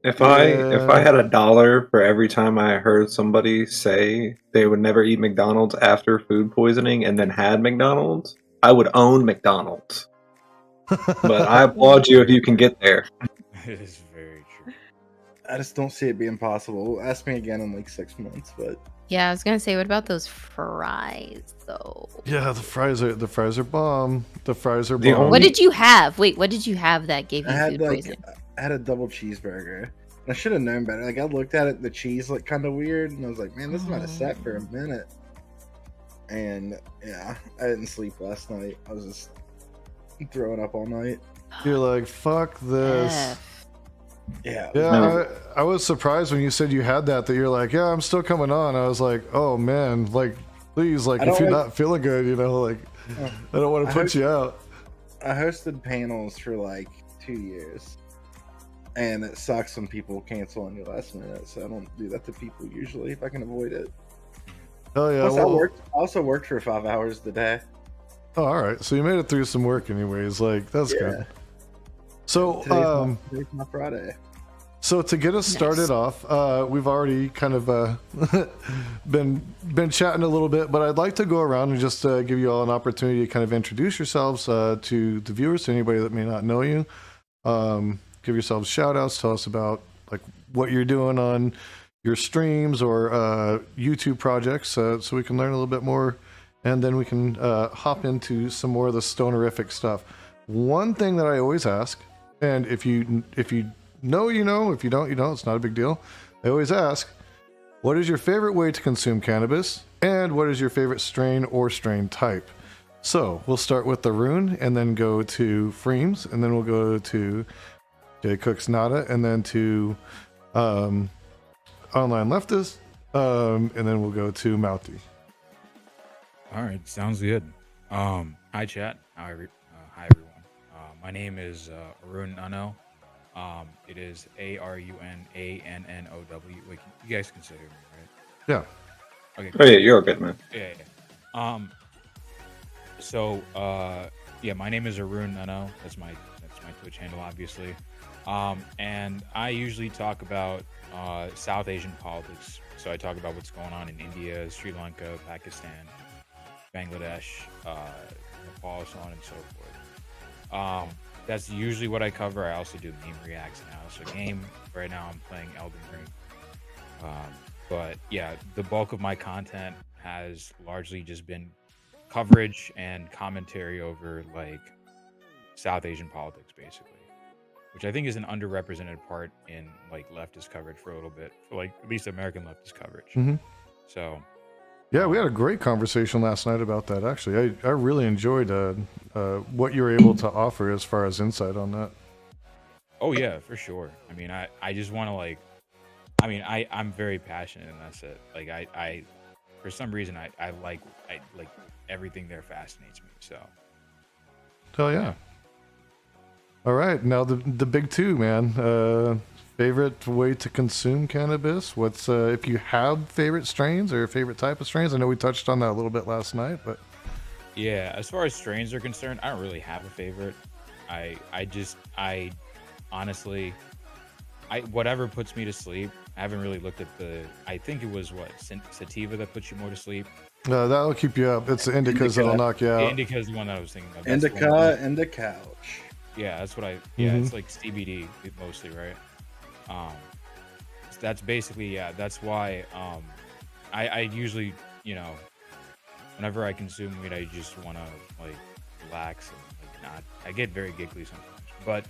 If I Yeah. had $1 for every time I heard somebody say they would never eat McDonald's after food poisoning and then had McDonald's, I would own McDonald's. But I applaud you if Very you can get there. It is very true. I just don't see it being possible. Ask me again in like 6 months, but Yeah, I was gonna say, what about those fries though? Yeah, the fries are bomb. The fries are The bomb. What only- did you have? Wait, what did you have that gave you I had food like poisoning? I had a double cheeseburger. I should have known better. Like I looked at it, the cheese looked kind of weird, and I was like, "Man, this might have sat for a minute." And yeah, I didn't sleep last night. I was just throwing up all night. You're like, fuck this. F. Yeah, Yeah, I was surprised when you said you had that you're like, yeah, I'm still coming on. I was like, oh man, like, please, like, I if don't you're like- not feeling good, you know, like, I don't want to I put hope- you out. I hosted panels for like 2 years, and it sucks when people cancel on you last minute. So I don't do that to people usually if I can avoid it. Oh yeah. Plus, I also worked for 5 hours today. Oh, all right. So you made it through some work, anyways. Like that's Yeah. good. So, Today's my Friday. so to get us started off, we've already kind of been chatting a little bit, but I'd like to go around and just give you all an opportunity to kind of introduce yourselves to the viewers, to anybody that may not know you. Give yourselves shout outs. Tell us about like what you're doing on your streams or YouTube projects, so we can learn a little bit more, and then we can hop into some more of the stonerific stuff. One thing that I always ask, and if you know, you know, if you don't, you don't. It's not a big deal. I always ask, what is your favorite way to consume cannabis, and what is your favorite strain or strain type? So we'll start with Arun, and then go to Freemz, and then we'll go to JCooksNada, and then to Online Leftist, and then we'll go to Mouty. All right, sounds good. Hi chat. Hi everyone. My name is ArunanNow. It is ARUNANNOW. Wait, you guys consider me, right? Yeah. Okay. Oh yeah, you're good, man. Yeah. So yeah, my name is ArunanNow. That's my Twitch handle, obviously. And I usually talk about South Asian politics. So I talk about what's going on in India, Sri Lanka, Pakistan, Bangladesh, Nepal, so on and so forth. That's usually what I cover. I also do meme reacts now. So game right now I'm playing Elden Ring. But yeah, the bulk of my content has largely just been coverage and commentary over like South Asian politics, basically, which I think is an underrepresented part in like leftist coverage for a little bit, for like at least American leftist coverage. Mhm. So Yeah, we had a great conversation last night about that. Actually, I really enjoyed what you were able to offer as far as insight on that. oh yeah, for sure. I mean, I just want to like, I mean, I'm very passionate, and that's it. Like I for some reason I like everything there fascinates me. So Hell yeah! All right, now the big two, man. Favorite way to consume cannabis? What's if you have favorite strains or favorite type of strains? I know we touched on that a little bit last night, but yeah, as far as strains are concerned, I don't really have a favorite. I honestly, whatever puts me to sleep. I haven't really looked at I think it was what sativa that puts you more to sleep. that'll keep you up. It's the indicas that'll knock you out. Indica is the one that I was thinking of. That's the one that- Indica and the couch. Yeah, that's what yeah, Mhm. it's like CBD mostly, right? That's basically, yeah, that's why I usually, you know, whenever I consume weed, I just want to like relax and like not. I get very giggly sometimes, but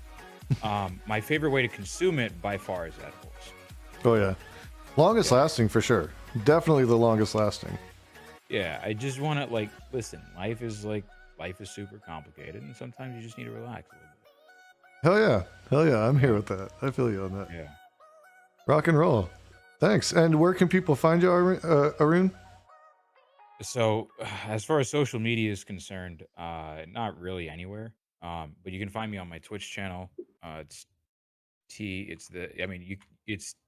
my favorite way to consume it by far is edibles. Oh yeah, longest lasting for sure. Definitely the longest lasting. Yeah, I just want to like listen. Life is super complicated, and sometimes you just need to relax a little bit. Hell yeah! I'm here with that. I feel you on that. Yeah. Rock and roll. Thanks. And where can people find you, Arun? So, as far as social media is concerned, not really anywhere. But you can find me on my Twitch channel. It's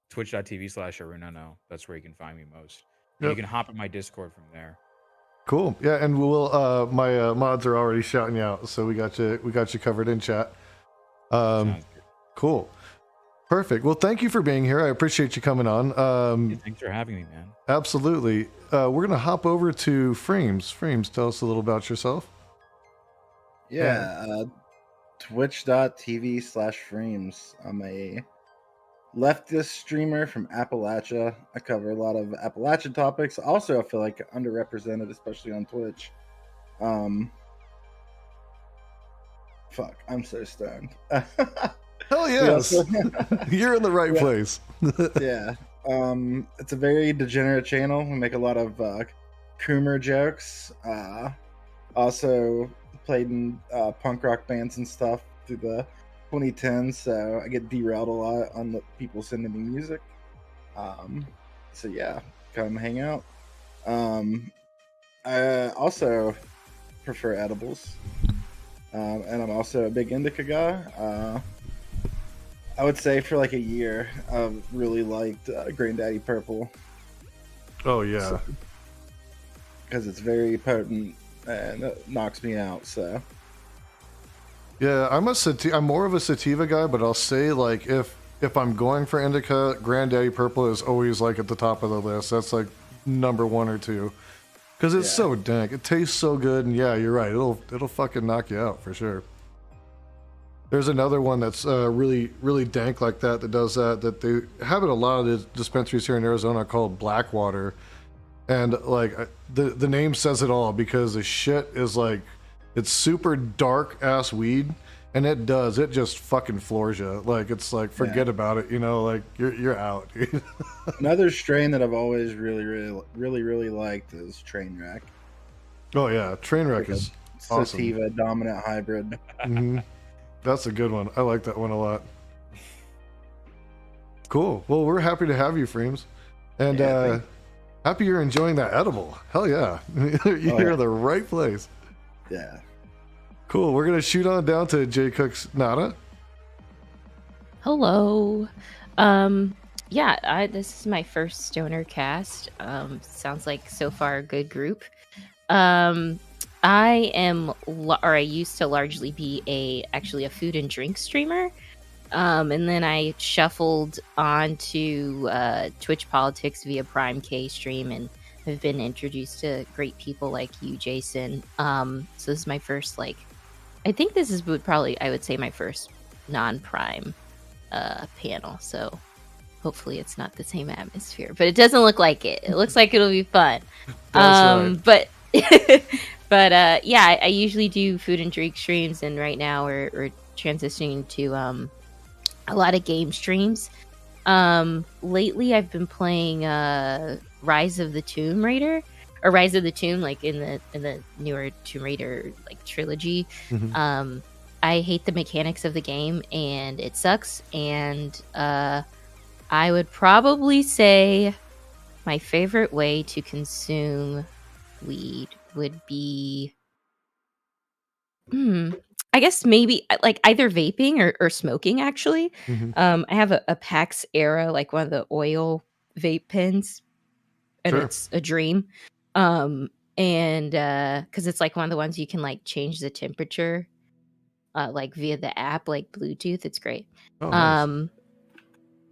twitch.tv/ArunanNow. That's where you can find me most. And Yep. you can hop in my Discord from there. Cool. Yeah, and we'll my mods are already shouting you out, so we got you covered in chat. Sounds good. Cool. Perfect. Well, thank you for being here. I appreciate you coming on. Yeah, thanks for having me, man. Absolutely. We're going to hop over to Freemz. Freemz, tell us a little about yourself. Yeah, twitch.tv/Freemz. I'm a leftist streamer from Appalachia. I cover a lot of Appalachian topics. Also, I feel like underrepresented, especially on Twitch. Fuck, I'm so stoned. Hell yes. You're in the right place. Yeah. It's a very degenerate channel. We make a lot of Coomer jokes. Also played in punk rock bands and stuff through the 2010s, so I get derailed a lot on the people sending me music. So yeah, come hang out. I also prefer edibles, and I'm also a big indica guy. I would say for like a year, I've really liked Granddaddy Purple. Oh yeah, because it's very potent and it knocks me out. So yeah, I'm more of a sativa guy, but I'll say like if I'm going for indica, Granddaddy Purple is always like at the top of the list. That's like number 1 or 2 because it's so dank. It tastes so good, and yeah, you're right. It'll fucking knock you out for sure. There's another one that's really, really dank like that does that they have it a lot of the dispensaries here in Arizona called Blackwater. And like the name says it all because the shit is like, it's super dark ass weed and it just fucking floors you. Like, it's like, forget about it, you know, like you're out. Another strain that I've always really liked is Trainwreck. Oh yeah. Trainwreck is awesome. Sativa dominant hybrid. Mm-hmm. That's a good one. I like that one a lot. Cool. Well, we're happy to have you, Freemz. And happy you're enjoying that edible. Hell yeah. You're in the right place. Yeah. Cool. We're going to shoot on down to JCooksNada. Hello. This is my first StonerCast. Sounds like so far a good group. I used to largely be actually a food and drink streamer. And then I shuffled onto Twitch politics via Prime K stream and have been introduced to great people like you, Jason. So this is my first, I think this is I would say my first non-Prime panel. So hopefully it's not the same atmosphere, but it doesn't look like it. It looks like it'll be fun. But I usually do food and drink streams, and right now we're transitioning to a lot of game streams. Lately I've been playing Rise of the Tomb Raider, or Rise of the Tomb, like in the newer Tomb Raider trilogy. Mm-hmm. I hate the mechanics of the game and it sucks, and I would probably say my favorite way to consume weed would be I guess maybe like either vaping or smoking, actually. Mm-hmm. I have a PAX Era, like one of the oil vape pens, and it's a dream. And because it's like one of the ones you can like change the temperature like via the app, like Bluetooth. It's great. Oh, nice.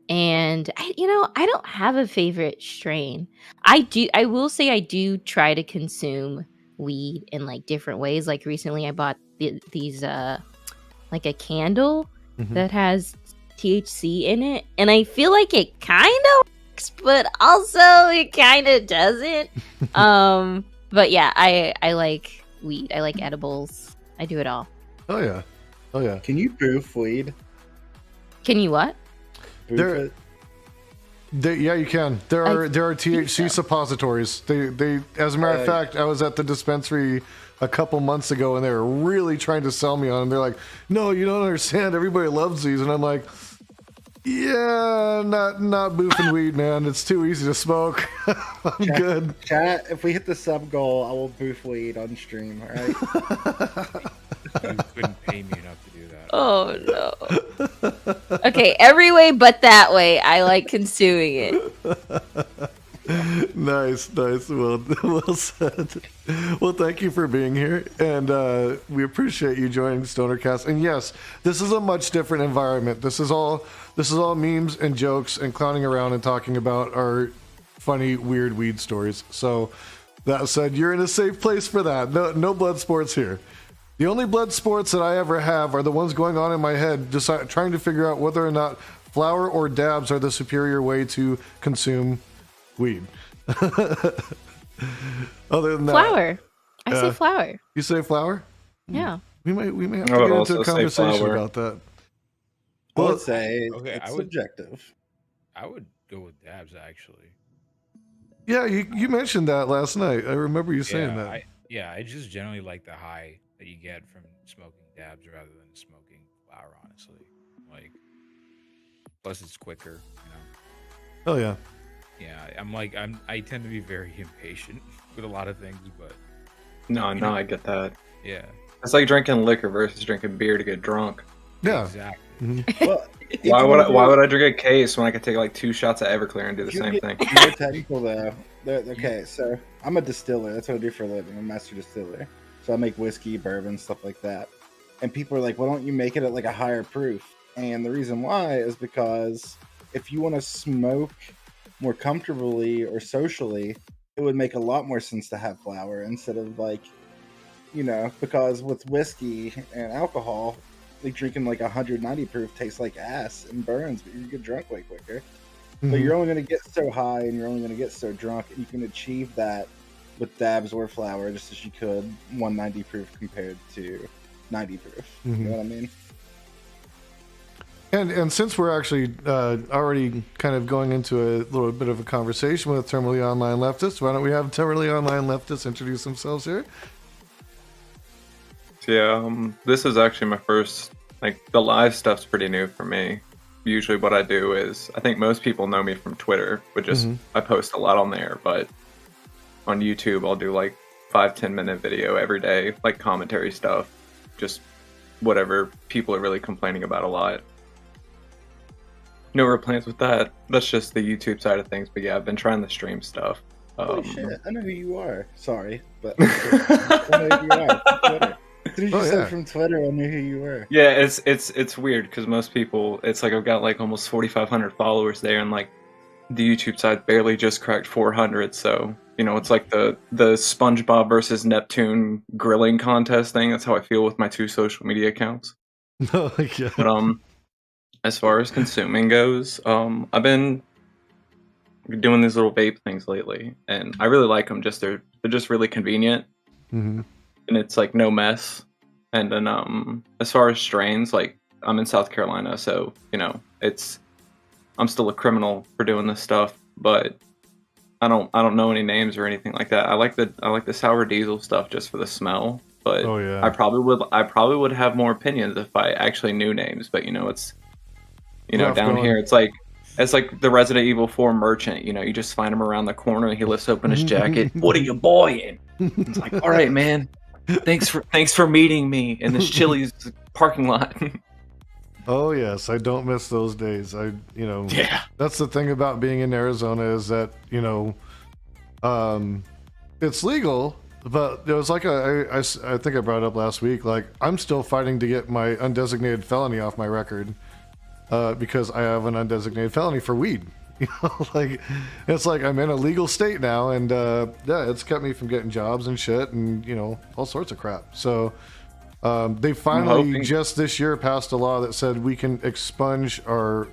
And I don't have a favorite strain. I will say I do try to consume weed in like different ways. Like recently I bought these like a candle that has THC in it, and I feel like it kind of works, but also it kind of doesn't. But yeah, I like weed. I like edibles. I do it all. Oh yeah. Can you boof weed? Can you what? Yeah, you can. There are THC suppositories. They as a matter of fact, I was at the dispensary a couple months ago and they were really trying to sell me on them. They're like, "No, you don't understand. Everybody loves these." And I'm like, "Yeah, not boofing weed, man. It's too easy to smoke." I'm good. Chat, if we hit the sub goal, I will boof weed on stream, all right? You couldn't pay me enough to do that. Oh no. Okay, every way but that way, I like consuming it. Nice. Well said. Well, thank you for being here, and we appreciate you joining StonerCast. And yes, this is a much different environment. This is all memes and jokes and clowning around and talking about our funny, weird weed stories. So that said, you're in a safe place for that. No blood sports here. The only blood sports that I ever have are the ones going on in my head, trying to figure out whether or not flower or dabs are the superior way to consume weed. Other than that, Flower. I say flower. You say flower? Yeah. We may have to get into a conversation about that. I would say Okay, it's subjective. I would go with dabs actually. Yeah, you mentioned that last night. I remember you saying that. I just generally like the high that you get from smoking dabs rather than smoking flower, honestly. Like, plus it's quicker, you know. Oh yeah. Yeah, I tend to be very impatient with a lot of things, but No, I get that. yeah. It's like drinking liquor versus drinking beer to get drunk. Yeah. Exactly. Mm-hmm. Well, Why would I drink a case when I could take like 2 shots of Everclear and do the same thing? More technical though. Okay, so I'm a distiller. That's what I do for a living. I'm a master distiller. So I make whiskey, bourbon, stuff like that. And people are like, "Why don't you make it at like a higher proof?" And the reason why is because if you want to smoke more comfortably or socially, it would make a lot more sense to have flower instead of like, you know, because with whiskey and alcohol, like drinking like 190 proof tastes like ass and burns, but you get drunk way quicker. Mm-hmm. But you're only going to get so high and you're only going to get so drunk, and you can achieve that with dabs or flower just as you could 190 proof compared to 90 proof. Mm-hmm. You know what I mean? And since we're actually already kind of going into a little bit of a conversation with Terminally Online Leftist, why don't we have Terminally Online Leftist introduce themselves here? Yeah, this is actually my first, like, the live stuff's pretty new for me. Usually what I do is, I think most people know me from Twitter, which is, I post a lot on there, but on YouTube I'll do like 5-10 minute video every day, like commentary stuff, just whatever people are really complaining about a lot. No real plans with that. That's just the YouTube side of things, but yeah, I've been trying the stream stuff. Holy shit, I know who you are. Sorry, but I know who you are from Twitter. As soon as you said from Twitter, I knew who you were. Yeah, it's weird because most people, it's like I've got like almost 4,500 followers there, and like the YouTube side barely just cracked 400. So you know, it's like the SpongeBob versus Neptune grilling contest thing. That's how I feel with my 2 social media accounts. Oh yeah. But as far as consuming goes, I've been doing these little vape things lately, and I really like them. They're just really convenient, and it's like no mess. And then as far as strains, like I'm in South Carolina, so you know I'm still a criminal for doing this stuff, but I don't know any names or anything like that. I like the sour diesel stuff just for the smell, but I probably would have more opinions if I actually knew names. But you know, it's down here it's like the Resident Evil 4 merchant. You know, you just find him around the corner, he lifts open his jacket. What are you boying? It's like, all right, man. Thanks for meeting me in this Chili's parking lot. Oh yes, I don't miss those days. That's the thing about being in Arizona is that it's legal, but it was like I think I brought it up last week. Like I'm still fighting to get my undesignated felony off my record because I have an undesignated felony for weed. Like it's like I'm in a legal state now, and it's kept me from getting jobs and shit, and all sorts of crap. So. They finally just this year passed a law that said we can expunge our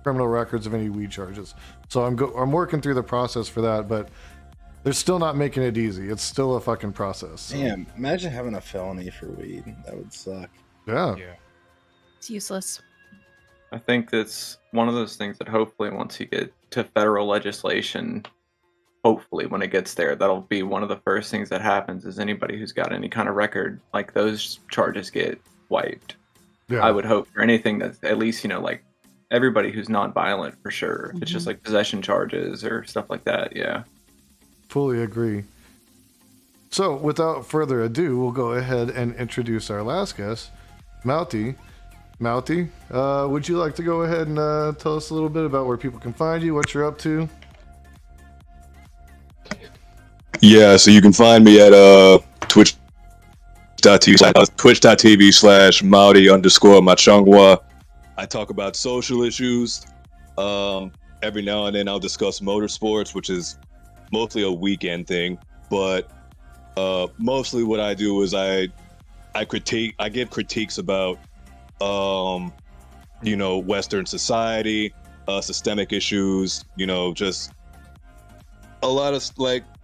criminal records of any weed charges. So I'm working through the process for that, but they're still not making it easy. It's still a fucking process. So. Damn, imagine having a felony for weed. That would suck. Yeah. It's useless. I think that's one of those things that hopefully once you get to federal legislation, hopefully when it gets there, that'll be one of the first things that happens is anybody who's got any kind of record, like those charges get wiped. Yeah. I would hope for anything that's at least, like everybody who's non-violent for sure. It's just like possession charges or stuff like that. Yeah. Fully agree. So without further ado, we'll go ahead and introduce our last guest, Mouty. Mouty, would you like to go ahead and tell us a little bit about where people can find you, what you're up to? Yeah, so you can find me at twitch.tv/Maori_Machangwa. I talk about social issues. Every now and then I'll discuss motorsports, which is mostly a weekend thing. But mostly what I do is I give critiques about Western society, systemic issues, just a lot of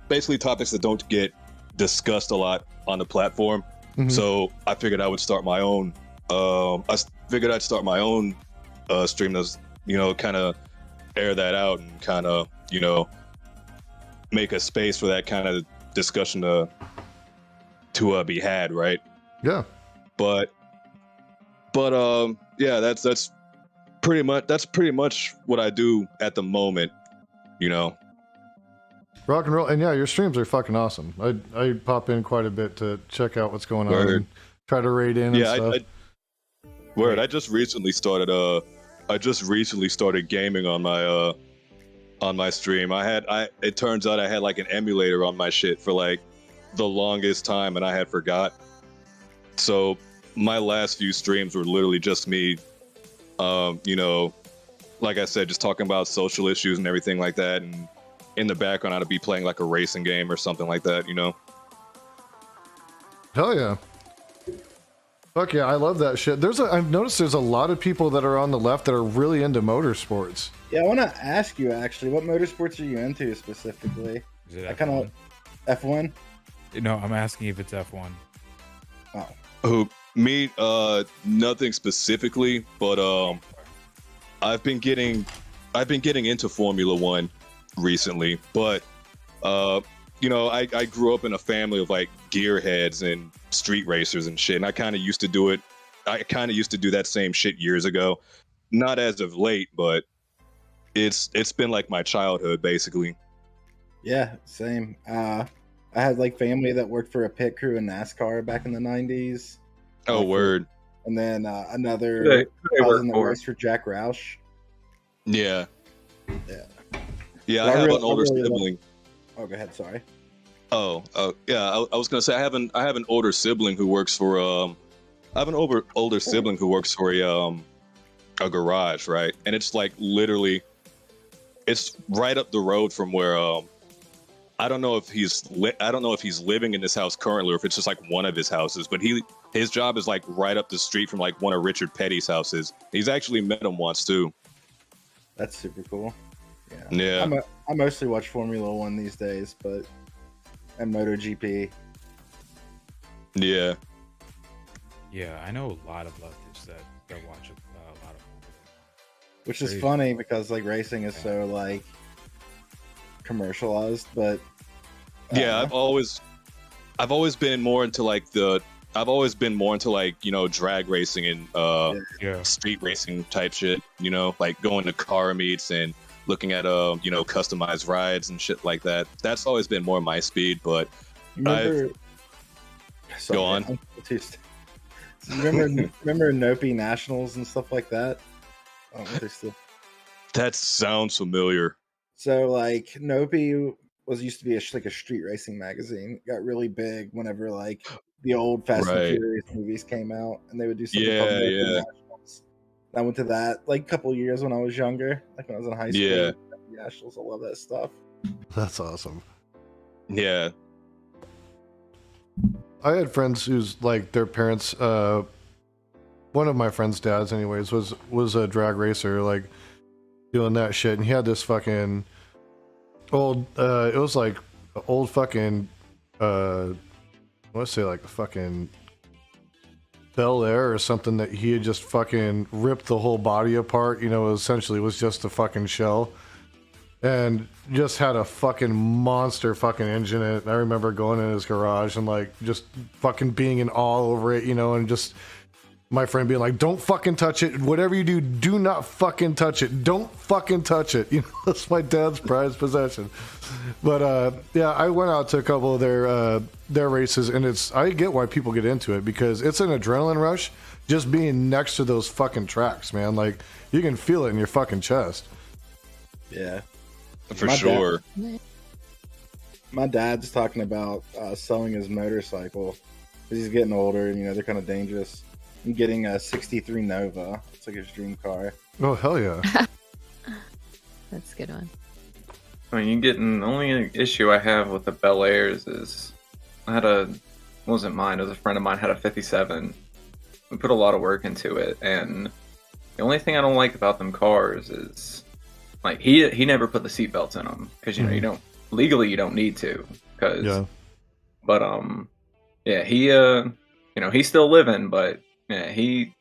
basically topics that don't get discussed a lot on the platform. Mm-hmm. So I figured I would start my own. I'd start my own stream that's kind of air that out and kind of make a space for that kind of discussion to be had, right? Yeah. But yeah, that's pretty much what I do at the moment, Rock and roll. And yeah, your streams are fucking awesome. I pop in quite a bit to check out what's going on and try to raid in and stuff. I just recently started gaming on my stream. It turns out I had like an emulator on my shit for like the longest time and I had forgot. So my last few streams were literally just me like I said, just talking about social issues and everything like that, and in the background I'd be playing like a racing game or something like that, Hell yeah. Fuck yeah, I love that shit. I've noticed there's a lot of people that are on the left that are really into motorsports. Yeah, I want to ask you actually, what motorsports are you into specifically? Is it I kind of F1. No, I'm asking if it's F1. Oh, me? Nothing specifically, but I've been getting into Formula One recently, but I grew up in a family of like gearheads and street racers and shit, and I kind of used to do it. I kind of used to do that same shit years ago, not as of late, but it's been like my childhood basically. Yeah, same. I had like family that worked for a pit crew in NASCAR back in the 90s. Oh, word. And then another cousin that works for Jack Roush. Yeah. Yeah. Yeah, I have an older sibling. Oh, go ahead. Sorry. Oh, yeah. I was gonna say I have an older sibling who works for older sibling who works for a garage, right? And it's like literally, it's right up the road from where I don't know if he's living in this house currently or if it's just like one of his houses, but his job is like right up the street from like one of Richard Petty's houses. He's actually met him once too. That's super cool. Yeah. I mostly watch Formula One these days, and MotoGP. Yeah. Yeah, I know a lot of leftists that watch a lot of Formula. Which is funny because like racing is so like commercialized, but yeah, I've always been more into like drag racing and street racing type shit, like going to car meets and looking at customized rides and shit like that. That's always been more my speed, but go on. Remember Nopi Nationals and stuff like that? That sounds familiar. So like Nopi used to be a street racing magazine. It got really big whenever like the old Fast and Furious movies came out, and they would do something called Nopi Nationals. I went to that like a couple of years when I was younger, like when I was in high school. Yeah, Nationals. I love that stuff. That's awesome. Yeah. I had friends whose like their parents, one of my friends' dads, anyways, was a drag racer, like doing that shit, and he had this fucking old. It was like old fucking. I want to say like a fucking Bel Air or something that he had just fucking ripped the whole body apart. Essentially was just a fucking shell. And just had a fucking monster fucking engine in it. And I remember going in his garage and like just fucking being in awe over it, and just my friend being like, don't fucking touch it. Whatever you do, do not fucking touch it. Don't fucking touch it. That's my dad's prized possession. But yeah, I went out to a couple of their races, and I get why people get into it, because it's an adrenaline rush just being next to those fucking tracks, man. Like you can feel it in your fucking chest. Yeah. For sure. My dad's talking about selling his motorcycle because he's getting older and they're kind of dangerous. And getting a '63 Nova. It's like his dream car. Oh hell yeah! That's a good one. I mean, the only issue I have with the Bel Airs is I had it wasn't mine, it was a friend of mine had a 57. We put a lot of work into it, and the only thing I don't like about them cars is like he never put the seatbelts in them because you don't legally you don't need to but he's still living, but yeah, he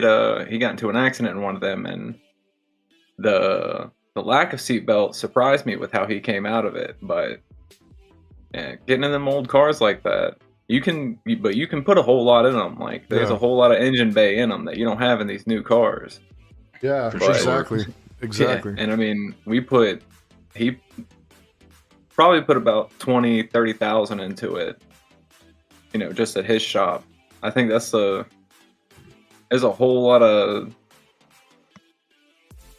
got into an accident in one of them, and the lack of seatbelt surprised me with how he came out of it. But yeah, getting in them old cars like that, you can put a whole lot in them. Like there's a whole lot of engine bay in them that you don't have in these new cars. Yeah, exactly. Yeah, and I mean, he probably put about 20,000-30,000 into it, just at his shop. I think there's a whole lot of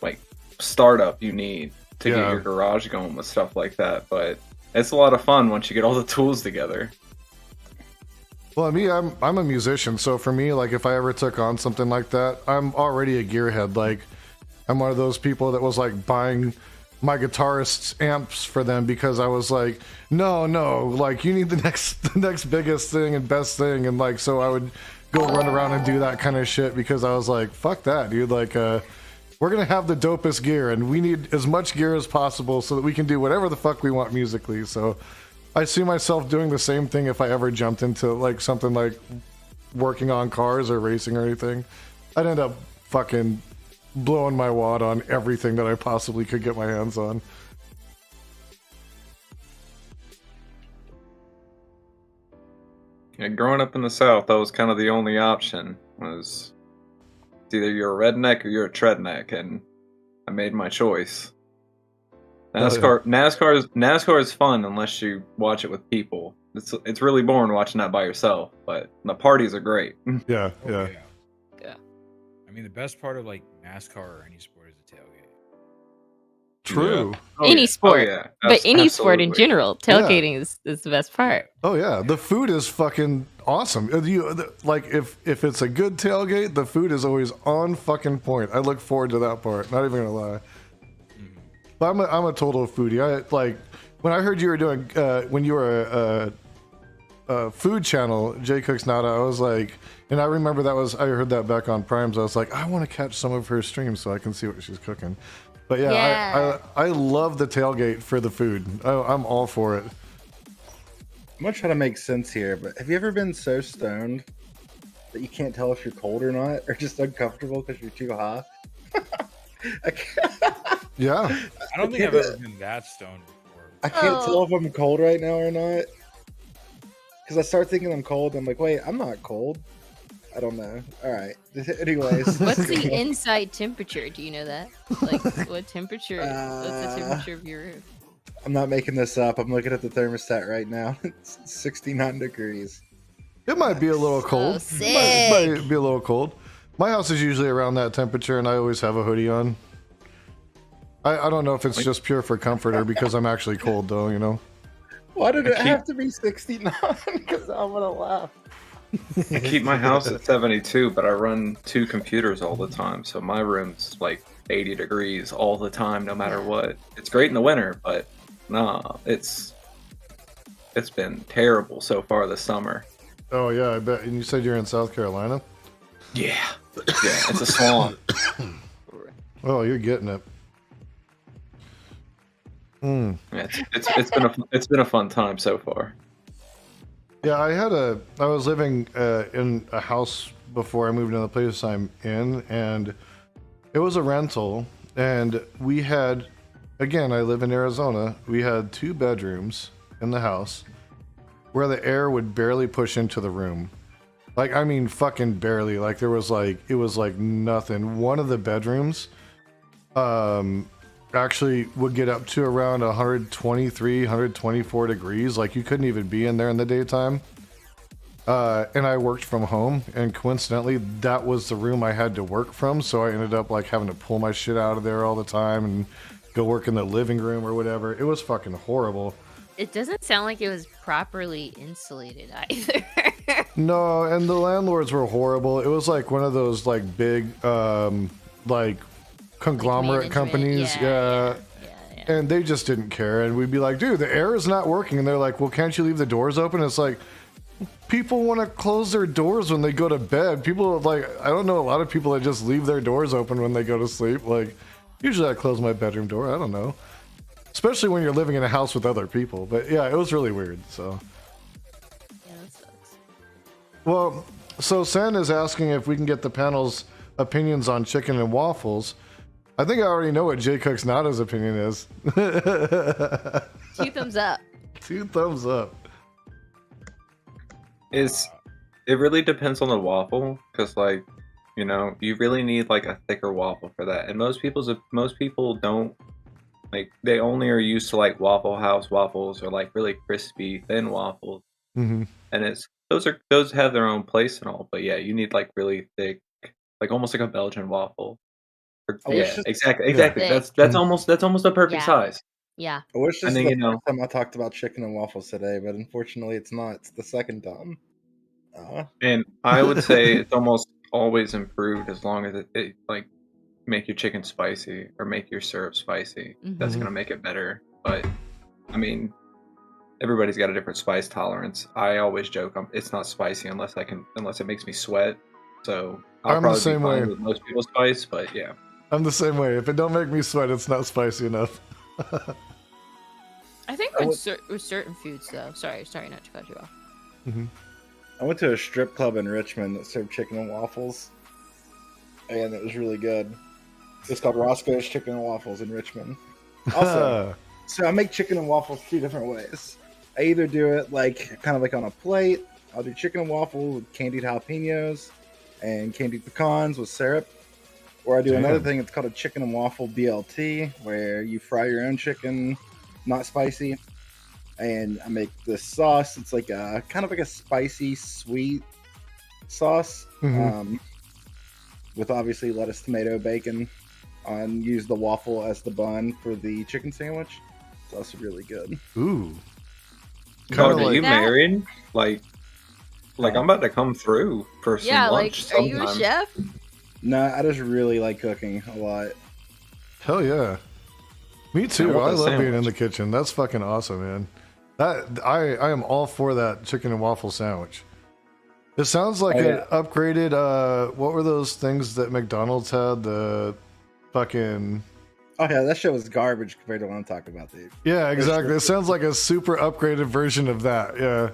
like startup you need to get your garage going with stuff like that, but it's a lot of fun once you get all the tools together. Well, I'm a musician, so for me, like if I ever took on something like that, I'm already a gearhead. Like I'm one of those people that was like buying my guitarist's amps for them because I was like, no, like you need the next biggest thing and best thing, and like so I would go run around and do that kind of shit because I was like, fuck that, dude. Like we're gonna have the dopest gear, and we need as much gear as possible so that we can do whatever the fuck we want musically. So I see myself doing the same thing if I ever jumped into like something like working on cars or racing or anything. I'd end up fucking blowing my wad on everything that I possibly could get my hands on. Yeah, growing up in the South, that was kind of the only option. Was it's either you're a redneck or you're a treadneck, and I made my choice. NASCAR is fun unless you watch it with people. It's really boring watching that by yourself, but the parties are great. Yeah. I mean, the best part of like NASCAR or any sport is the tailgate. True. Yeah. Any sport, but any sport in Absolutely. general, tailgating is the best part. Oh yeah, the food is fucking awesome. Like if it's a good tailgate, the food is always on fucking point. I look forward to that part. Not even gonna lie. But I'm a total foodie. I like when I heard you were doing when you were a food channel, JCooksNada. I was like, and I remember I heard that back on Primes. I was like, I want to catch some of her streams so I can see what she's cooking. But I love the tailgate for the food. I'm all for it. I'm gonna try to make sense here, but have you ever been so stoned that you can't tell if you're cold or not, or just uncomfortable because you're too high? Yeah. I don't think I've ever been that stoned before. I can't tell if I'm cold right now or not. Because I start thinking I'm cold. I'm like, wait, I'm not cold. I don't know. All right. Anyways. What's the inside temperature? Do you know that? Like, what temperature? What's the temperature of your roof? I'm not making this up. I'm looking at the thermostat right now. It's 69 degrees. It might be a little cold. sick. It might be a little cold. My house is usually around that temperature, and I always have a hoodie on. I don't know if it's just pure for comfort or because I'm actually cold, though, you know? Why did it have to be 69? Because I'm going to laugh. I keep my house at 72, but I run 2 computers all the time, so my room's like 80 degrees all the time, no matter what. It's great in the winter, but nah, it's been terrible so far this summer. Oh, yeah, I bet. And you said you're in South Carolina? Yeah, it's a swamp. Oh, you're getting it. Yeah, it's been a fun time so far. Yeah, I was living in a house before I moved into the place I'm in, and it was a rental, and we had, again, I live in Arizona, we had 2 bedrooms in the house where the air would barely push into the room. Like, I mean, fucking barely. Like, it was like nothing. One of the bedrooms, actually would get up to around 123, 124 degrees. Like, you couldn't even be in there in the daytime. And I worked from home, and coincidentally, that was the room I had to work from. So I ended up like having to pull my shit out of there all the time and go work in the living room or whatever. It was fucking horrible. It doesn't sound like it was properly insulated either. No, and the landlords were horrible. It was like one of those like big like conglomerate Like companies. Yeah. And they just didn't care. And we'd be like, dude, the air is not working. And they're like, well, can't you leave the doors open? It's like, people want to close their doors when they go to bed. People like, I don't know a lot of people that just leave their doors open when they go to sleep. Like, usually I close my bedroom door. I don't know. Especially when you're living in a house with other people. But yeah, it was really weird. So. Yeah, that sucks. Well, so Sen is asking if we can get the panel's opinions on chicken and waffles. I think I already know what JCooksNada's opinion is. 2 thumbs up. 2 thumbs up. It really depends on the waffle, because like, you know, you really need like a thicker waffle for that, and most people don't, like, they only are used to like Waffle House waffles or like really crispy thin waffles, Mm-hmm. and those have their own place and all, but yeah, you need like really thick, like almost like a Belgian waffle. Yeah, exactly. Thick. That's almost the perfect size. Yeah. I wish this And was then, the you first time I talked about chicken and waffles today, but unfortunately it's not. It's the second time. And I would say it's almost always improved as long as it like make your chicken spicy or make your syrup spicy. That's gonna make it better. But I mean, everybody's got a different spice tolerance. I always joke it's not spicy unless it makes me sweat. So I'm the same way with most people's spice, but yeah. I'm the same way. If it don't make me sweat, it's not spicy enough. I think with certain foods, though. Sorry not to cut you off. I went to a strip club in Richmond that served chicken and waffles, and it was really good. It's called Roscoe's Chicken and Waffles in Richmond. Also, so I make chicken and waffles 2 different ways. I either do it like kind of like on a plate. I'll do chicken and waffles with candied jalapenos and candied pecans with syrup. Or I do another thing, it's called a chicken and waffle BLT, where you fry your own chicken, not spicy, and I make this sauce. It's like a kind of like a spicy, sweet sauce, with obviously lettuce, tomato, bacon, and use the waffle as the bun for the chicken sandwich. It's also really good. Ooh. Dog, are you married? Like I'm about to come through for some lunch. Like, are you a chef? No, I just really like cooking a lot. Hell yeah. Me too. I love being in the kitchen. That's fucking awesome, man. I am all for that chicken and waffle sandwich. It sounds like an upgraded, what were those things that McDonald's had? The fucking... Oh yeah, that shit was garbage compared to what I'm talking about, dude. Yeah, exactly. It sounds like a super upgraded version of that, yeah.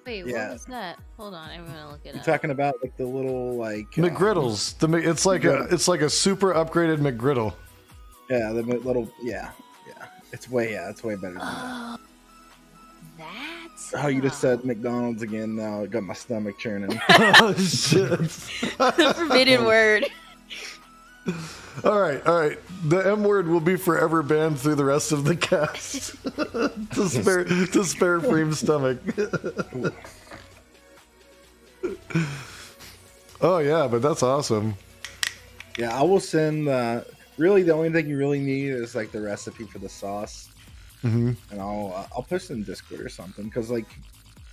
Wait, what was that? Hold on, I'm gonna look it up. You're talking about like the little like McGriddles. It's like a super upgraded McGriddle. Yeah, the little It's way better than that. That's Oh, you just said McDonald's again. Now it got my stomach churning. Oh shit! The forbidden word. All right. The M word will be forever banned through the rest of the cast to spare Freem's stomach. Oh yeah, but that's awesome. Yeah, I will send. Really, the only thing you really need is like the recipe for the sauce, and I'll post it in Discord or something, because like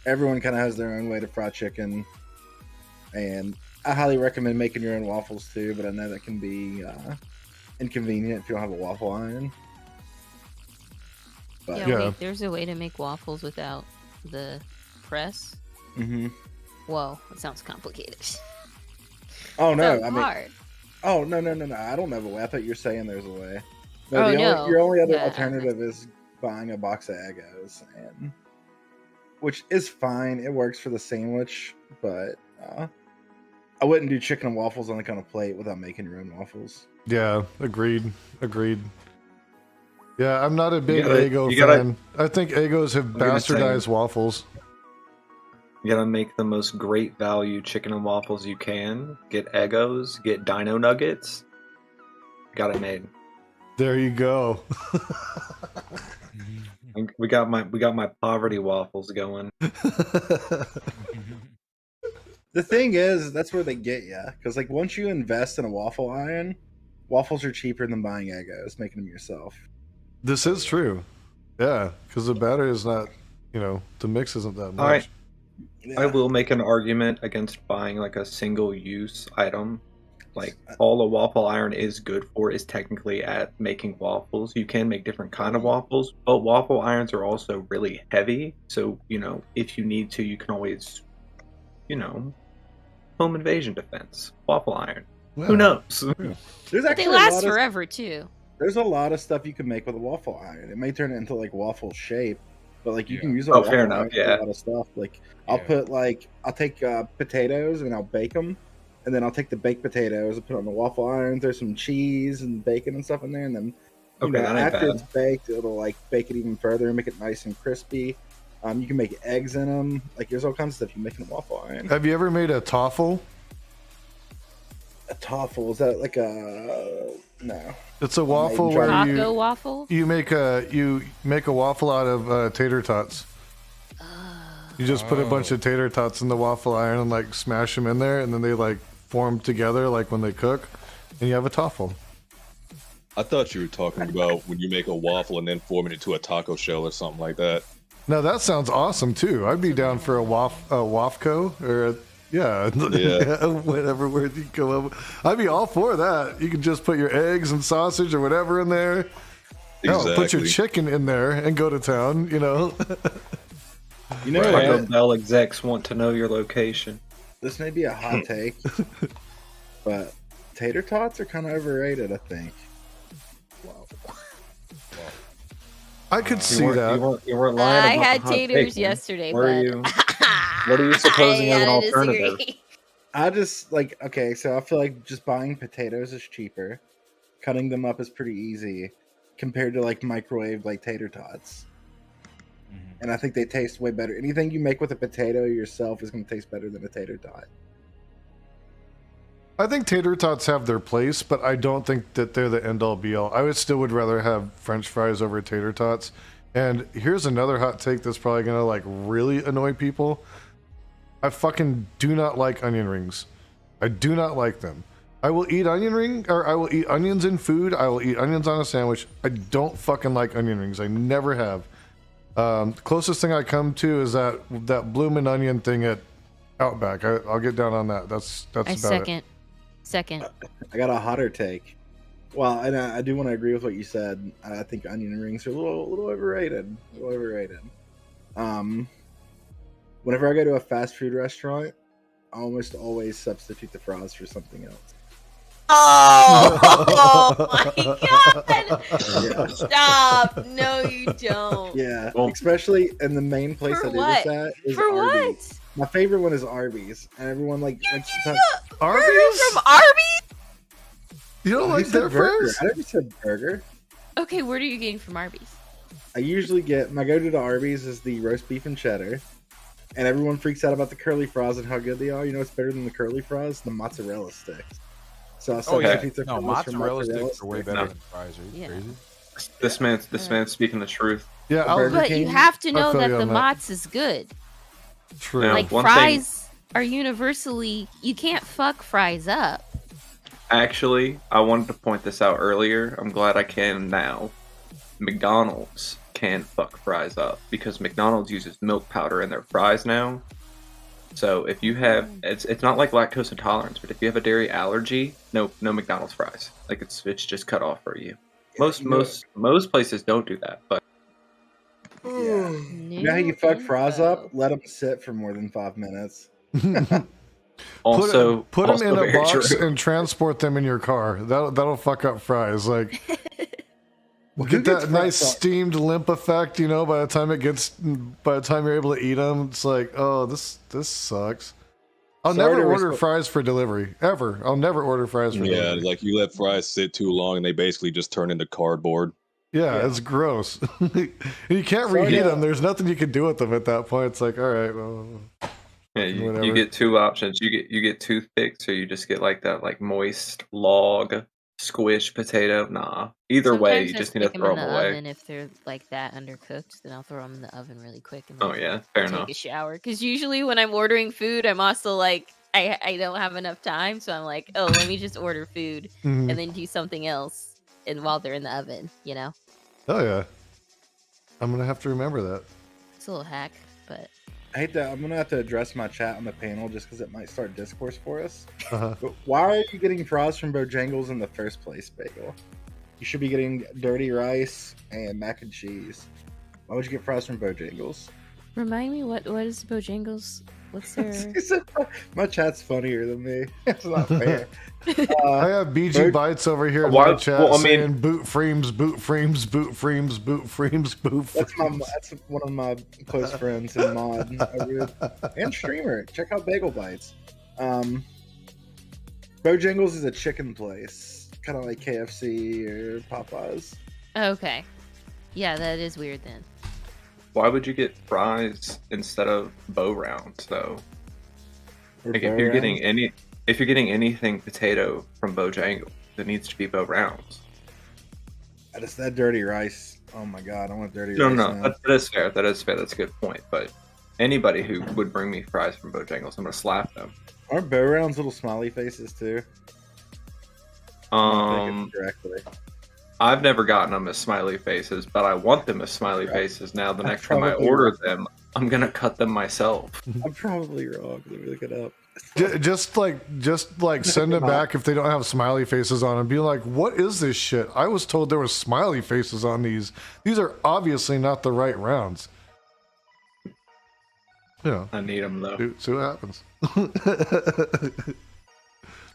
everyone kind of has their own way to fry chicken, and I highly recommend making your own waffles too, but I know that can be inconvenient if you don't have a waffle iron. But, wait, there's a way to make waffles without the press? Whoa, it sounds complicated. Oh no, I mean, hard. Oh no! I don't know the way. I thought you were saying there's a way. No, your only other alternative is buying a box of Eggos, which is fine. It works for the sandwich, but I wouldn't do chicken and waffles on a plate without making your own waffles. Yeah, agreed. Yeah, I'm not a big Eggo fan. I think Eggos have bastardized waffles. You gotta make the most great value chicken and waffles you can. Get Eggos, get Dino Nuggets. Got it made. There you go. We got my poverty waffles going. The thing is, that's where they get you, because like once you invest in a waffle iron, waffles are cheaper than buying Eggos, making them yourself. This is true. Yeah, because the batter is not, the mix isn't that much. Alright. I will make an argument against buying like a single-use item. Like all a waffle iron is good for is technically at making waffles. You can make different kind of waffles, but waffle irons are also really heavy. So if you need to, you can always, home invasion defense waffle iron. Yeah. Who knows? There's But actually they last forever too. There's a lot of stuff you can make with a waffle iron. It may turn it into like waffle shape, but like you can use a Oh, waffle fair iron enough, for a lot of stuff. Like I'll take potatoes and I'll bake them, and then I'll take the baked potatoes and put it on the waffle iron. There's some cheese and bacon and stuff in there, and then after it's baked, it'll like bake it even further and make it nice and crispy. You can make eggs in them. Like there's all kinds of stuff you make in a waffle iron. Have you ever made a toffle? A toffle, is that like a no? It's a waffle where taco waffle. You make a waffle out of tater tots. You just put a bunch of tater tots in the waffle iron and like smash them in there, and then they like form together like when they cook, and you have a toffle. I thought you were talking about when you make a waffle and then form it into a taco shell or something like that. Now that sounds awesome too. I'd be down for a Wafco or whatever word you come up. I'd be all for that. You can just put your eggs and sausage or whatever in there. Exactly. Put your chicken in there and go to town. Taco Bell execs want to know your location. This may be a hot take, but tater tots are kind of overrated, I think. I could see that. You weren't lying I about had the hot taters take, yesterday, What are you supposing as an alternative? I just so I feel like just buying potatoes is cheaper. Cutting them up is pretty easy compared to like microwave like tater tots. And I think they taste way better. Anything you make with a potato yourself is going to taste better than a tater tot. I think tater tots have their place, but I don't think that they're the end all be all. I would rather have French fries over tater tots. And here's another hot take that's probably going to like really annoy people. I fucking do not like onion rings. I do not like them. I will eat I will eat onions in food. I will eat onions on a sandwich. I don't fucking like onion rings. I never have. Closest thing I come to is that bloomin' onion thing at Outback. I'll get down on that. That's about it. Second. I got a hotter take. Well, and I do want to agree with what you said. I think onion rings are a little overrated. Whenever I go to a fast food restaurant, I almost always substitute the fries for something else. Oh my god! Yeah. Stop! No, you don't. Yeah, especially in the main place I do this at is For Arby's. what? My favorite one is Arby's, and everyone like likes to talk. Arby's? From Arby's? You don't like their burger? fries? I never said burger. Okay, what are you getting from Arby's? I usually get my go-to to Arby's is the roast beef and cheddar, and everyone freaks out about the curly fries and how good they are. You know what's better than the curly fries? The mozzarella sticks. So I substitute the fries for mozzarella sticks are way better than fries. Are you crazy? This man's speaking the truth. Yeah, but you have to know that the mozz is good. True. Now, Like fries are universally, you can't fuck fries up. Actually, I wanted to point this out earlier. I'm glad I can now. McDonald's can fuck fries up because McDonald's uses milk powder in their fries now. So if you have, it's not like lactose intolerance, but if you have a dairy allergy, no McDonald's fries. Like it's just cut off for you. Most places don't do that, but yeah. You know how you fuck fries up? Let them sit for more than 5 minutes. also put them in a box true. and transport them in your car. That'll fuck up fries. Like Well, get that nice steamed limp effect. By the time you're able to eat them, it's like, oh, this sucks. I'll never order fries for delivery ever. I'll never order fries for delivery. Yeah, like you let fries sit too long and they basically just turn into cardboard. Yeah, it's gross. You can't reheat them. There's nothing you can do with them at that point. It's like, all right, well, yeah, you get two options. You get toothpicks, or you just get like that moist log squish potato. Nah, either way, you just need to throw them away. Oven if they're like that undercooked, then I'll throw them in the oven really quick. And fair take enough. a shower, because usually when I'm ordering food, I'm also like, I don't have enough time, so I'm like, oh, let me just order food and then do something else, and while they're in the oven, Oh yeah. I'm gonna have to remember that. It's a little hack, but I hate that. I'm gonna have to address my chat on the panel just because it might start discourse for us. Uh-huh. But why are you getting fries from Bojangles in the first place, Bagel? You should be getting dirty rice and mac and cheese. Why would you get fries from Bojangles? remind me what is Bojangles? What's their? My chat's funnier than me. It's not fair. I have BG Bites over here in Why- my chat well, I mean- saying boot Freemz, boot Freemz, boot Freemz, boot Freemz, boot Freemz. That's one of my close friends in mod and streamer. Check out Bagel Bites. Bojangles is a chicken place, kind of like KFC or Popeyes. Okay, yeah, that is weird then. Why would you get fries instead of bow rounds though? Or Like Bow if you're getting Rounds. anything potato from Bojangles, it needs to be bow rounds. That dirty rice. Oh my god, I want dirty No, rice. no, now. that is fair. That is fair. That's a good point. But anybody who would bring me fries from Bojangles, I'm gonna slap them. Aren't Bow Rounds little smiley faces too? I'm thinking directly. I've never gotten them as smiley faces, but I want them as smiley faces now. The I'm next time I probably order wrong. them, I'm gonna cut them myself. I'm probably wrong. Let me look it up. Just like send it back if they don't have smiley faces on and be like, what is this shit? I was told there was smiley faces on these. These are obviously not the right rounds. Yeah. I need them though. See what happens.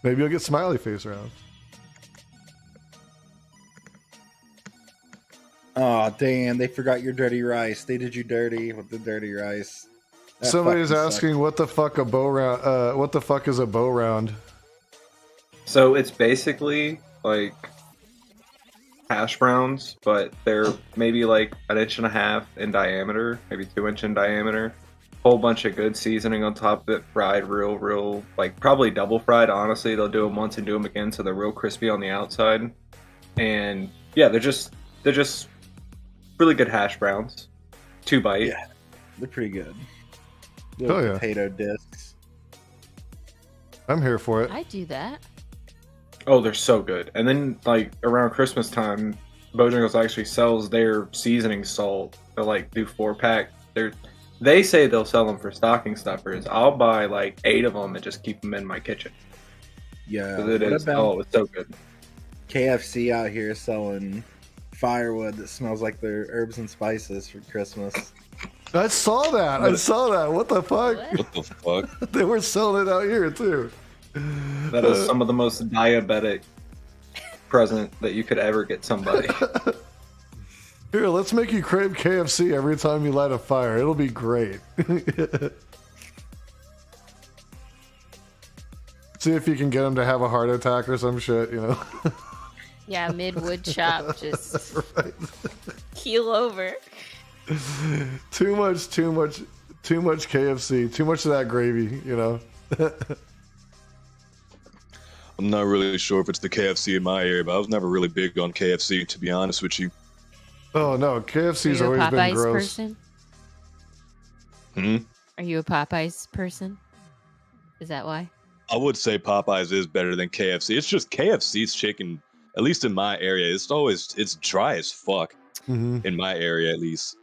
Maybe you'll get smiley face rounds. Oh damn! They forgot your dirty rice. They did you dirty with the dirty rice. That Somebody's fucking asking sucks. what the fuck a bow round. What the fuck is a bow round? So it's basically like hash browns, but they're maybe like 1.5 inches in diameter, maybe 2 inch in diameter. Whole bunch of good seasoning on top of it, fried real, like probably double fried. Honestly, they'll do them once and do them again, so they're real crispy on the outside. And yeah, they're just really good hash browns. 2-bite. Yeah, they're pretty good. Oh, Little yeah. potato discs. I'm here for it. I do that. Oh, they're so good. And then like around Christmas time, Bojangles actually sells their seasoning salt. They'll like do 4-pack. They say they'll sell them for stocking stuffers. I'll buy like 8 of them and just keep them in my kitchen. Yeah. 'Cause it What is. about Oh, it's so good. KFC out here selling firewood that smells like their herbs and spices for Christmas? I saw that. I saw that. What the fuck? What the fuck? They were selling it out here too. That is some of the most diabetic present that you could ever get somebody. Here, let's make you crave KFC every time you light a fire. It'll be great. See if you can get them to have a heart attack or some shit, you know? Yeah, mid wood chop, just Right. keel over. Too much KFC. Too much of that gravy, you know? I'm not really sure if it's the KFC in my area, but I was never really big on KFC, to be honest with you. Oh, no. Are KFC's you a always been Popeyes gross. person? Hmm? Are you a Popeyes person? Is that why? I would say Popeyes is better than KFC. It's just KFC's chicken, at least in my area, it's dry as fuck. Mhm. In my area, at least.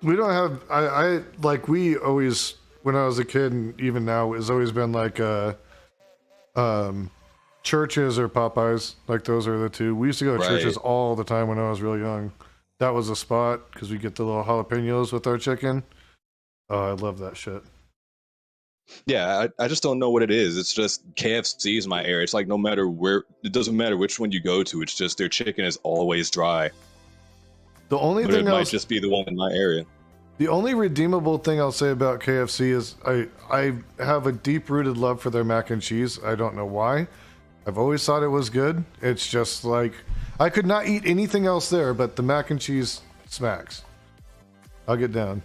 We don't have... I like, we always... When I was a kid, and even now, it's always been like... Churches or Popeyes, like those are the two. We used to go to Right. Churches all the time when I was real young. That was a spot because we get the little jalapenos with our chicken. Oh, I love that shit. Yeah, I just don't know what it is. It's just KFC is my area. It's like no matter where, it doesn't matter which one you go to. It's just their chicken is always dry. The only But it thing might else, just be the one in my area. the only redeemable thing I'll say about KFC is I have a deep rooted love for their mac and cheese. I don't know why. I've always thought it was good. It's just like I could not eat anything else there, but the mac and cheese smacks. I'll get down.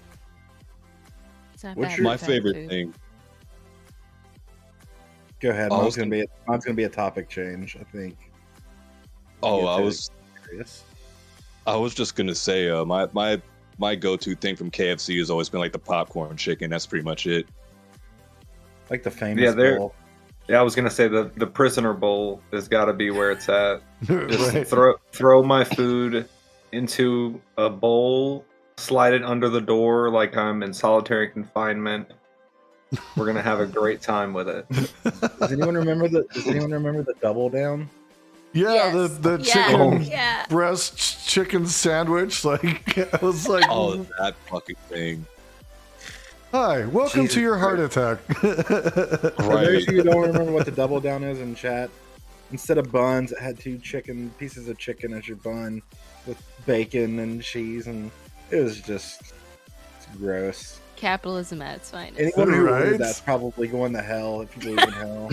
It's not What's bad your- My for favorite food. thing. Go ahead. Oh, I Mine's was gonna be a topic change, I think. Oh, Get I to was curious. just gonna say, my go-to thing from KFC has always been like the popcorn chicken. That's pretty much it. Like the famous Yeah, they're- bowl. Yeah, I was gonna say the prisoner bowl has got to be where it's at. Just Right. throw my food into a bowl, slide it under the door like I'm in solitary confinement. We're gonna have a great time with it. Does anyone remember the double down? Yeah, Yes. the Yeah. chicken Yeah. breast chicken sandwich. Like I was like, Oh, that fucking thing. "Hi, welcome Jesus to your heart Christ. attack." For those of you who don't remember what the double down is in chat, instead of buns, it had two pieces of chicken as your bun with bacon and cheese, and it was just gross. Capitalism at its finest. Anyone who Right? ordered that's probably going to hell if you believe in hell,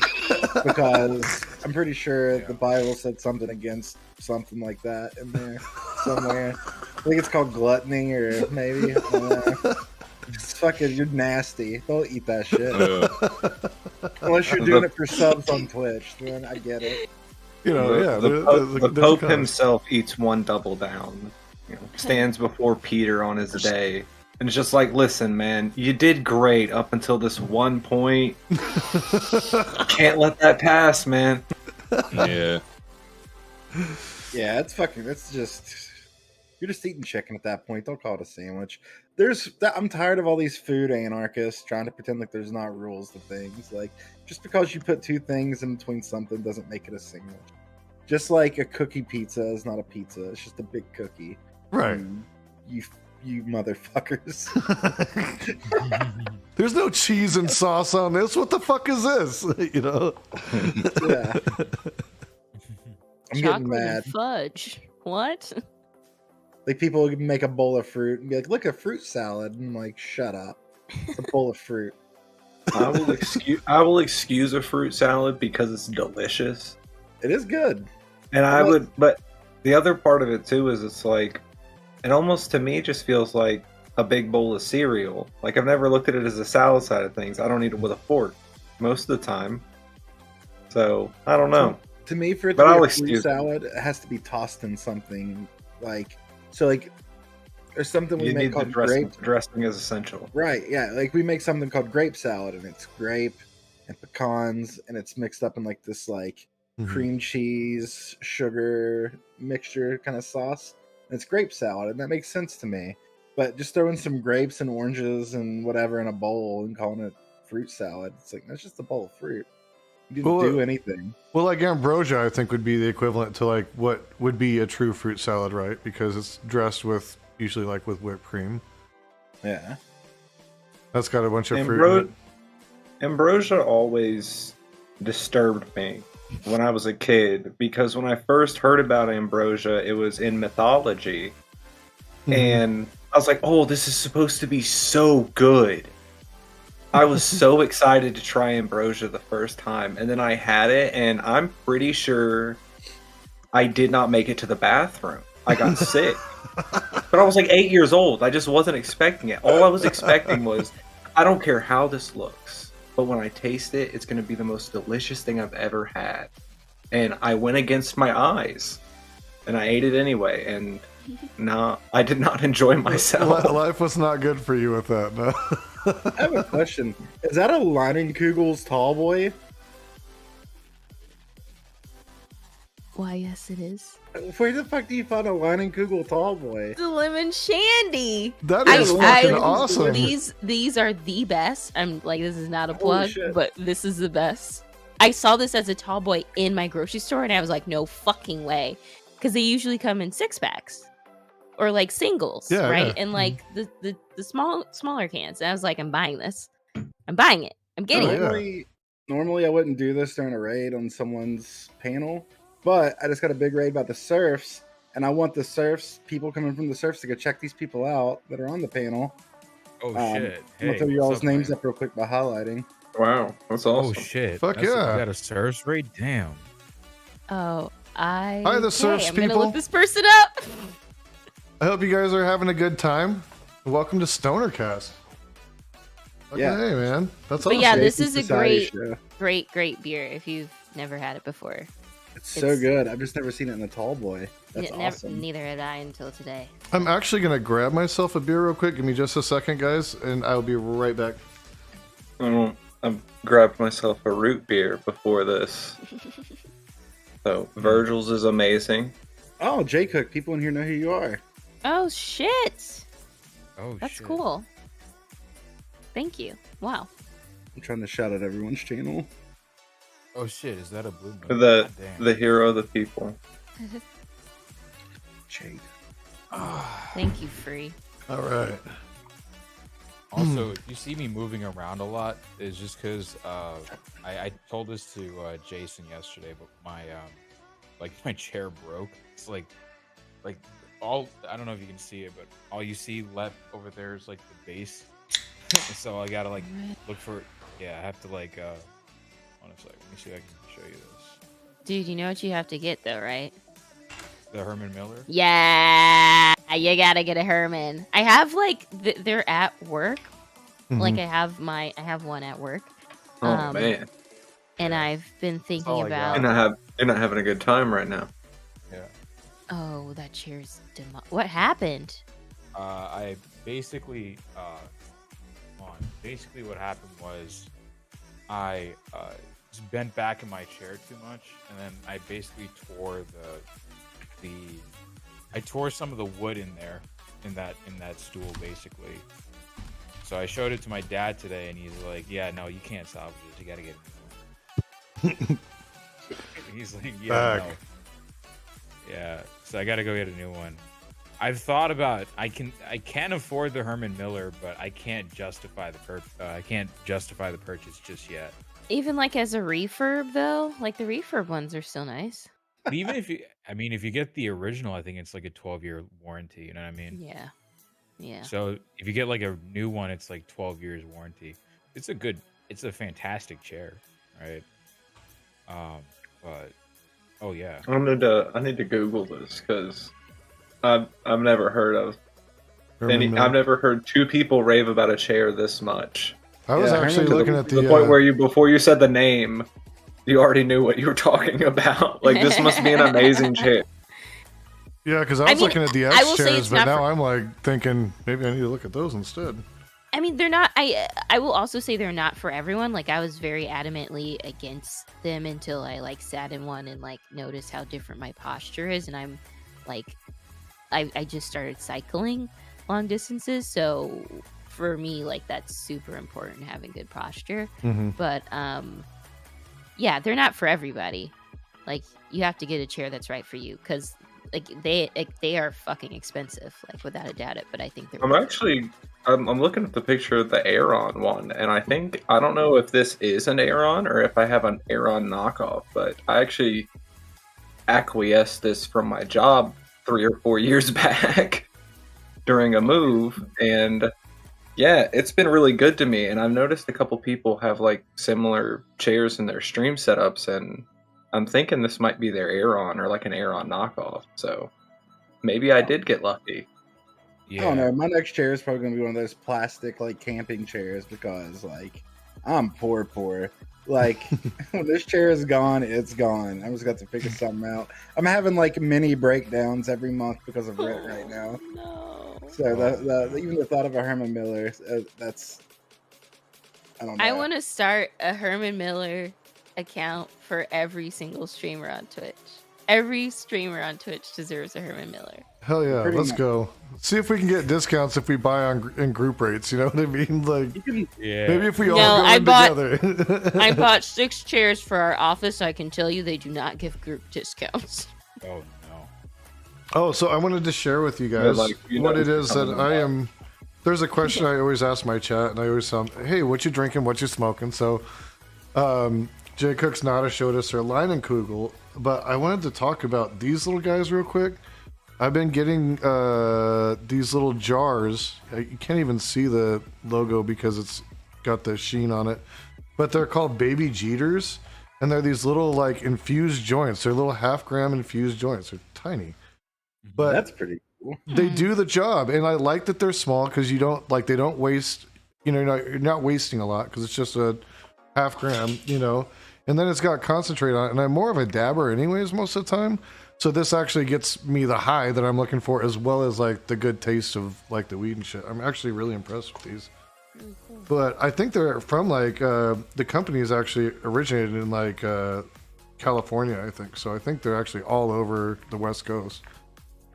because I'm pretty sure the Bible said something against something like that in there somewhere. I think it's called gluttony, or maybe. It's fucking, you're nasty. Don't eat that shit. Unless you're doing it for subs on Twitch, then I get it. You know, yeah. The there's a Pope cause. himself eats one double down. You know, stands before Peter on his day. And it's just like, listen, man, you did great up until this one point. Can't let that pass, man. Yeah. Yeah, it's just, you're just eating chicken at that point. Don't call it a sandwich. I'm tired of all these food anarchists trying to pretend like there's not rules to things. Like, just because you put two things in between something doesn't make it a sandwich. Just like a cookie pizza is not a pizza. It's just a big cookie. Right. You motherfuckers. There's no cheese and sauce on this. What the fuck is this? You know? Yeah. I'm getting Chocolate mad. and fudge. What? Like, people would make a bowl of fruit and be like, look, a fruit salad. And I'm like, shut up. It's a bowl of fruit. I will excuse a fruit salad because it's delicious. It is good. And but the other part of it too is it's like, it almost to me just feels like a big bowl of cereal. Like, I've never looked at it as a salad side of things. I don't eat it with a fork most of the time. So, I don't know. To me, for it But to I'll be a fruit excuse it. salad, it has to be tossed in something. Like, so like, there's something we You make need the called dressing. grape. Dressing is essential. Right, yeah. Like, we make something called grape salad, and it's grape and pecans, and it's mixed up in like this like cream cheese, sugar mixture kind of sauce. And it's grape salad, and that makes sense to me. But just throwing some grapes and oranges and whatever in a bowl and calling it fruit salad, it's like, that's just a bowl of fruit. You didn't do anything. Well, like ambrosia, I think would be the equivalent to like what would be a true fruit salad, right? Because it's dressed with usually like with whipped cream. Yeah, that's got a bunch of fruit in it. Ambrosia always disturbed me when I was a kid, because when I first heard about ambrosia, it was in mythology, and I was like, "Oh, this is supposed to be so good." I was so excited to try ambrosia the first time, and then I had it, and I'm pretty sure I did not make it to the bathroom. I got sick. But I was like 8 years old. I just wasn't expecting it. All I was expecting was, I don't care how this looks, but when I taste it, it's going to be the most delicious thing I've ever had. And I went against my eyes, and I ate it anyway, and no, I did not enjoy myself. Life was not good for you with that, no. I have a question. Is that a Leinenkugel's tall boy? Why, yes, it is. Where the fuck do you find a Leinenkugel tall boy? The lemon shandy. That is fucking awesome. These are the best. I'm like, this is not a Holy plug, shit. but this is the best. I saw this as a tall boy in my grocery store, and I was like, no fucking way, because they usually come in 6-packs or like singles, right? Yeah. And like the smaller cans. And I was like, I'm buying this. I'm buying it. I'm getting it. Normally, I wouldn't do this during a raid on someone's panel, but I just got a big raid about the surfs, and I want the surfs, people coming from the surfs, to go check these people out that are on the panel. Oh shit! I'm gonna throw you all's names up real quick by highlighting. Wow, that's awesome. Oh shit! Fuck That's yeah! You got a surf raid? Damn. Oh, Hi, the surfs I'm gonna people. look this person up. I hope you guys are having a good time. Welcome to StonerCast. Yeah. Hey, man. That's But awesome. yeah, this is a Society great beer if you've never had it before. It's so good. I've just never seen it in a tall boy. That's awesome. Neither had I until today. I'm actually going to grab myself a beer real quick. Give me just a second, guys, and I'll be right back. I've grabbed myself a root beer before this. So, Virgil's is amazing. Oh, JCook, people in here know who you are. Oh shit! Oh, That's shit. cool. Thank you. Wow. I'm trying to shout out everyone's channel. Oh shit! Is that a blue moon? The hero of the people. Jade. Thank you, Free. All right. Also, if you see me moving around a lot, it's just because I told this to Jason yesterday, but my my chair broke. It's like all, I don't know if you can see it, but all you see left over there is like the base. So I gotta like look for. Yeah, I have to like. Hold on a sec. Let me see if I can show you this. Dude, you know what you have to get though, right? The Herman Miller. Yeah, you gotta get a Herman. I have like they're at work. Like I have one at work. Oh man. And I've been thinking about. You're not having a good time right now. Yeah. Oh, that chair's what happened? I basically basically what happened was I just bent back in my chair too much, and then I basically tore I tore some of the wood in there in that stool basically. So I showed it to my dad today, and he's like, "Yeah, no, you can't salvage it. You gotta get a new one." He's like, "Yeah, no. Yeah." So I gotta go get a new one. I've thought about I can afford the Herman Miller, but I can't justify the purchase just yet. Even like as a refurb though, like the refurb ones are still nice. But even if you get the original, I think it's like a 12-year warranty. You know what I mean? Yeah. Yeah. So if you get like a new one, it's like 12 years warranty. It's a fantastic chair, right? But oh yeah. I need to Google this because I've never heard of I've never heard two people rave about a chair this much. I was actually looking at the point where before you said the name, you already knew what you were talking about. Like, this must be an amazing chair. Yeah, because I was looking at the X chairs, but now I'm like thinking maybe I need to look at those instead. I mean, they're not. I will also say they're not for everyone. Like, I was very adamantly against them until I like sat in one and like noticed how different my posture is, and I'm like, I just started cycling long distances, so for me, like, that's super important, having good posture. But yeah, they're not for everybody. Like, you have to get a chair that's right for you, because like they are fucking expensive, like, without a doubt. But I think they're I'm looking at the picture of the Aron one, and I don't know if this is an Aron or if I have an Aron knockoff, but I actually acquiesced this from my job 3 or 4 years back during a move, and yeah, it's been really good to me. And I've noticed a couple people have like similar chairs in their stream setups, and I'm thinking this might be their Aron or like an Aron knockoff. So maybe I did get lucky. Yeah. I don't know. My next chair is probably going to be one of those plastic like camping chairs, because like I'm poor. Like, when this chair is gone, it's gone. I just got to figure something out. I'm having like mini breakdowns every month because of rent right now. No. So even the thought of a Herman Miller, that's, I don't know. I want to start a Herman Miller account for every single streamer on Twitch. Every streamer on Twitch deserves a Herman Miller. Hell yeah, let's go. See if we can get discounts if we buy in group rates. You know what I mean? Like, yeah. Maybe if we all go in together. I bought 6 chairs for our office. I can tell you they do not give group discounts. Oh no. Oh, so I wanted to share with you guys what it is that I am. There's a question I always ask my chat, and I always tell them, hey, what you drinking, what you smoking? So JCooksNada showed us their Leinenkugel, but I wanted to talk about these little guys real quick. I've been getting these little jars. You can't even see the logo because it's got the sheen on it, but they're called Baby Jeters, and they're these little like infused joints. They're little 1/2 gram infused joints. They're tiny, but that's pretty cool. They do the job, and I like that they're small because they don't waste. You know, you're not wasting a lot because it's just a 1/2 gram. You know, and then it's got concentrate on it. And I'm more of a dabber, anyways, most of the time. So this actually gets me the high that I'm looking for, as well as like the good taste of like the weed and shit. I'm actually really impressed with these. But I think they're from like the company is actually originated in like California, I think. So I think they're actually all over the West Coast.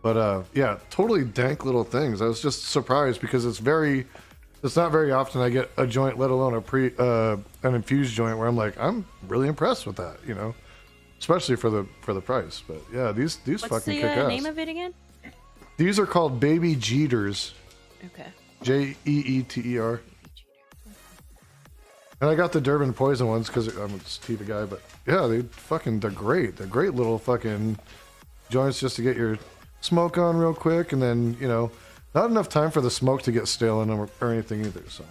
But yeah, totally dank little things. I was just surprised because it's not very often I get a joint, let alone an infused joint, where I'm like, I'm really impressed with that, especially for the price. But yeah, these What's fucking the kick ass. name of it again? These are called Baby Jeeters. Okay. Jeeter. And I got the Durban Poison ones because I'm a sativa guy. But yeah, they're great. They're great little fucking joints just to get your smoke on real quick, and then not enough time for the smoke to get stale in them or anything either. So,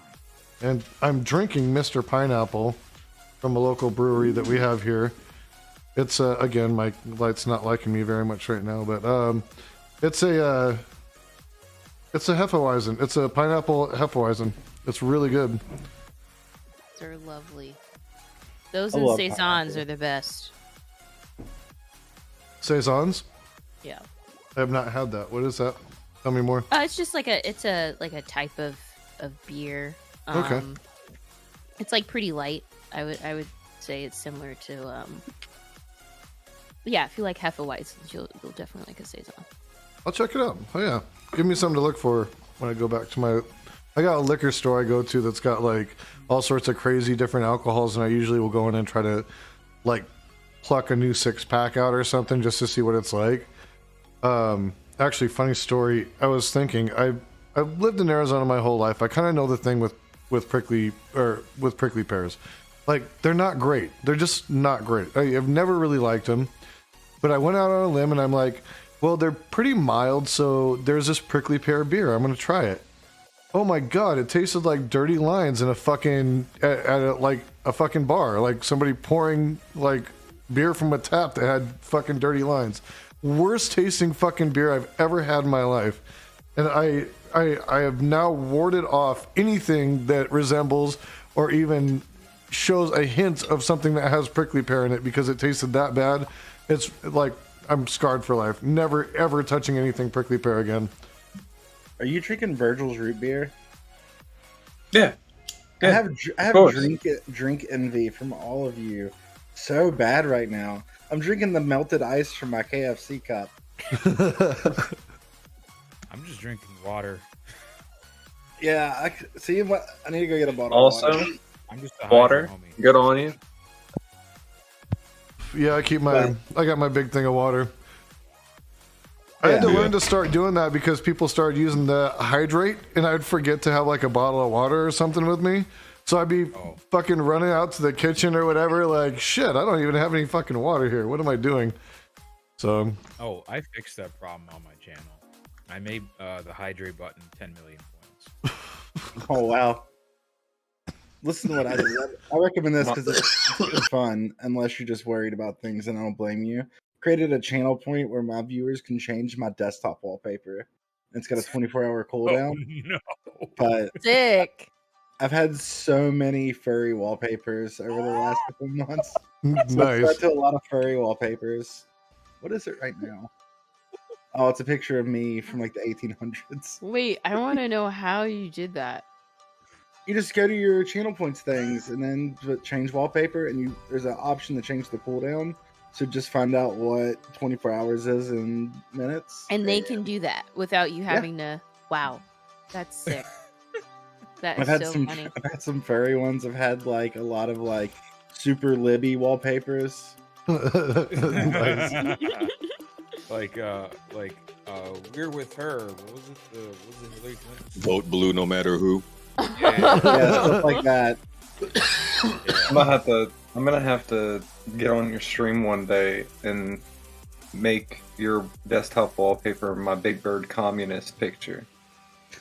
and I'm drinking Mr. Pineapple from a local brewery that we have here. It's again, my light's not liking me very much right now, but it's a Hefeweizen. It's a pineapple Hefeweizen. It's really good. They're lovely. Those and saisons are the best. Saisons? Yeah. I have not had that. What is that? Tell me more. It's just like a type of beer. Okay. It's like pretty light. I would say it's similar to yeah, if you like Hefeweizens, you'll definitely like a saison. I'll check it out. Oh yeah. Give me something to look for when I go back to I got a liquor store I go to that's got like all sorts of crazy different alcohols, and I usually will go in and try to like pluck a new 6-pack out or something just to see what it's like. Actually, funny story. I was thinking, I've lived in Arizona my whole life. I kind of know the thing with prickly pears. Like, they're not great. They're just not great. I've never really liked them. But I went out on a limb and I'm like, well, they're pretty mild, so there's this prickly pear beer. I'm gonna try it. Oh my god, it tasted like dirty lines in a fucking at a fucking bar, like somebody pouring like beer from a tap that had fucking dirty lines. Worst tasting fucking beer I've ever had in my life. And I have now warded off anything that resembles or even shows a hint of something that has prickly pear in it because it tasted that bad. It's like I'm scarred for life. Never ever touching anything prickly pear again. Are you drinking Virgil's root beer? Yeah. I have drink envy from all of you so bad right now. I'm drinking the melted ice from my KFC cup. I'm just drinking water. Yeah, I need to go get a bottle also, of water. I'm just water. Good on you. Yeah, I got my big thing of water. I had to learn to start doing that because people started using the hydrate, and I'd forget to have like a bottle of water or something with me. So I'd be fucking running out to the kitchen or whatever, like, shit, I don't even have any fucking water here. What am I doing? So. Oh, I fixed that problem on my channel. I made the hydrate button 10 million points. Oh, wow. Listen to what I did. I recommend this because it's fun, unless you're just worried about things, and I don't blame you. Created a channel point where my viewers can change my desktop wallpaper. It's got a 24-hour cooldown. Oh, no. But sick. I've had so many furry wallpapers over the last couple months. Nice. I've got to a lot of furry wallpapers. What is it right now? Oh, it's a picture of me from like the 1800s. Wait, I want to know how you did that. You just go to your channel points things and then change wallpaper, and there's an option to change the cooldown. So just find out what 24 hours is in minutes. And they can do that without you having to. Wow, that's sick. That is so funny. I've had some furry ones. I've had like a lot of like super libby wallpapers. Nice. like we're with her. What was it? The Vote blue no matter who. Yeah, stuff like that. Yeah. I'm gonna have to get on your stream one day and make your desktop wallpaper my Big Bird communist picture.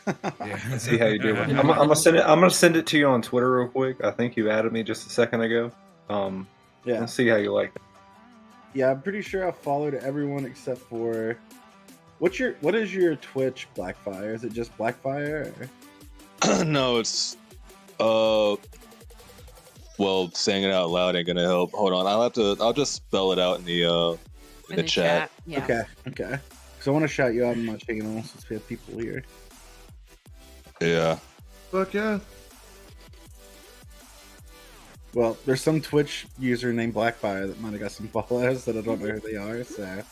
Yeah. And see how you do it. I'm gonna send it to you on Twitter real quick. I think you added me just a second ago. Yeah. Let's see how you like it. Yeah, I'm pretty sure I followed everyone except for what is your Twitch Blackfire? Is it just Blackfire? Or? No, it's well, saying it out loud ain't gonna help. Hold on, I'll just spell it out in the chat. Yeah. Okay. So I want to shout you out on my channel since we have people here. Yeah. Fuck yeah. Well, there's some Twitch user named Blackfire that might have got some followers that I don't know who they are, so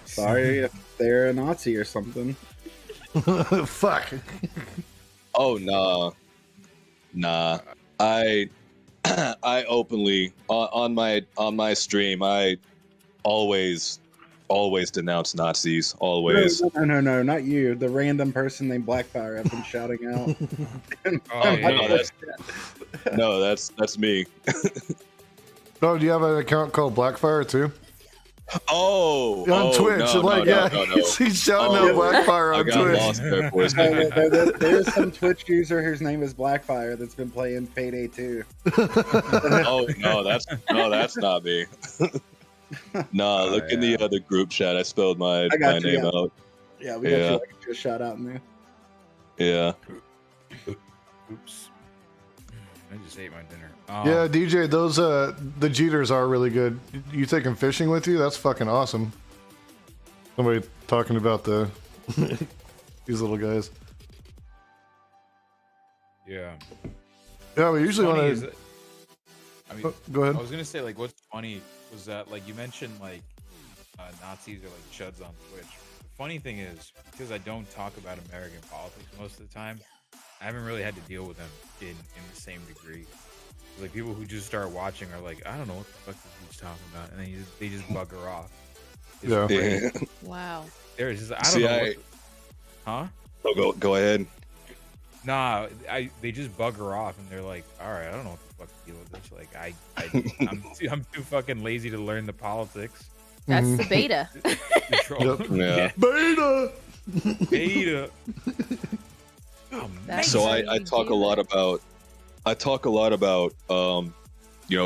Sorry if they're a Nazi or something. Fuck. Oh nah. I openly on my stream I always denounce Nazis. Always. No, not you. The random person named Blackfire I've been shouting out. No, that's me. Oh, do you have an account called Blackfire too? On Twitch, no. He's shouting out Blackfire on Twitch. Lost there for a second. There's some Twitch user whose name is Blackfire that's been playing Payday 2. Oh no, that's not me. Nah, look in the other group chat. I spelled my name out. Yeah, we got you like a shout out in there. Yeah. Oops. I just ate my dinner. Yeah, DJ, those the Jeters are really good. You take them fishing with you? That's fucking awesome. Somebody talking about the these little guys. Yeah. Yeah, we usually want to. Go ahead. I was gonna say, like, what's funny was that, like, you mentioned like Nazis or like chuds on Twitch. The funny thing is, because I don't talk about American politics most of the time, I haven't really had to deal with them in the same degree. Like, people who just start watching are like, I don't know what the fuck this dude's talking about, and then they just bugger off. Yeah. Wow. There's just, I don't know. Huh? Oh, go ahead. Nah, they just bugger off, and they're like, all right, I don't know what the fuck to deal with this. Like, I'm too fucking lazy to learn the politics. That's the beta. Yeah. Beta. Oh, so I talk a lot about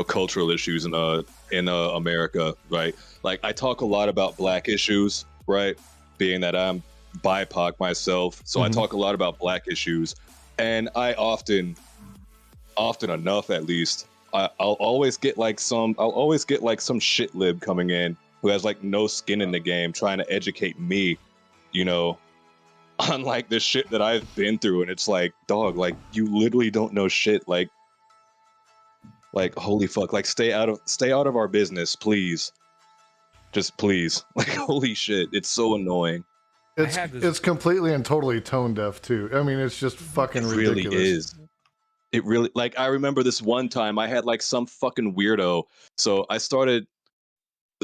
cultural issues in America, right? Like, I talk a lot about Black issues, right? Being that I'm BIPOC myself, so I talk a lot about Black issues, and I often enough at least, I'll always get like some shit lib coming in who has like no skin in the game, trying to educate me, on like the shit that I've been through, and it's like, dog, like, you literally don't know shit. Like holy fuck, like, stay out of our business, please. Just please. Like, holy shit, it's so annoying. It's completely and totally tone deaf too. I mean, it's just fucking ridiculous. Really is. It really, like, I remember this one time I had like some fucking weirdo. So I started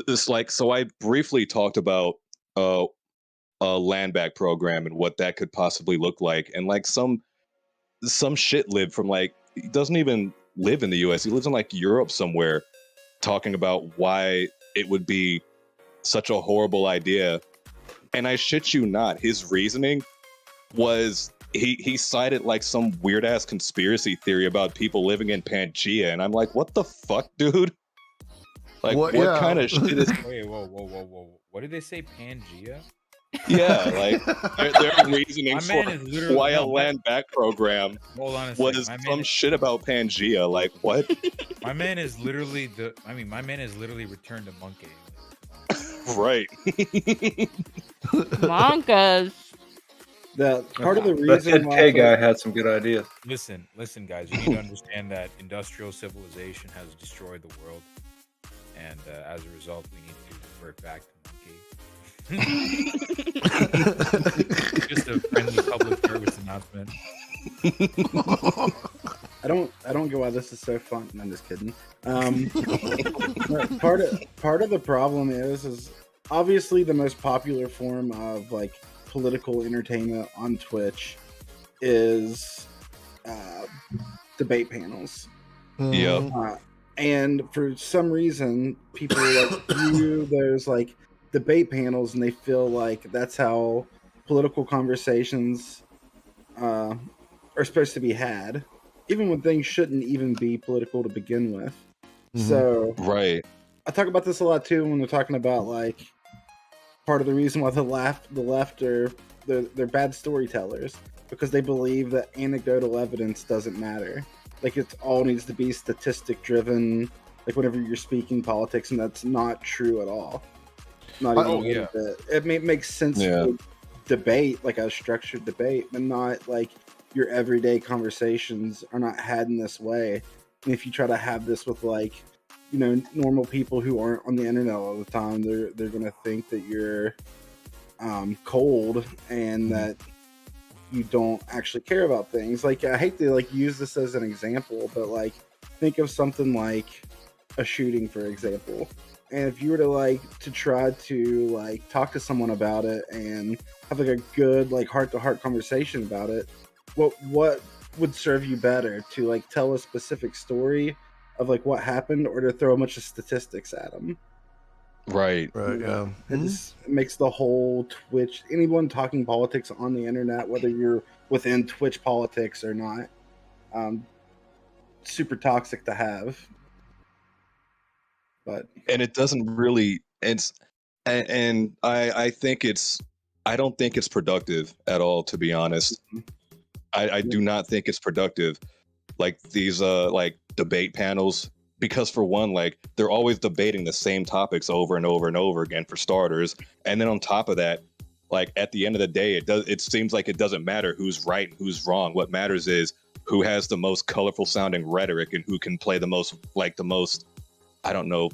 this, like, so I briefly talked about a land back program and what that could possibly look like, and like some shit lib from, like, he doesn't even live in the US, he lives in like Europe somewhere, talking about why it would be such a horrible idea. And I shit you not, his reasoning was he cited like some weird ass conspiracy theory about people living in Pangea, and I'm like, what the fuck, dude? Like, what kind of shit is? Wait, whoa! What did they say, Pangea? Yeah, like, their reasoning for why a land back program was some shit about Pangea. Like, what? My man is literally returned to monkey. Right. Monkas. The part of the reason that Ted K guy had some good ideas. Listen, guys. You need to understand that industrial civilization has destroyed the world, and as a result, we need to revert back to monkey. Just a friendly public service announcement. I don't get why this is so fun. I'm just kidding. Part of the problem is obviously the most popular form of like political entertainment on Twitch is debate panels. Yeah. And for some reason, people like view those like debate panels, and they feel like that's how political conversations are supposed to be had, even when things shouldn't even be political to begin with. So, right. I talk about this a lot too when we're talking about like part of the reason why the left are they're bad storytellers, because they believe that anecdotal evidence doesn't matter. Like, it all needs to be statistic driven. Like, whenever you're speaking politics, and that's not true at all. Not even a little bit. It makes sense for debate, like a structured debate, but not like your everyday conversations are not had in this way. And if you try to have this with like normal people who aren't on the internet all the time, they're gonna think that you're cold and that you don't actually care about things. Like, I hate to use this as an example, but think of something like a shooting, for example. And if you were to try to talk to someone about it and have a good heart-to-heart conversation about it, what would serve you better, to tell a specific story of what happened, or to throw a bunch of statistics at them? Right. Yeah. It just makes the whole Twitch, anyone talking politics on the internet, whether you're within Twitch politics or not, super toxic to have. But it doesn't really, and I think I don't think it's productive at all, to be honest. I do not think it's productive, these debate panels, because for one, they're always debating the same topics over and over and over again, for starters. And then on top of that, at the end of the day, it seems like it doesn't matter who's right and who's wrong. What matters is who has the most colorful sounding rhetoric and who can play the most I don't know,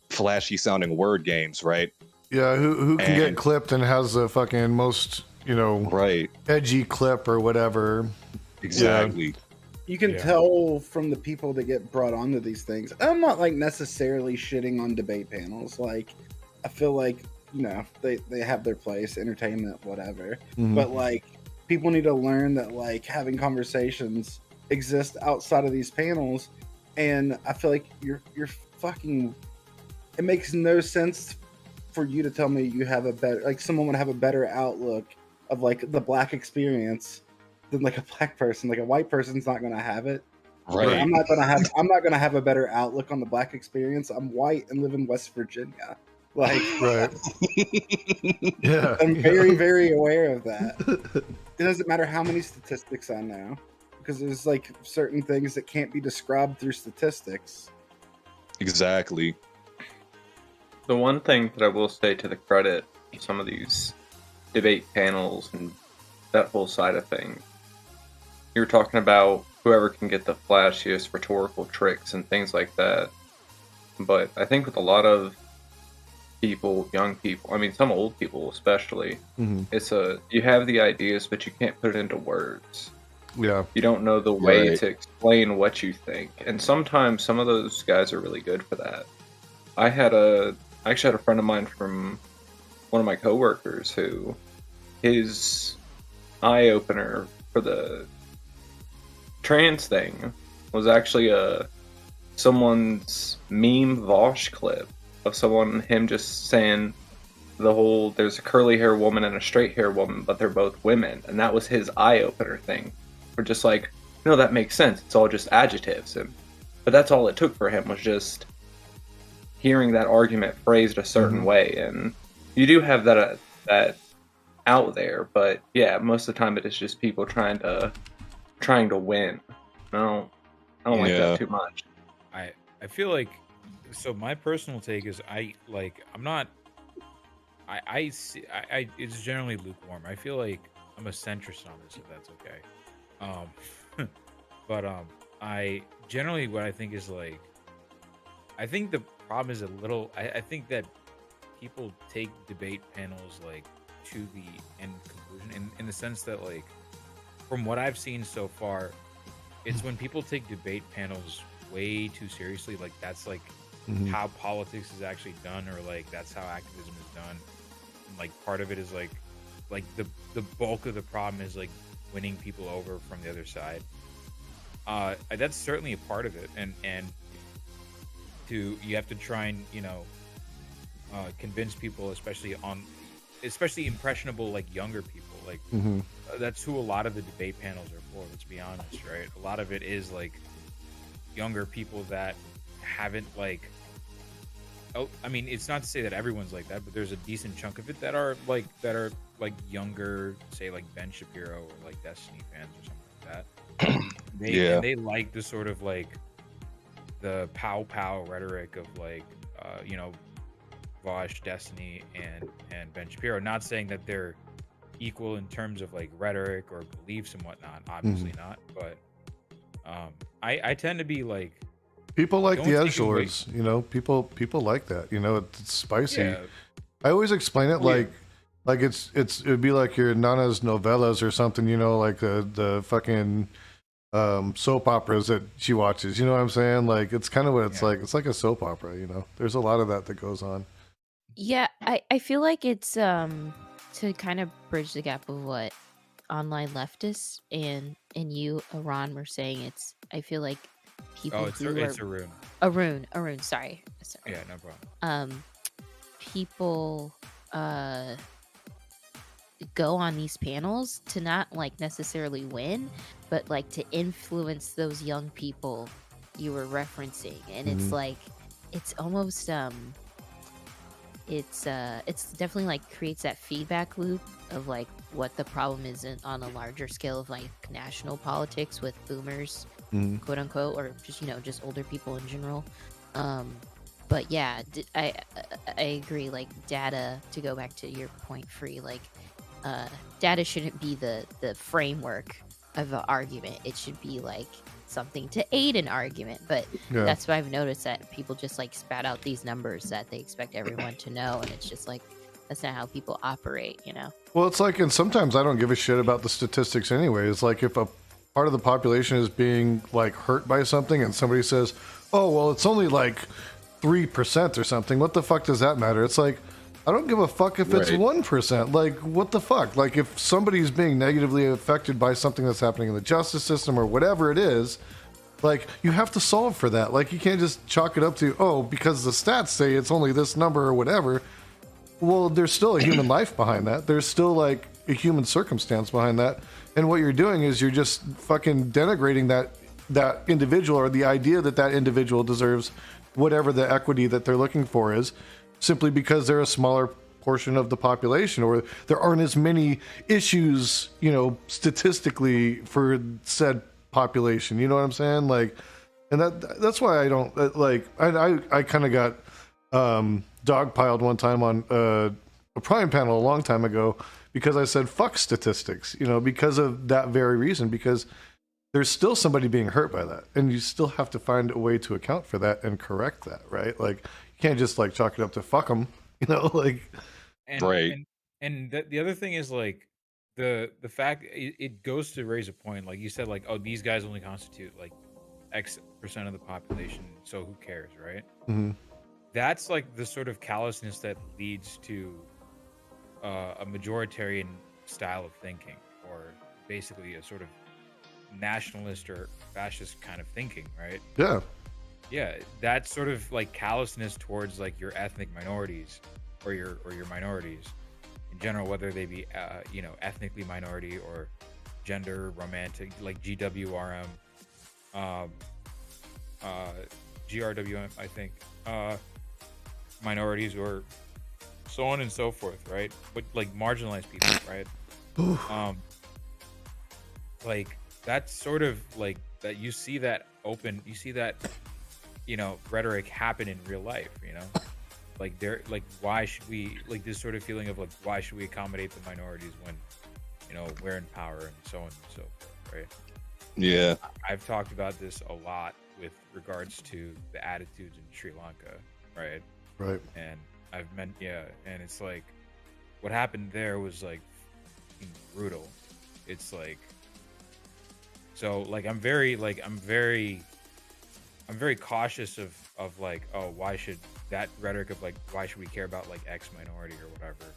flashy sounding word games, right? Yeah, who can get clipped and has the fucking most, right, edgy clip or whatever. Exactly. Yeah. You can tell from the people that get brought onto these things. I'm not necessarily shitting on debate panels. I feel they have their place, entertainment, whatever. But people need to learn that having conversations exist outside of these panels. And I feel you're fucking. It makes no sense for you to tell me you have a better, someone would have a better outlook of the black experience than a black person. A white person's not gonna have it. Right. I'm not gonna have a better outlook on the black experience. I'm white and live in West Virginia. Right. Yeah. I'm very, very aware of that. It doesn't matter how many statistics I know, because there's certain things that can't be described through statistics. Exactly. The one thing that I will say to the credit of some of these debate panels and that whole side of things, you were talking about whoever can get the flashiest rhetorical tricks and things like that. But I think with a lot of people, young people, I mean, some old people especially, it's you have the ideas, but you can't put it into words. Yeah. You don't know the way to explain what you think. And sometimes some of those guys are really good for that. I actually had a friend of mine from one of my coworkers who his eye-opener for the trans thing was actually someone's meme Vosh clip of him just saying there's a curly hair woman and a straight hair woman, but they're both women, and that was his eye-opener thing. We're just no, that makes sense, it's all just adjectives. But that's all it took for him, was just hearing that argument phrased a certain way. And you do have that out there, but yeah, most of the time it is just people trying to win. I don't like that too much. I feel so my personal take is it's generally lukewarm. I feel I'm a centrist on this, if that's okay. But I generally, what I think is I think the problem is I think that people take debate panels to the end conclusion in the sense that from what I've seen so far, it's when people take debate panels way too seriously, that's how politics is actually done, or that's how activism is done. And part of it is the bulk of the problem is winning people over from the other side. That's certainly a part of it, and you have to try and convince people, especially impressionable younger people. That's who a lot of the debate panels are for. Let's be honest, right? A lot of it is younger people that haven't I mean, it's not to say that everyone's like that, but there's a decent chunk of it that are younger, say Ben Shapiro or Destiny fans or something like that. They like the sort of the pow rhetoric of Vosh, Destiny, and Ben Shapiro. Not saying that they're equal in terms of rhetoric or beliefs and whatnot. Obviously not, but I tend to be People like the Don't edge take away- lords, you know. People like that, you know. It's spicy. Yeah. I always explain it like it'd be like your Nana's novellas or something, you know, like the fucking soap operas that she watches. You know what I'm saying? Like it's kind of what it's like. It's like a soap opera, you know. There's a lot of that goes on. Yeah, I feel like it's to kind of bridge the gap of what online leftists and you, Arun, were saying. It's I feel like people it's Arun. Arun, sorry. Yeah, no problem. People go on these panels to not like necessarily win, but like to influence those young people you were referencing. And it's like it's almost it's definitely like creates that feedback loop of like what the problem is on a larger scale of like national politics with boomers, quote unquote, or just, you know, just older people in general. But yeah, I agree. Like data, to go back to your point, Free, like data shouldn't be the framework of an argument. It should be like something to aid an argument. But that's why I've noticed that people just like spat out these numbers that they expect everyone to know, and it's just like that's not how people operate, you know. Well, it's like, and sometimes I don't give a shit about the statistics anyway. It's like if a part of the population is being like hurt by something, and somebody says, "Oh, well, it's only like 3% or something." What the fuck does that matter? It's like, I don't give a fuck if it's 1%. Like, what the fuck? Like, if somebody's being negatively affected by something that's happening in the justice system or whatever it is, like, you have to solve for that. Like, you can't just chalk it up to, oh, because the stats say it's only this number or whatever. Well, there's still a human life behind that. There's still, like, a human circumstance behind that. And what you're doing is you're just fucking denigrating that individual, or the idea that that individual deserves whatever the equity that they're looking for is, simply because they're a smaller portion of the population, or there aren't as many issues, you know, statistically for said population. You know what I'm saying? Like, and that's why I don't like. I kind of got dogpiled one time on a Prime panel a long time ago because I said fuck statistics. You know, because of that very reason. Because there's still somebody being hurt by that, and you still have to find a way to account for that and correct that, right? Like, you can't just like chalk it up to fuck them, you know, like. And the other thing is like the fact it goes to raise a point, like you said, like, oh, these guys only constitute like X% of the population, so who cares, right? That's like the sort of callousness that leads to a majoritarian style of thinking, or basically a sort of nationalist or fascist kind of thinking, right? Yeah, that sort of like callousness towards like your ethnic minorities or your minorities in general, whether they be you know, ethnically minority or gender, romantic, like GWRM, GRWM, I think, minorities, or so on and so forth, right? But like marginalized people, right? Like that's sort of like that. You see that you know, rhetoric happen in real life, you know, like they're like, why should we, like this sort of feeling of like, why should we accommodate the minorities when, you know, we're in power and so on and so forth, right? Yeah. I've talked about this a lot with regards to the attitudes in Sri Lanka, right? Right. And I've meant, and it's like, what happened there was like brutal. It's like, so like, I'm very cautious of like, oh, why should that rhetoric of like, why should we care about like X minority or whatever?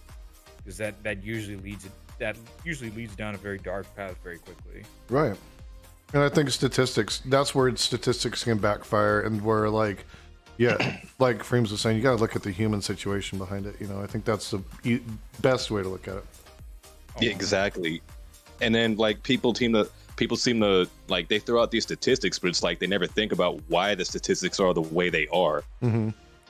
Because that usually leads down a very dark path very quickly. Right. And I think statistics, that's where statistics can backfire, and where like, yeah, like Freemz was saying, you got to look at the human situation behind it. You know, I think that's the best way to look at it. Yeah, exactly. And then like people seem to like, they throw out these statistics, but it's like they never think about why the statistics are the way they are.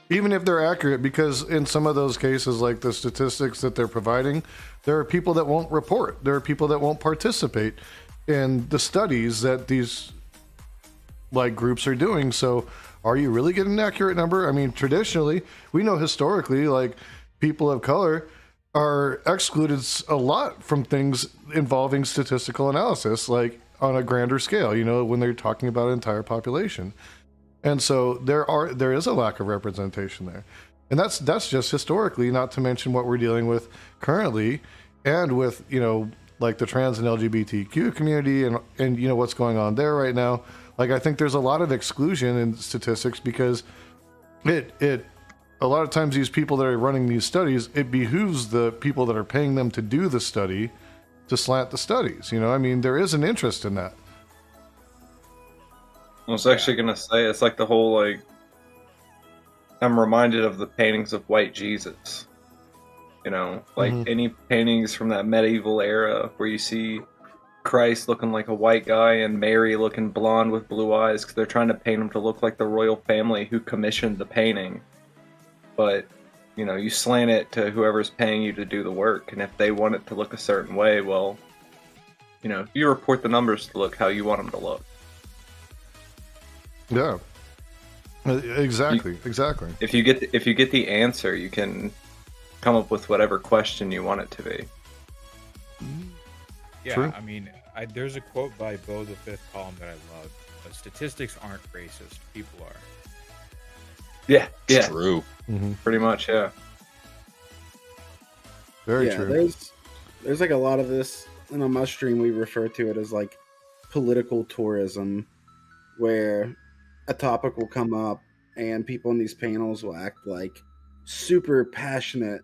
Even if they're accurate, because in some of those cases, like the statistics that they're providing, there are people that won't report. There are people that won't participate in the studies that these like groups are doing. So are you really getting an accurate number? I mean, traditionally, we know historically, like people of color are excluded a lot from things involving statistical analysis, like on a grander scale, you know, when they're talking about an entire population. And so there is a lack of representation there. And that's just historically, not to mention what we're dealing with currently, and with, you know, like the trans and LGBTQ community and you know what's going on there right now. Like, I think there's a lot of exclusion in statistics because a lot of times these people that are running these studies, it behooves the people that are paying them to do the study to slant the studies. You know, I mean, there is an interest in that. I was actually going to say, it's like the whole, like, I'm reminded of the paintings of white Jesus. You know, like any paintings from that medieval era where you see Christ looking like a white guy and Mary looking blonde with blue eyes because they're trying to paint him to look like the royal family who commissioned the painting. But, you know, you slant it to whoever's paying you to do the work, and if they want it to look a certain way, well, you know, you report the numbers to look how you want them to look. Yeah. Exactly. If you get the answer, you can come up with whatever question you want it to be. Yeah, True. I mean, there's a quote by Bo the Fifth Column that I love. Statistics aren't racist, people are. Yeah. True. Pretty much, yeah. Very true. There's like a lot of this, and on my stream we refer to it as like political tourism, where a topic will come up and people in these panels will act like super passionate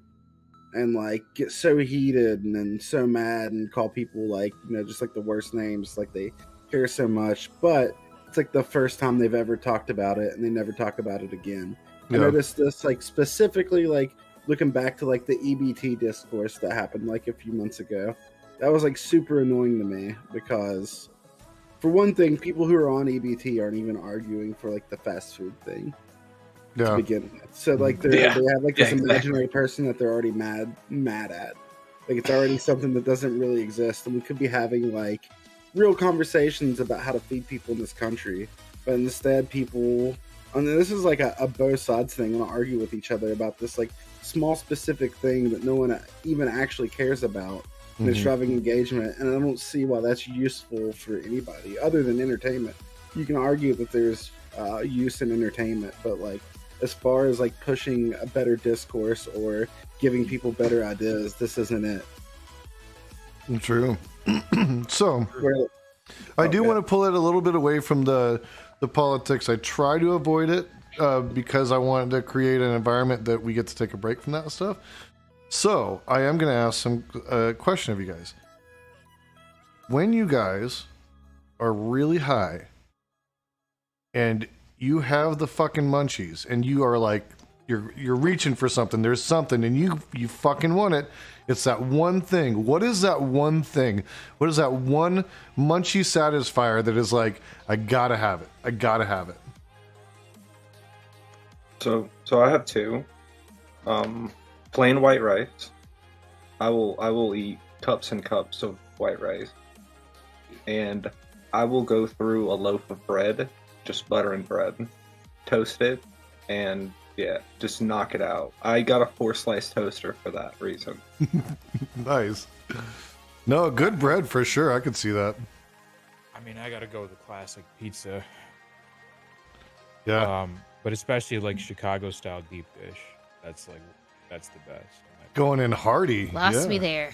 and like get so heated and then so mad and call people like, you know, just like the worst names, like they care so much, but it's like the first time they've ever talked about it and they never talk about it again. I noticed this like specifically like looking back to like the EBT discourse that happened like a few months ago. That was like super annoying to me because, for one thing, people who are on EBT aren't even arguing for like the fast food thing to begin with. So like they have like this imaginary person that they're already mad at. Like it's already something that doesn't really exist, and we could be having like real conversations about how to feed people in this country, but instead people, and this is like a both sides thing, want to argue with each other about this like small specific thing that no one even actually cares about. And it's driving engagement, and I don't see why that's useful for anybody other than entertainment. You can argue that there's use in entertainment, but like as far as like pushing a better discourse or giving people better ideas, this isn't it. True. So I do want to pull it a little bit away from the politics. I try to avoid it because I wanted to create an environment that we get to take a break from that stuff. So I am going to ask some question of you guys. When you guys are really high and you have the fucking munchies and you are like, you're reaching for something, there's something and you fucking want it. It's that one thing. What is that one thing? What is that one munchie satisfier that is like, I gotta have it. I gotta have it. So I have two. Plain white rice. I will eat cups and cups of white rice, and I will go through a loaf of bread, just butter and bread, toast it, and just knock it out. I got a 4-slice toaster for that reason. Nice. No, good bread for sure. I could see that. I mean, I gotta go with the classic pizza. Yeah. But especially like Chicago style deep dish. That's the best. Going in hearty. Lost me there.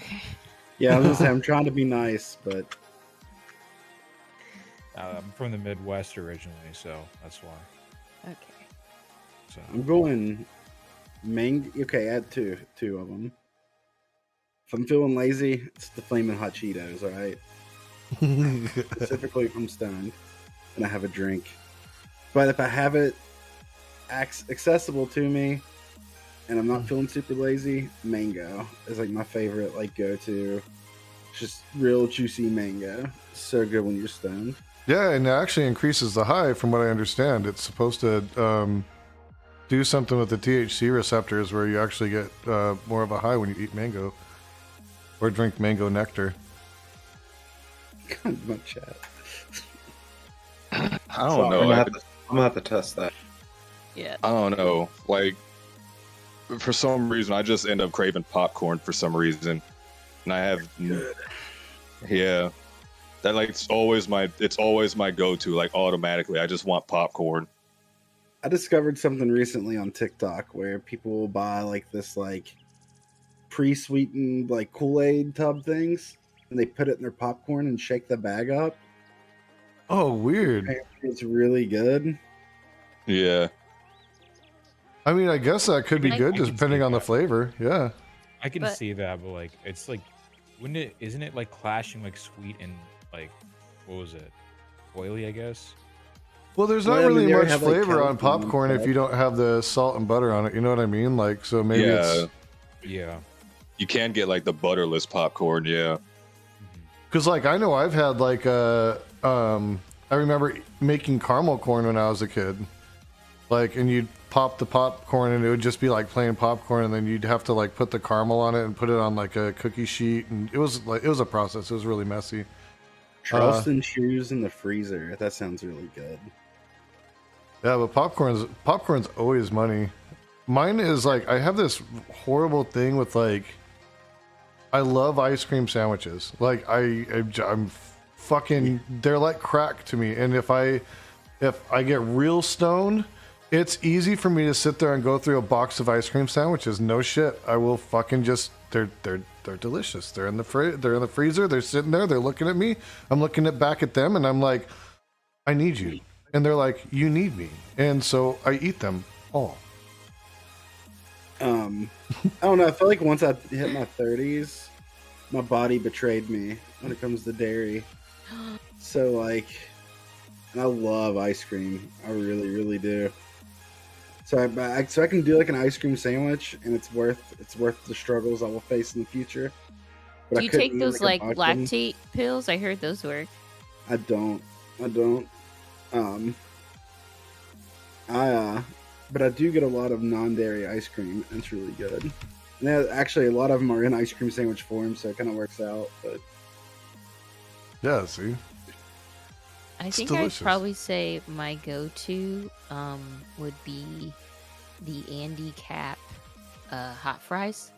Yeah, I was gonna say I'm trying to be nice, but I'm from the Midwest originally, so that's why. Okay. So I'm going mango. Okay, add two of them. If I'm feeling lazy, it's the Flamin' Hot Cheetos. All right. Specifically if I'm stoned and I have a drink. But if I have it accessible to me and I'm not feeling super lazy, mango is like my favorite like go-to. Just real juicy mango. So good when you're stoned. Yeah, and it actually increases the high from what I understand. It's supposed to do something with the THC receptors where you actually get more of a high when you eat mango or drink mango nectar. My chat. I don't know. I'm gonna have to test that. Yeah. I don't know. Like, for some reason, I just end up craving popcorn for some reason, and I have, yeah, that like it's always my go-to. Like automatically, I just want popcorn. I discovered something recently on TikTok where people will buy like this like pre-sweetened like Kool-Aid tub things, and they put it in their popcorn and shake the bag up. Oh, weird. It's really good. Yeah. I mean, I guess that could be good, just depending on the flavor. Yeah. I can see that, but like, it's like, isn't it like clashing like sweet and like, what was it? Oily, I guess. Well, there's not really much flavor on popcorn if you don't have the salt and butter on it. You know what I mean? Like, so maybe it's. Yeah. You can get like the butterless popcorn, yeah. Because like I know I've had like I remember making caramel corn when I was a kid. Like, and you'd pop the popcorn and it would just be like plain popcorn, and then you'd have to like put the caramel on it and put it on like a cookie sheet, and it was a process. It was really messy. Charleston chews in the freezer. That sounds really good. Yeah, but popcorn's always money. Mine is like I have this horrible thing with like I love ice cream sandwiches. Like I'm fucking they're like crack to me. And if I get real stoned, it's easy for me to sit there and go through a box of ice cream sandwiches. No shit. I will fucking just they're delicious. They're in the freezer. They're sitting there. They're looking at me. I'm looking back at them, and I'm like, I need you. And they're like, you need me. And so I eat them all. I don't know. I feel like once I hit my 30s, my body betrayed me when it comes to dairy. So like, and I love ice cream. I really, really do. So I can do like an ice cream sandwich, and it's worth the struggles I will face in the future. But do you take those like lactate pills? I heard those work. I don't. But I do get a lot of non-dairy ice cream, and it's really good. And actually, a lot of them are in ice cream sandwich form, so it kind of works out. But yeah, see, I think I'd probably say my go-to would be the Andy Cap hot fries.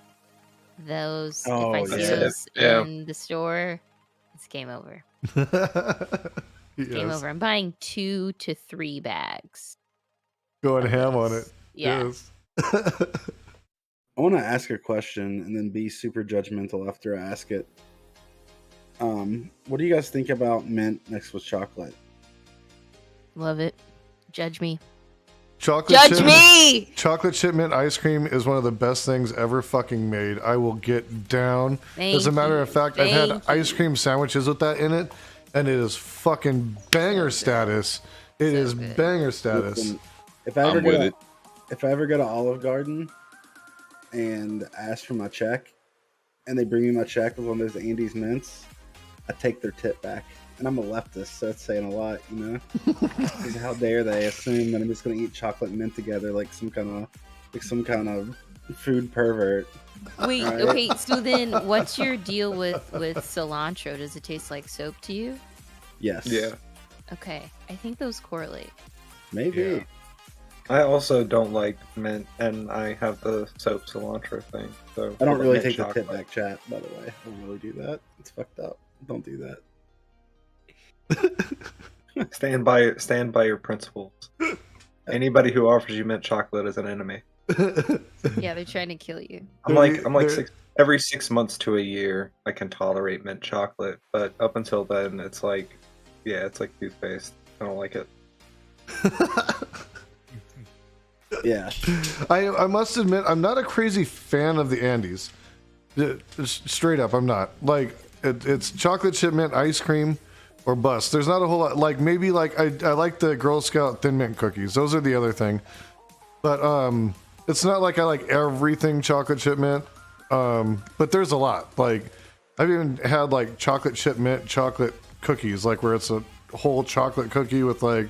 Those, if I see those in the store, it's game over. Game over. I'm buying 2 to 3 bags. Going ham on it. Yeah. Yes. I want to ask a question and then be super judgmental after I ask it. What do you guys think about mint mixed with chocolate? Love it. Judge me. Judge me! Chocolate chip mint ice cream is one of the best things ever fucking made. I will get down. As a matter of fact, I've had ice cream sandwiches with that in it, and it is fucking banger status. It is banger status. Listen, if I ever go to Olive Garden and ask for my check, and they bring me my check with one of those Andy's mints, I take their tip back. And I'm a leftist, so that's saying a lot, you know? Because how dare they assume that I'm just going to eat chocolate and mint together like some kind of food pervert. Wait, right? Okay, so then what's your deal with cilantro? Does it taste like soap to you? Yes. Yeah. Okay, I think those correlate. Maybe. Yeah. I also don't like mint, and I have the soap cilantro thing. So I don't really take the tip back chat, by the way. I don't really do that. It's fucked up. Don't do that. Stand by your principles. Anybody who offers you mint chocolate is an enemy. Yeah, they're trying to kill you. I'm like every 6 months to a year I can tolerate mint chocolate, but up until then it's like toothpaste. I don't like it. Yeah. I must admit I'm not a crazy fan of the Andes. Straight up, I'm not. Like it's chocolate chip mint ice cream or bust. There's not a whole lot. Like maybe like I like the Girl Scout Thin Mint cookies. Those are the other thing. But it's not like I like everything chocolate chip mint. But there's a lot. Like I've even had like chocolate chip mint chocolate cookies, like where it's a whole chocolate cookie with like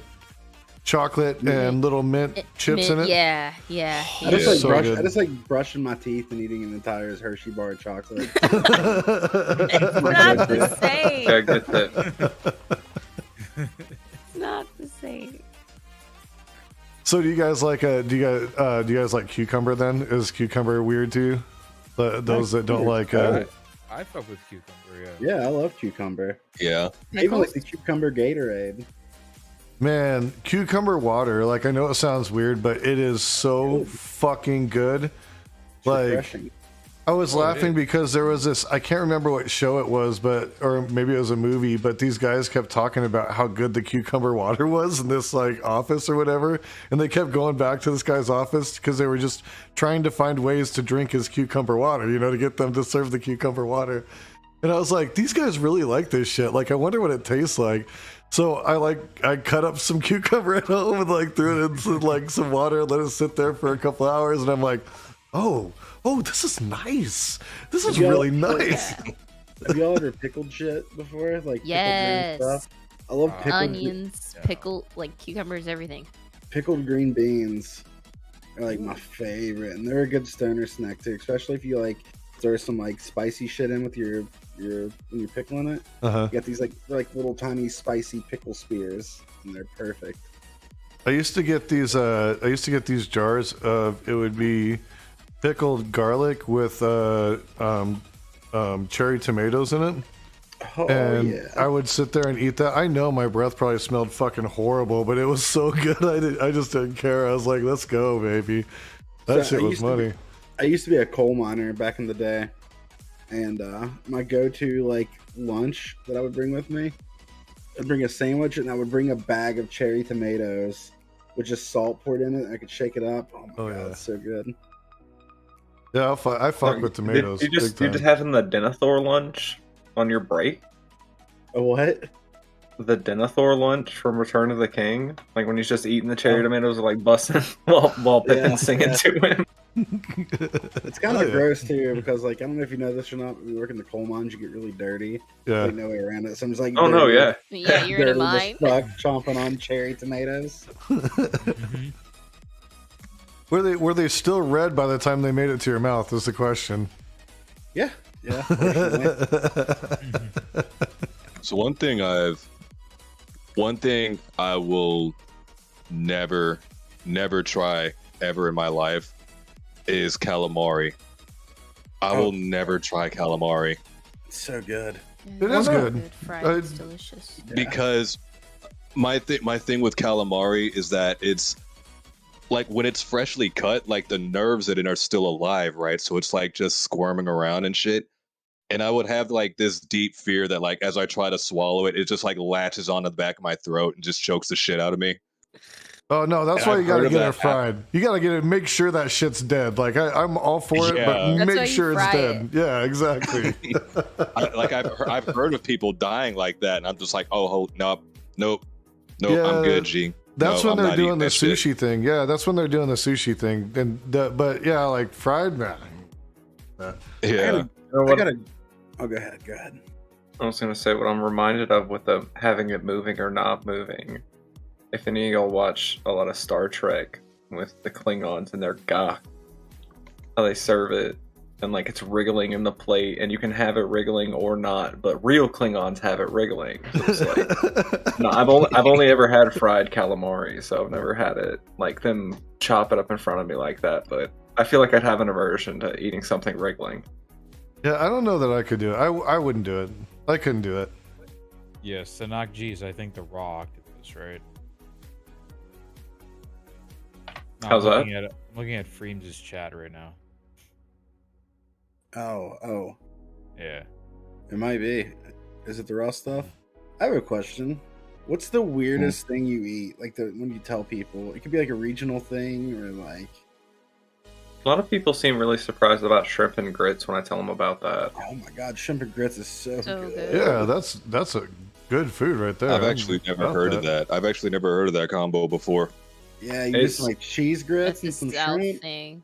chocolate and little mint chips in it. Yeah. I just like brushing my teeth and eating an entire Hershey bar of chocolate. It's not the same. I get that. It's not the same. So do you guys like like cucumber then? Is cucumber weird to you? Those that don't like I fuck with cucumber, yeah, I love cucumber. Yeah. I even like the cucumber Gatorade. Man, cucumber water, like I know it sounds weird, but it is so fucking good. Like Refreshing. I was laughing because there was this, I can't remember what show it was, but or maybe it was a movie, but these guys kept talking about how good the cucumber water was in this like office or whatever, and they kept going back to this guy's office because they were just trying to find ways to drink his cucumber water, you know, to get them to serve the cucumber water. And I was like, these guys really like this shit. Like, I wonder what it tastes like. So I cut up some cucumber at home and like threw it into like some water and let it sit there for a couple hours. And I'm like, oh, this is nice. This is really nice. Have y'all ever pickled shit before? Like Yes. pickled green stuff? I love pickled Onions, pickle, like cucumbers, everything. pickled green beans are like my favorite, and they're a good stoner snack too, especially if you like throw some like spicy shit in with your when you're pickling it. You got these like little tiny spicy pickle spears, and they're perfect. I used to get these jars of, it would be pickled garlic with cherry tomatoes in it. Oh, And yeah. I would sit there and eat that. I know my breath probably smelled fucking horrible, but it was so good. I just didn't care. I was like, let's go, baby. That shit was money. I used to be a coal miner back in the day, and my go-to like lunch that I would bring with me, I'd bring a sandwich, and I would bring a bag of cherry tomatoes with just salt poured in it. I could shake it up. Oh my god, it's so good. Yeah, I fuck with tomatoes. You just having the Denethor lunch on your break? A what? The Denethor lunch from Return of the King, like when he's just eating the cherry tomatoes, like busting while Pippin's singing to him. It's kind of gross too, because like I don't know if you know this or not, but when you work in the coal mines, you get really dirty. Yeah, like no way around it. So I'm just like, oh no, yeah, you're in a mine. Chomping on cherry tomatoes. Were they still red by the time they made it to your mouth? Is the question. Yeah. So one thing I will never try ever in my life is calamari. I will never try calamari. It's so good. It is good. Fried, it's delicious. Because my thing with calamari is that it's like when it's freshly cut, like the nerves in it are still alive, right? So it's like just squirming around and shit. And I would have like this deep fear that like as I try to swallow it, it just like latches onto the back of my throat and just chokes the shit out of me. Oh no, that's why you gotta get it fried. You gotta get it, make sure that shit's dead. Like I'm all for it, but make sure it's dead. Yeah, exactly. I've heard of people dying like that, and I'm just like, oh nope, I'm good, G. That's when they're doing the sushi thing. Yeah, that's when they're doing the sushi thing. And but yeah, like fried, man. Yeah. Oh, go ahead. I was gonna say what I'm reminded of with the having it moving or not moving. If any of y'all watch a lot of Star Trek with the Klingons and their gak, how they serve it, and like it's wriggling in the plate, and you can have it wriggling or not, but real Klingons have it wriggling. So it's like, no, I've only ever had fried calamari, so I've never had it like them chop it up in front of me like that. But I feel like I'd have an aversion to eating something wriggling. Yeah, I don't know that I could do it. I wouldn't do it. I couldn't do it. Yeah, Sanok G is I think the raw octopus, right? No, How's that? I'm looking at Freemz' chat right now. Oh. Yeah. It might be. Is it the raw stuff? I have a question. What's the weirdest thing you eat? Like when you tell people, it could be like a regional thing or like. A lot of people seem really surprised about shrimp and grits when I tell them about that. Oh my god, shrimp and grits is so good. Yeah, that's a good food right there. I've actually never heard of that. I've actually never heard of that combo before. Yeah, you get some like cheese grits and some shrimp. Thing.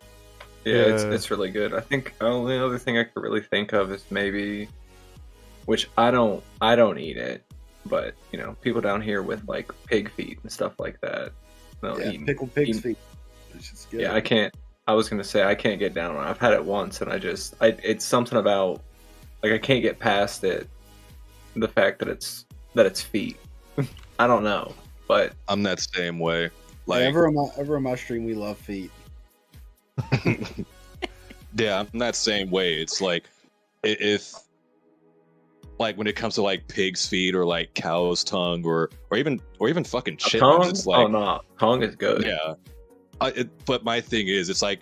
Yeah, it's really good. I think the only other thing I could really think of is maybe, which I don't eat it, but you know, people down here with like pig feet and stuff like that. Pickled pig's feet. Which is good. Yeah, I can't. I was gonna say I can't get down on it. I've had it once, and it's something about like I can't get past it. The fact that it's feet. I don't know, but I'm that same way. Like over a mushroom, we love feet. Yeah, I'm that same way. It's like if like when it comes to like pig's feet or like cow's tongue or even fucking chipmunks. Tongue? It's like, oh no, tongue is good. yeah. But my thing is, it's like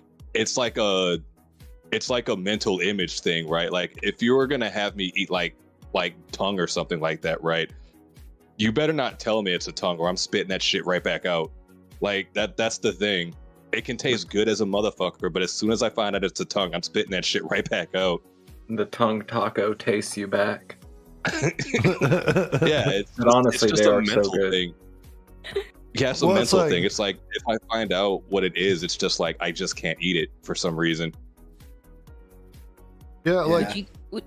a mental image thing, right? Like if you were gonna have me eat like tongue or something like that, right? You better not tell me it's a tongue, or I'm spitting that shit right back out. Like that's the thing. It can taste good as a motherfucker, but as soon as I find out it's a tongue, I'm spitting that shit right back out. The tongue taco tastes you back. Yeah, it's honestly, just they a are so mental good. thing. Yeah, it's a Well, mental it's like- thing. It's like if I find out what it is, it's just like I just can't eat it for some reason. Yeah, like Would you, would,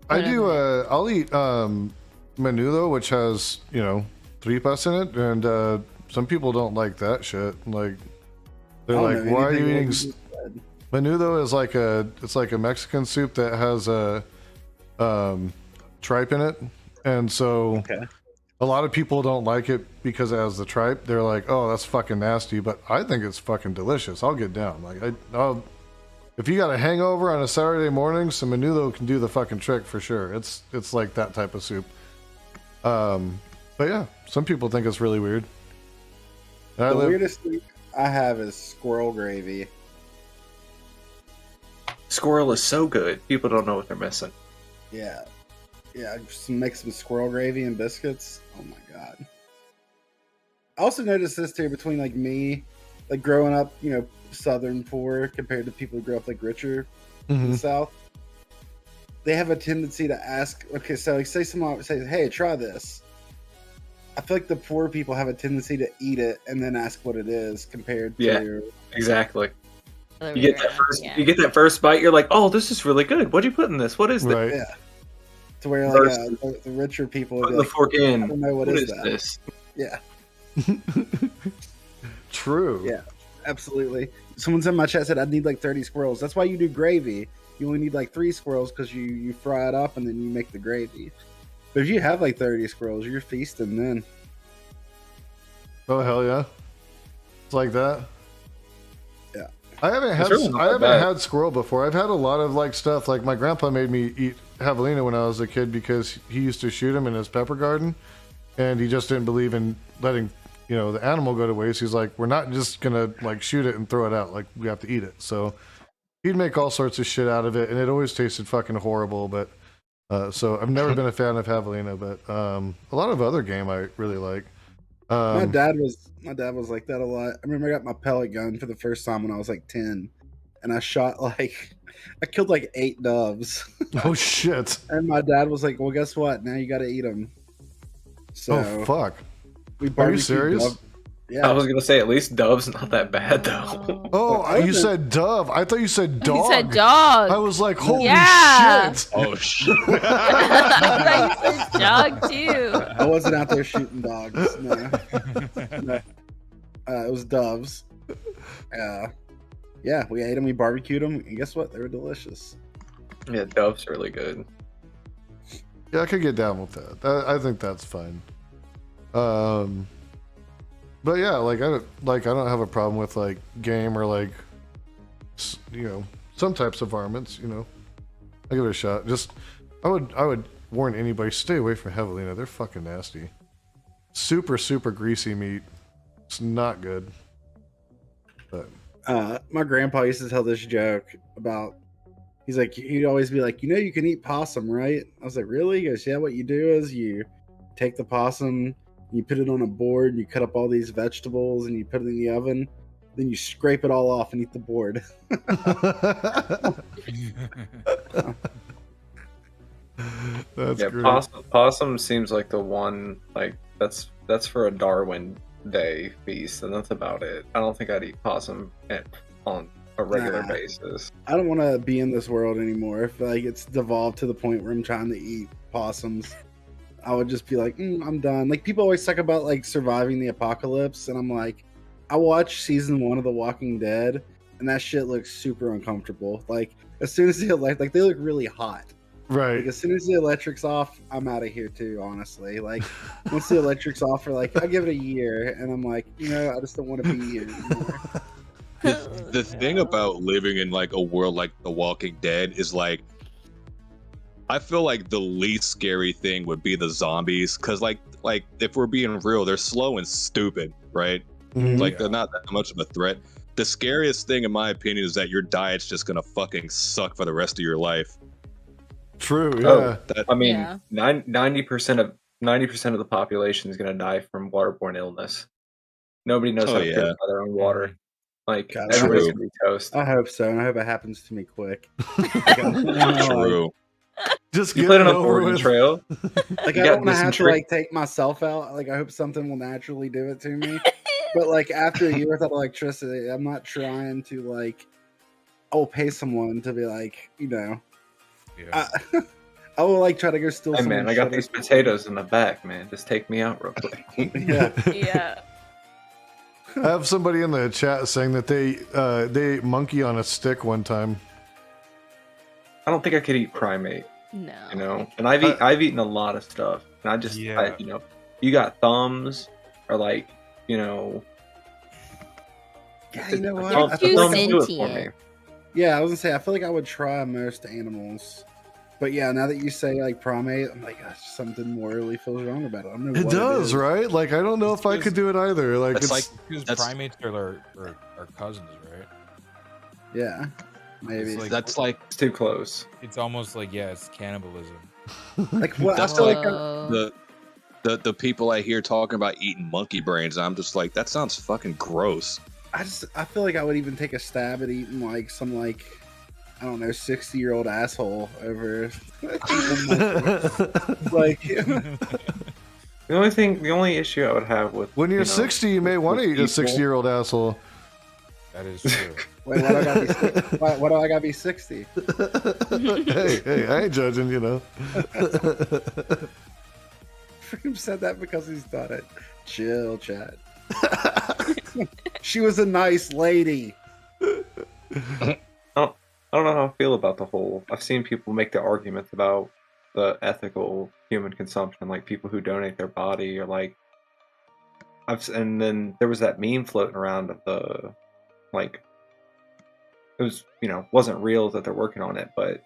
I do. I'll eat menudo, which has 3 in it, and some people don't like that shit. Like they're I don't like, know "Why are you anything eating?" what you Menudo is like a Mexican soup that has a tripe in it, and so Okay. a lot of people don't like it because it has the tripe. They're like, "Oh, that's fucking nasty," but I think it's fucking delicious. I'll get down. Like I'll if you got a hangover on a Saturday morning, some menudo can do the fucking trick for sure. It's like that type of soup. But yeah, some people think it's really weird. And I The live- weirdest thing I have is squirrel gravy. Squirrel is so good. People don't know what they're missing. Yeah. Yeah, just make some squirrel gravy and biscuits. Oh my god. I also noticed this too between like me, like growing up, southern poor compared to people who grew up like richer in the South. They have a tendency to ask, okay, so like say someone says, "Hey, try this." I feel like the poor people have a tendency to eat it and then ask what it is compared to Exactly. other You way get that around, first. yeah. You get that first bite. You're like, "Oh, this is really good. What'd you put in this? What is this?" right. Yeah. To where like the richer people would Put be the like, fork in. I don't know what is that. this? Yeah. True. Yeah. Absolutely. Someone's in my chat said I'd need like 30 squirrels. That's why you do gravy. You only need like 3 squirrels because you fry it up and then you make the gravy. But if you have like 30 squirrels, you're feasting then. Oh hell yeah! It's like that. Yeah. I haven't had really not that bad. had squirrel before. I've had a lot of like stuff. Like my grandpa made me eat javelina when I was a kid because he used to shoot them in his pepper garden, and he just didn't believe in letting the animal go to waste. He's like, we're not just gonna like shoot it and throw it out. Like we have to eat it. So he'd make all sorts of shit out of it, and it always tasted fucking horrible. But so I've never been a fan of javelina, but a lot of other game I really like. My dad was like that a lot. I remember I got my pellet gun for the first time when I was like 10, and I killed like 8 doves. Oh shit! And my dad was like, "Well, guess what? Now you got to eat them." So Oh fuck! we Are you barbecued serious? dove- Yeah. I was gonna say at least Dove's not that bad though. Oh, you said dove. I thought you said dog. You said dog. I was like, holy Yeah. shit! Oh shit! I thought you said dog too. I wasn't out there shooting dogs. No. No. It was doves. Yeah, we ate them. We barbecued them, and guess what? They were delicious. Yeah, Dove's really good. Yeah, I could get down with that. I think that's fine. But yeah, like I don't have a problem with like game or like some types of varmints. I give it a shot. Just I would warn anybody, stay away from javelina. They're fucking nasty. Super greasy meat. It's not good. But My grandpa used to tell this joke about. He's like, he'd always be like, you can eat possum, right? I was like, really? He goes, yeah. What you do is you take the possum, you put it on a board, and you cut up all these vegetables, and you put it in the oven. Then you scrape it all off and eat the board. that's Yeah, great. possum seems like the one like that's for a Darwin Day feast, and that's about it. I don't think I'd eat possum on a regular Nah. basis. I don't want to be in this world anymore. If like it's devolved to the point where I'm trying to eat possums, I would just be like, I'm done. Like people always talk about like surviving the apocalypse, and I'm like, I watched season 1 of The Walking Dead, and that shit looks super uncomfortable. Like as soon as they they look really hot. Right. Like as soon as the electric's off, I'm out of here too. Honestly, like once the electric's off for like I give it a year, and I'm like, I just don't want to be here anymore. The thing about living in like a world like The Walking Dead is like I feel like the least scary thing would be the zombies, because like if we're being real, they're slow and stupid, right? Like they're not that much of a threat. The scariest thing, in my opinion, is that your diet's just gonna fucking suck for the rest of your life. True. Yeah. Oh, That, I mean, Yeah. 90% of the population is going to die from waterborne illness. Nobody knows how to purify their own water. Like God, everybody's going to be toast. I hope so, and I hope it happens to me quick. true. Just You get played it on a over Oregon with. Trail. Like You I got don't want to have to dysentery. like take myself out. Like I hope something will naturally do it to me. But like after a year without electricity, I'm not trying to like. I'll pay someone to be like, you know. Yeah. I will like try to go steal. Hey man, someone's I got shit or these something. potatoes in the back, man. Just take me out real quick. Yeah. Yeah. I have somebody in the chat saying that they ate monkey on a stick one time. I don't think I could eat primate, No. you know. And I've eaten a lot of stuff, and I just, Yeah. you know, you got thumbs or like, you know. Yeah, you know what? Thumbs I feel like do it for sentient. me. Yeah, I was gonna say I feel like I would try most animals, but yeah, now that you say like primate, I'm like, gosh, something morally feels wrong about it. I don't know. It what does, is. right? Like I don't know if I could do it either. Like It's it's like Because That's- primates are cousins, right? Yeah, maybe. It's like- That's like It's too close. It's almost like, yeah, it's cannibalism. Like what? I That's feel like Whoa. the people I hear talking about eating monkey brains. I'm just like, that sounds fucking gross. I feel like I would even take a stab at eating like some like I don't know 60-year-old asshole over like The only issue I would have with when you're you know, 60, you may want to eat a people- 60-year-old asshole. That is true. wait, why do I gotta be why do I gotta be 60? hey, I ain't judging, you know. Freemz said that because he's done it. Chill, chat. She was a nice lady. I don't know how I feel about the whole. I've seen people make the arguments about the ethical human consumption, like people who donate their body, or like and then there was that meme floating around of the like it was wasn't real that they're working on it, but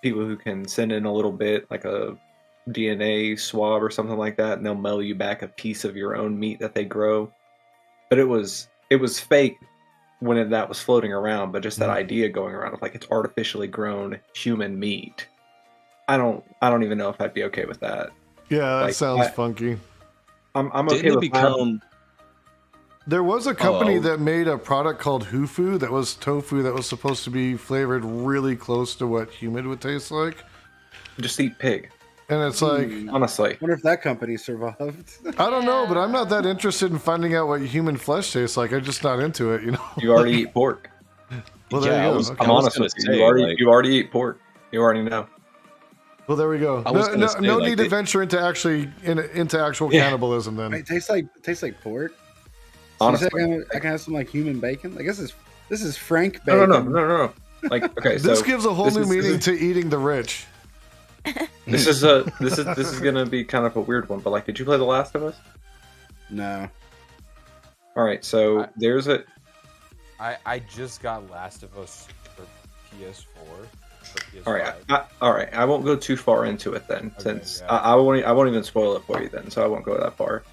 people who can send in a little bit, like a DNA swab or something like that, and they'll mail you back a piece of your own meat that they grow. But it was fake when that was floating around, but just that idea going around of like it's artificially grown human meat. I don't even know if I'd be okay with that. Yeah, that Like, sounds funky. I'm okay Didn't it with become? There was a company Oh. that made a product called Hufu that was tofu that was supposed to be flavored really close to what human would taste like. just eat pig. And it's like, Honestly, I wonder if that company survived. I don't know, but I'm not that interested in finding out what human flesh tastes like. I'm just not into it, you know? you already eat pork. Well, there Yeah, you I go. was- Okay. I'm I honest gonna with you. say, You already eat pork. You already know. Well, there we go. I was No, gonna no, say, no like, need to they- venture into actual Yeah. cannibalism then. It tastes like pork. So Honestly, you say I can have some like human bacon. I guess this is Frank no, bacon. no. Like, okay, This so gives a whole this new is- meaning to eating the rich. this is gonna be kind of a weird one. But like, did you play The Last of Us? No. All right, so I- there's a I just got Last of Us for PS4. For PS5. all right. I won't go too far into it then, Okay, since yeah. I won't even spoil it for you then, so I won't go that far.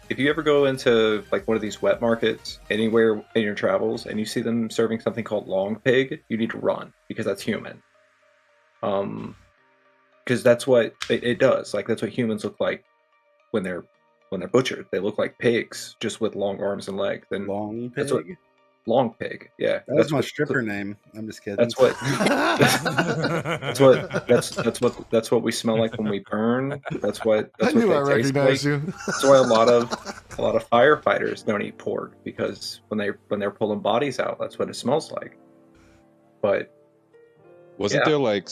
If you ever go into like one of these wet markets anywhere in your travels and you see them serving something called long pig, you need to run because that's human. Because that's what it does. Like that's what humans look like when they're butchered. They look like pigs, just with long arms and legs. And Long That's what- pig. long pig, yeah. That was my stripper name. I'm just kidding. That's what. That's what we smell like when we burn. That's what I knew I they taste recognized like. you. That's why a lot of firefighters don't eat pork, because when they're pulling bodies out, that's what it smells like. But Wasn't Yeah. there like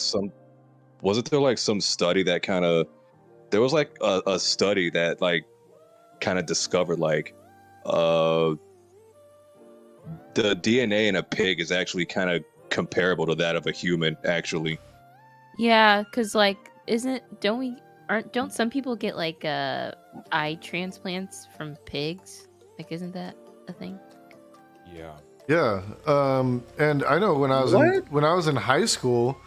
some study that kind of there was like a study that like kind of discovered like the DNA in a pig is actually kind of comparable to that of a human actually. Yeah, because like, don't some people get like eye transplants from pigs? Like, isn't that a thing? Yeah. Yeah, and I know when I was in high school,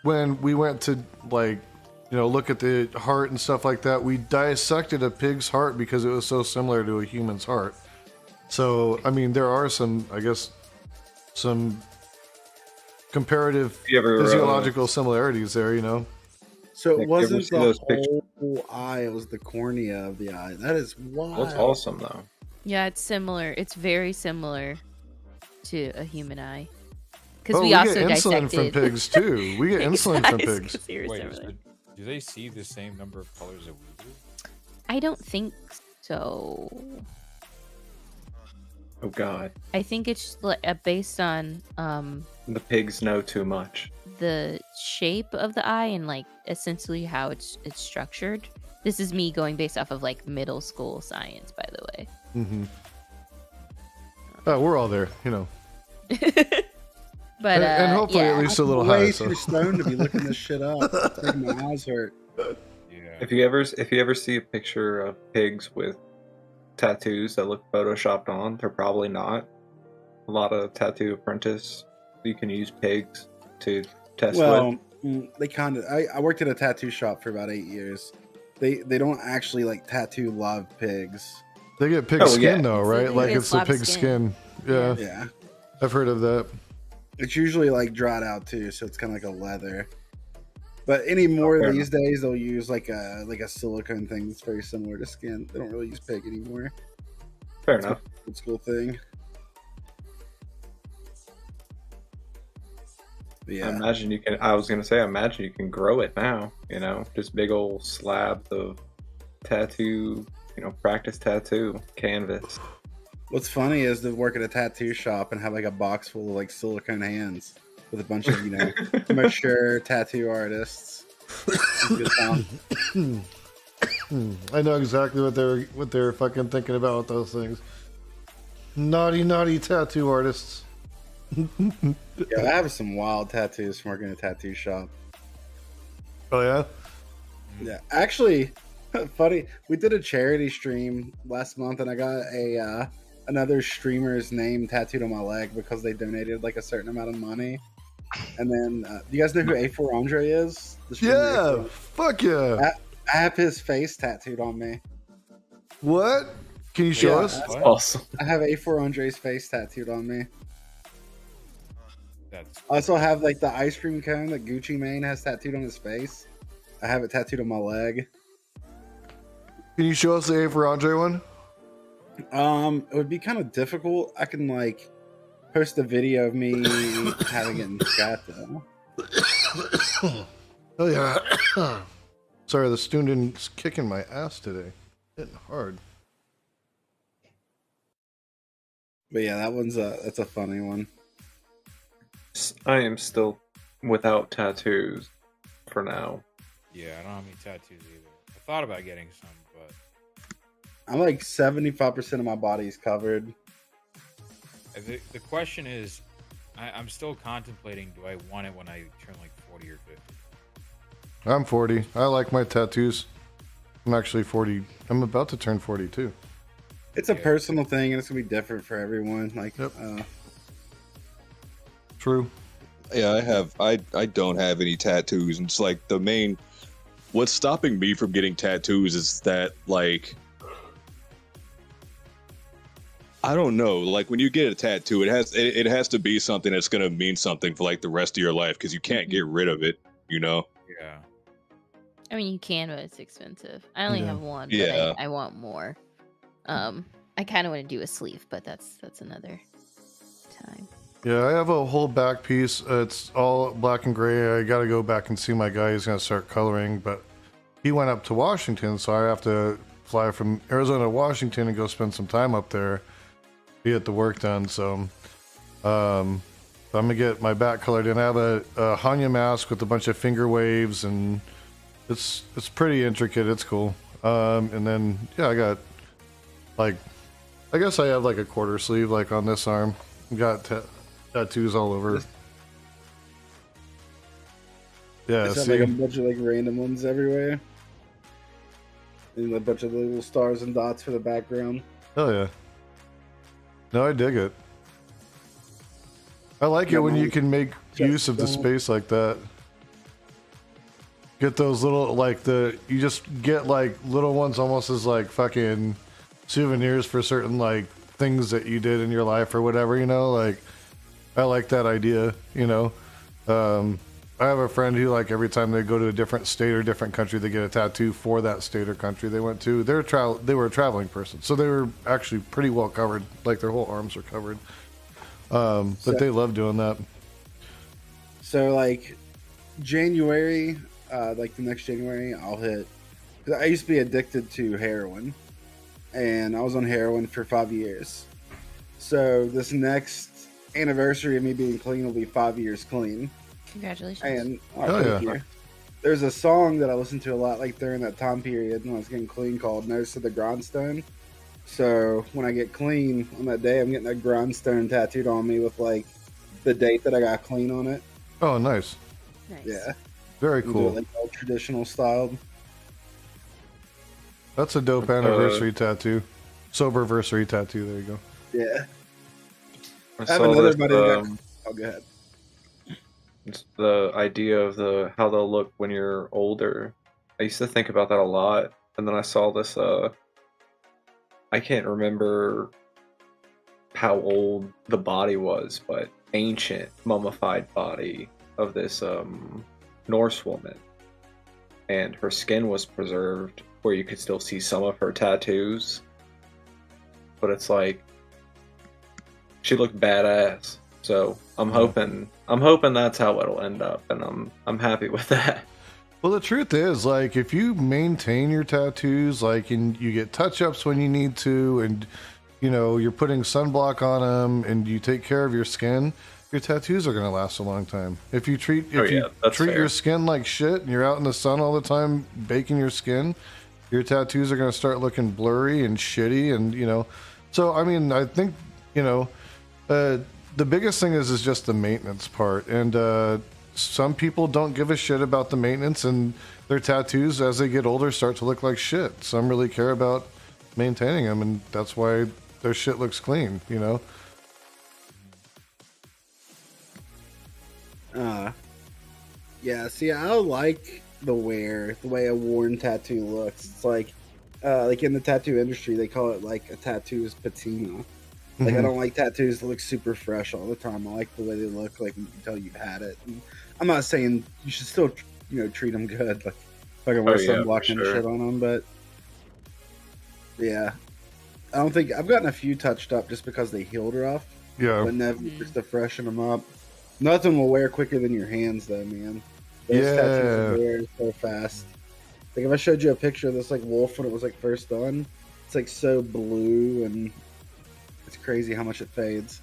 when we went to like, look at the heart and stuff like that, we dissected a pig's heart because it was so similar to a human's heart. So, I mean, there are some, I guess, some comparative physiological similarities there, So it wasn't the whole eye, it was the cornea of the eye. That is wild. That's awesome, though. Yeah, it's similar. It's very similar to a human eye. Because we also get insulin dissected from pigs, too. We get insulin from pigs. Wait, so do they see the same number of colors that we do? I don't think so. Oh, God. I think it's based on the pigs know too much. The shape of the eye and like essentially how it's structured. This is me going based off of like middle school science, by the way. Mm-hmm. Oh, we're all there, But and hopefully at least a little high. Way too stoned to be looking this shit up. It's making my eyes hurt. Yeah. If you ever see a picture of pigs with tattoos that look photoshopped on, they're probably not. A lot of tattoo apprentice, you can use pigs to test with. They kind of. I worked at a tattoo shop for about 8 years. They don't actually like tattoo live pigs. They get pig skin though, right? Like it's the pig skin. Yeah. Yeah. I've heard of that. It's usually like dried out too, so it's kind of like a leather. But anymore these days, they'll use like a silicone thing that's very similar to skin. They don't really use pig anymore. Fair enough. Old school thing. But yeah. I imagine you can grow it now. Just big old slabs of tattoo. Practice tattoo canvas. What's funny is to work at a tattoo shop and have like a box full of like silicone hands with a bunch of mature tattoo artists. I know exactly what they're fucking thinking about with those things. Naughty tattoo artists. Yeah, I have some wild tattoos from working at a tattoo shop. Oh yeah? Yeah, actually, funny. We did a charity stream last month, and I got another streamer's name tattooed on my leg because they donated like a certain amount of money. And then, do you guys know who A4 Andre is? Yeah, fuck yeah. I have his face tattooed on me. What? Can you show us? That's awesome. I have A4 Andre's face tattooed on me. That's I also have like the ice cream cone that Gucci Mane has tattooed on his face. I have it tattooed on my leg. Can you show us the A for Andre one? It would be kind of difficult. I can like post a video of me having it in the chat though. Oh yeah. Sorry, the student's kicking my ass today. Hitting hard. But yeah, that's a funny one. I am still without tattoos for now. Yeah, I don't have any tattoos either. I thought about getting some, but I'm like 75% of my body's covered. the question is, I'm still contemplating, do I want it when I turn like 40 or 50? I'm 40. I like my tattoos. I'm actually 40. I'm about to turn 42. It's a personal thing, and it's gonna be different for everyone. Like, yep. True. Yeah, I don't have any tattoos, and it's like what's stopping me from getting tattoos is that, like, I don't know, like when you get a tattoo, it has to be something that's gonna mean something for like the rest of your life, because you can't get rid of it, Yeah. I mean, you can, but it's expensive. I only have one, but yeah. I want more. I kind of want to do a sleeve, but that's another time. Yeah, I have a whole back piece. It's all black and gray. I got to go back and see my guy. He's going to start coloring, but he went up to Washington, so I have to fly from Arizona to Washington and go spend some time up there to get the work done. So I'm going to get my back colored in. I have a Hanya mask with a bunch of finger waves, and it's pretty intricate. It's cool. And then, yeah, I got, like, I guess I have like a quarter sleeve, like on this arm. Got tattoos all over. Yeah, it's like a bunch of like random ones everywhere, and a bunch of little stars and dots for the background. Oh yeah. No, I dig it. I like it when you can make use of the space like that. get those little, like, you just get, like, little ones almost as, like, fucking souvenirs for certain, like, things that you did in your life or whatever, you know? Like, I like that idea, you know? I have a friend who, like, every time they go to a different state or different country, they get a tattoo for that state or country they went to. They were a traveling person, so they were actually pretty well covered. Like, their whole arms were covered. But they love doing that. So, like, January, like the next January, I'll hit. Cause I used to be addicted to heroin, and I was on heroin for 5 years. So this next anniversary of me being clean will be 5 years clean. Congratulations. And thank you. There's a song that I listened to a lot, like during that time period when I was getting clean, called "Nose to the Grindstone." So when I get clean on that day, I'm getting a grindstone tattooed on me with, like, the date that I got clean on it. Oh, nice. Nice. Yeah. Very Do cool. it, like, all traditional styled. That's a dope anniversary tattoo. Soberversary tattoo. There you go. Yeah. I have saw another this, buddy that got... Oh, go ahead. It's the idea of how they'll look when you're older. I used to think about that a lot, and then I saw this. I can't remember how old the body was, but ancient mummified body of this Norse woman, and her skin was preserved where you could still see some of her tattoos, but it's like she looked badass. So I'm hoping that's how it'll end up, and I'm happy with that. Well, the truth is, like, if you maintain your tattoos, like, and you get touch-ups when you need to, and, you know, you're putting sunblock on them, and you take care of your skin, your tattoos are going to last a long time. If you treat your skin like shit, and you're out in the sun all the time baking your skin, your tattoos are going to start looking blurry and shitty, and, you know. So, I mean, I think, you know, the biggest thing is just the maintenance part, and some people don't give a shit about the maintenance, and their tattoos as they get older start to look like shit. Some really care about maintaining them, and that's why their shit looks clean, you know. Yeah, see, I like the way a worn tattoo looks. It's like in the tattoo industry, they call it, like, a tattoo's patina. Like, I don't like tattoos that look super fresh all the time. I like the way they look, like, you can tell you've had it. And I'm not saying you should still, you know, treat them good. Like, fucking wear sunblock and shit on them, but yeah. I don't think... I've gotten a few touched up just because they healed rough. Yeah. But never just to freshen them up. Nothing will wear quicker than your hands, though, man. Those tattoos will wear so fast. Like, if I showed you a picture of this, like, wolf when it was, like, first done, it's, like, so blue, and it's crazy how much it fades.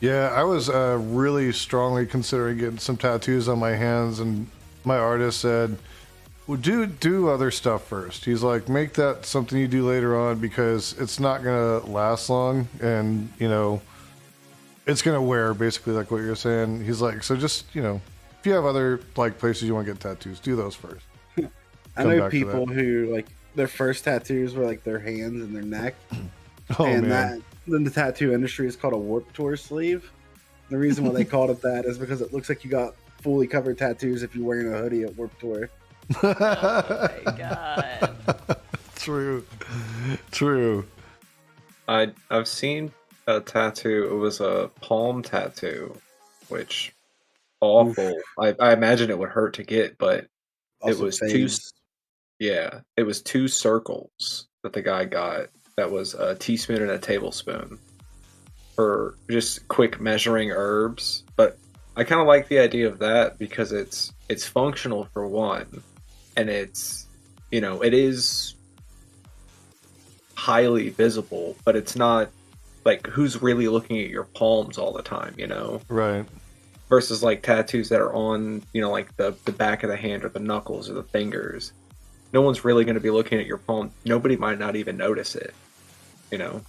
Yeah, I was really strongly considering getting some tattoos on my hands, and my artist said, well, do other stuff first. He's like, make that something you do later on, because it's not going to last long, and, you know, it's going to wear, basically, like what you're saying. He's like, so just, you know, if you have other, like, places you want to get tattoos, do those first. I know people who, like, their first tattoos were, like, their hands and their neck. Oh, and man. then the tattoo industry is called a Warped Tour sleeve. The reason why they called it that is because it looks like you got fully covered tattoos if you're wearing a hoodie at Warped Tour. Oh my god. True. I've seen a tattoo. It was a palm tattoo, which awful. I imagine it would hurt to get, but Also it was fades. it was two circles that the guy got. That was a teaspoon and a tablespoon for just quick measuring herbs. But I kind of like the idea of that because it's functional for one, and it's, you know, it is highly visible, but it's not like who's really looking at your palms all the time, you know? Right. Versus like tattoos that are on, you know, like the back of the hand or the knuckles or the fingers. No one's really going to be looking at your palm. Nobody might not even notice it. You know.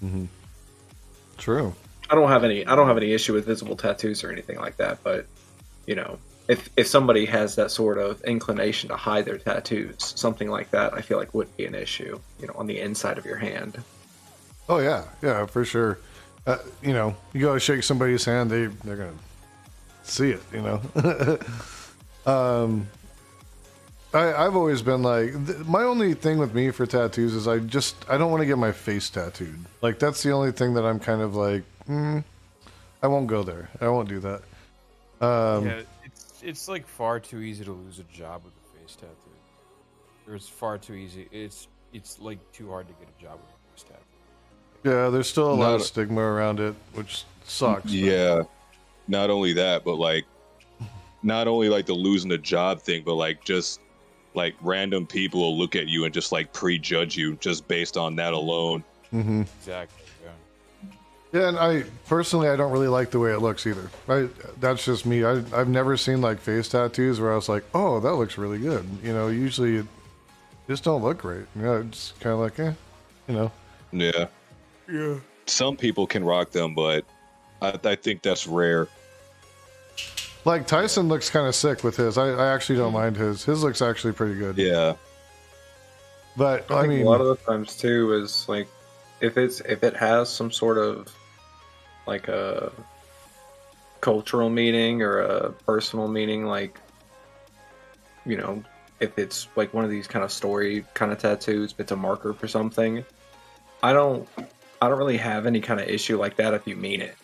Mm-hmm. True. I don't have any issue with visible tattoos or anything like that, but you know, if somebody has that sort of inclination to hide their tattoos, something like that, I feel like would be an issue. You know, on the inside of your hand. Oh yeah, for sure. You know, you go to shake somebody's hand, they're gonna see it. You know. I've always been like, my only thing with me for tattoos is I don't want to get my face tattooed. Like, that's the only thing that I'm kind of like, I won't go there. I won't do that. Yeah, it's like far too easy to lose a job with a face tattoo. Or it's far too easy. It's like too hard to get a job with a face tattoo. Yeah, there's still a lot of stigma around it, which sucks. Yeah, not only that, but like, not only like the losing a job thing, but like just like random people will look at you and just like prejudge you just based on that alone. Mm-hmm. Exactly. Yeah, and I personally, I don't really like the way it looks either. That's just me. I've never seen like face tattoos where I was like, oh, that looks really good. You know, usually it just don't look great. You know, it's kind of like, you know. Yeah. Yeah. Some people can rock them, but I think that's rare. Like Tyson looks kind of sick with his. I actually don't mind his. His looks actually pretty good. Yeah. But I mean, a lot of the times too is like if it has some sort of like a cultural meaning or a personal meaning, like, you know, if it's like one of these kind of story kind of tattoos, if it's a marker for something, I don't really have any kind of issue like that if you mean it.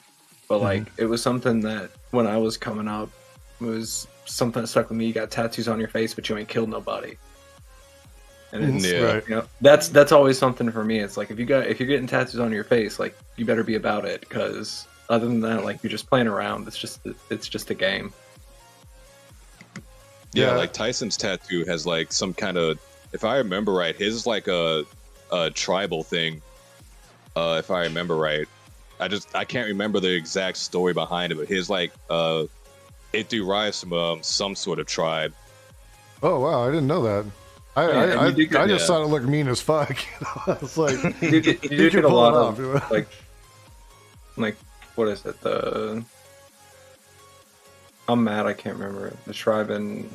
But like it was something that when I was coming up, it was something that stuck with me. You got tattoos on your face, but you ain't killed nobody. And it's, right. You know, that's always something for me. It's like if you're getting tattoos on your face, like you better be about it, because other than that, like you're just playing around. It's just a game. Yeah, like Tyson's tattoo has like some kind of, if I remember right, his is like a tribal thing. If I remember right, I can't remember the exact story behind it, but his like it derives from some sort of tribe. Oh wow, I didn't know that. I just thought it looked mean as fuck. You know? It's like you get a lot of like what is it? I'm mad I can't remember it. The tribe in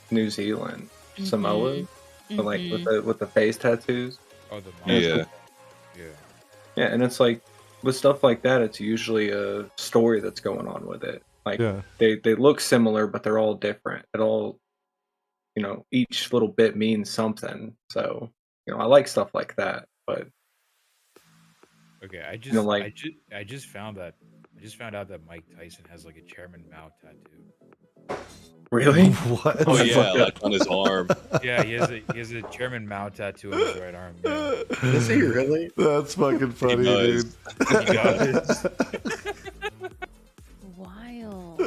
New Zealand, Samoa, but like with the face tattoos. Oh, the yeah. Yeah, and it's like with stuff like that, it's usually a story that's going on with it. Like they look similar, but they're all different. It all, you know, each little bit means something. So, you know, I like stuff like that. But okay, I just found out that Mike Tyson has like a Chairman Mao tattoo. Really? What? Oh yeah, like on his arm. Yeah, he has a Chairman Mao tattoo on his right arm. Yeah. Is he really? That's fucking funny, dude. He does. Wild.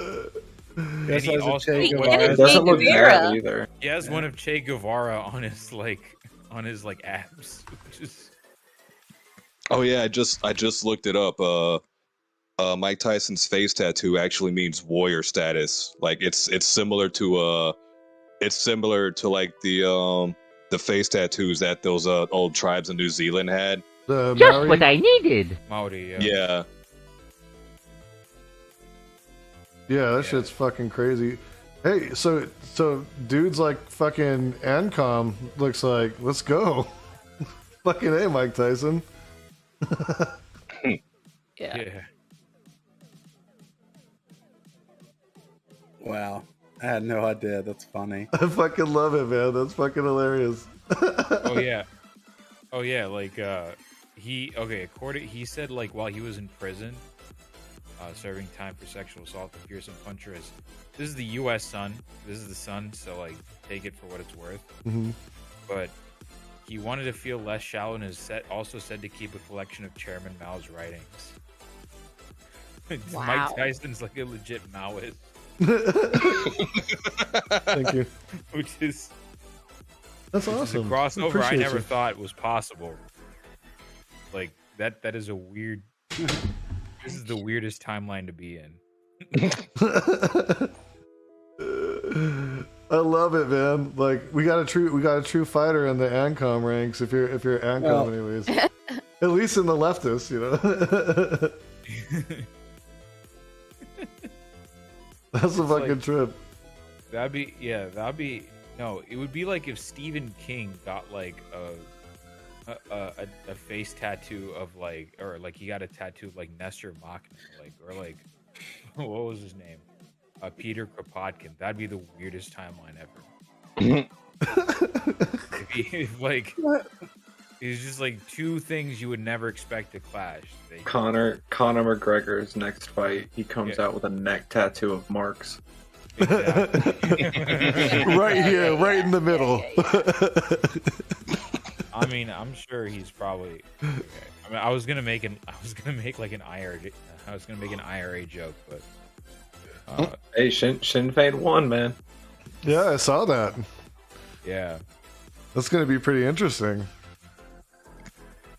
And he also it doesn't look bad either. He has one of Che Guevara on his abs. Which is... Oh yeah, I just looked it up. Mike Tyson's face tattoo actually means warrior status. Like it's similar to like the face tattoos that those old tribes in New Zealand had. Just what I needed. Maori, yeah. Yeah, that shit's fucking crazy. Hey, so dudes like fucking Ancom looks like, let's go. Fucking hey, Mike Tyson. Yeah. Wow. I had no idea. That's funny. I fucking love it, man. That's fucking hilarious. Oh yeah. Like he said like while he was in prison, serving time for sexual assault, the fearsome puncher is. This is the U.S. Sun. This is the Sun, so like take it for what it's worth. Mm-hmm. But he wanted to feel less shallow and is also said to keep a collection of Chairman Mao's writings. Wow. Mike Tyson's like a legit Maoist. Thank you. That's awesome. A crossover Appreciate I never you. thought was possible. Like that is a weird. This is the weirdest timeline to be in. I love it, man. Like we got a true fighter in the Ancom ranks. If you're Ancom, anyways, at least in the leftist, you know. That's a fucking like, trip. That'd be no. It would be like if Stephen King got like a face tattoo of like, or like he got a tattoo of like Nestor Machman, like, or like what was his name? Peter Kropotkin. That'd be the weirdest timeline ever. Like, it's just like two things you would never expect to clash. Conor McGregor's next fight, he comes out with a neck tattoo of Mark's. Exactly. Right here, right in the middle. I mean, I'm sure he's probably. Okay. I mean, I was gonna make an IRA joke, but. Hey, Sinn Féin won, man. Yeah, I saw that. Yeah. That's going to be pretty interesting.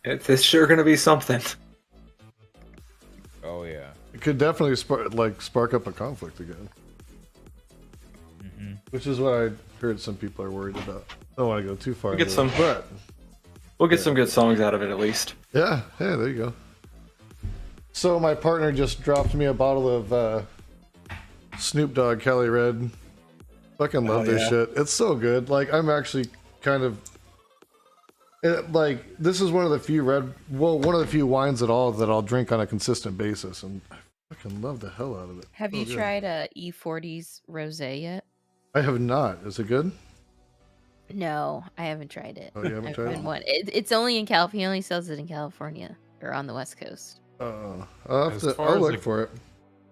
It's sure going to be something. Oh yeah. It could definitely spark up a conflict again. Mm-hmm. Which is what I heard some people are worried about. I don't want to go too far. We'll get some, but we'll get some good songs out of it at least. Yeah, there you go. So my partner just dropped me a bottle of Snoop Dogg Cali Red. Fucking love this shit. It's so good. Like, I'm actually kind of this is one of the few wines that I'll drink on a consistent basis, and I fucking love the hell out of it. Have you tried E40's rosé yet? I have not. Is it good? No, I haven't tried it. Oh, you haven't tried it? It's only in California. He only sells it in California or on the West Coast. I'll look for it.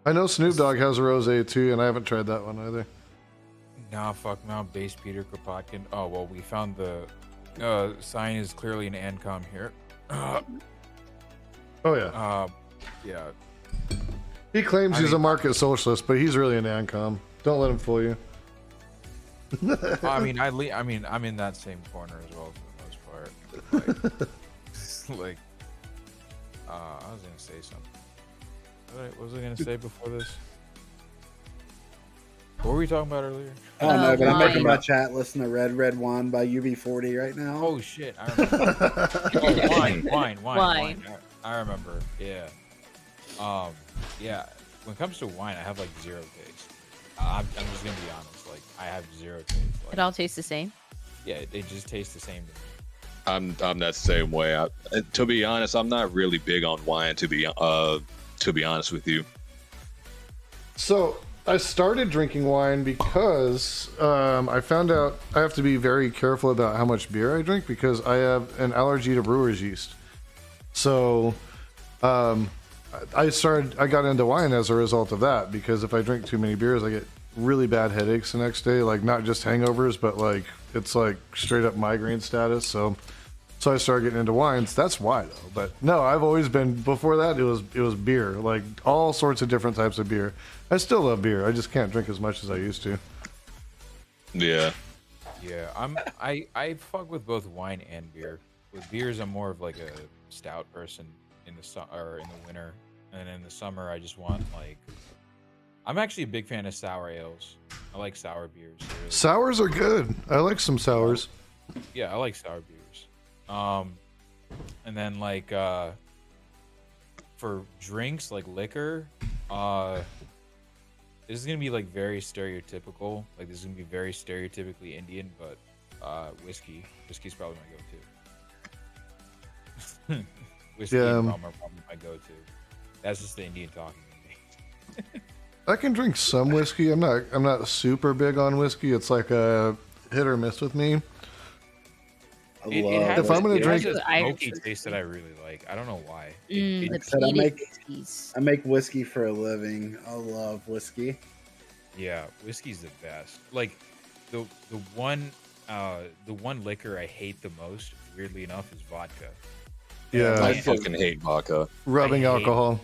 I know Snoop Dogg has a rosé too, and I haven't tried that one either. Nah, fuck now, base Peter Kropotkin. Oh well, we found the sign is clearly an ANCOM here. Oh yeah. Yeah. He claims he's a market socialist, but he's really an ANCOM. Don't let him fool you. I mean, I'm in that same corner as well for the most part. Like, I was gonna say something. What was I gonna say before this? What were we talking about earlier? I don't know, but I'm making my chat listen to Red Wine by UB40 right now. Oh shit! I remember. Wine. I remember. Yeah. Yeah. When it comes to wine, I have like zero taste. I'm just gonna be honest. Like, I have zero taste. Like, it all tastes the same. Yeah, it just tastes the same to me. I'm that same way. To be honest, I'm not really big on wine. To be honest with you. So I started drinking wine because I found out I have to be very careful about how much beer I drink because I have an allergy to brewer's yeast. So I got into wine as a result of that because if I drink too many beers, I get really bad headaches the next day. Like, not just hangovers, but like it's like straight up migraine status. So I started getting into wines. That's why though. But no, I've always been, before that it was beer, like all sorts of different types of beer. I still love beer. I just can't drink as much as I used to. Yeah. Yeah, I fuck with both wine and beer. With beers, I'm more of like a stout person in the winter, and then in the summer, I just want like. I'm actually a big fan of sour ales. I like sour beers. Really. Sours are good. I like some sours. Yeah, I like sour beers. And then like for drinks like liquor, this is gonna be like very stereotypical. Like, this is gonna be very stereotypically Indian, but whiskey's probably my go-to. Whiskey and rum are probably my go-to. That's just the Indian talking to me. I can drink some whiskey. I'm not super big on whiskey. It's like a hit or miss with me. If I'm gonna drink a smoky taste that I really like. I don't know why. I make whiskey for a living. I love whiskey. Yeah, whiskey's the best. Like the one liquor I hate the most, weirdly enough, is vodka. Yeah, I fucking hate vodka. Rubbing alcohol.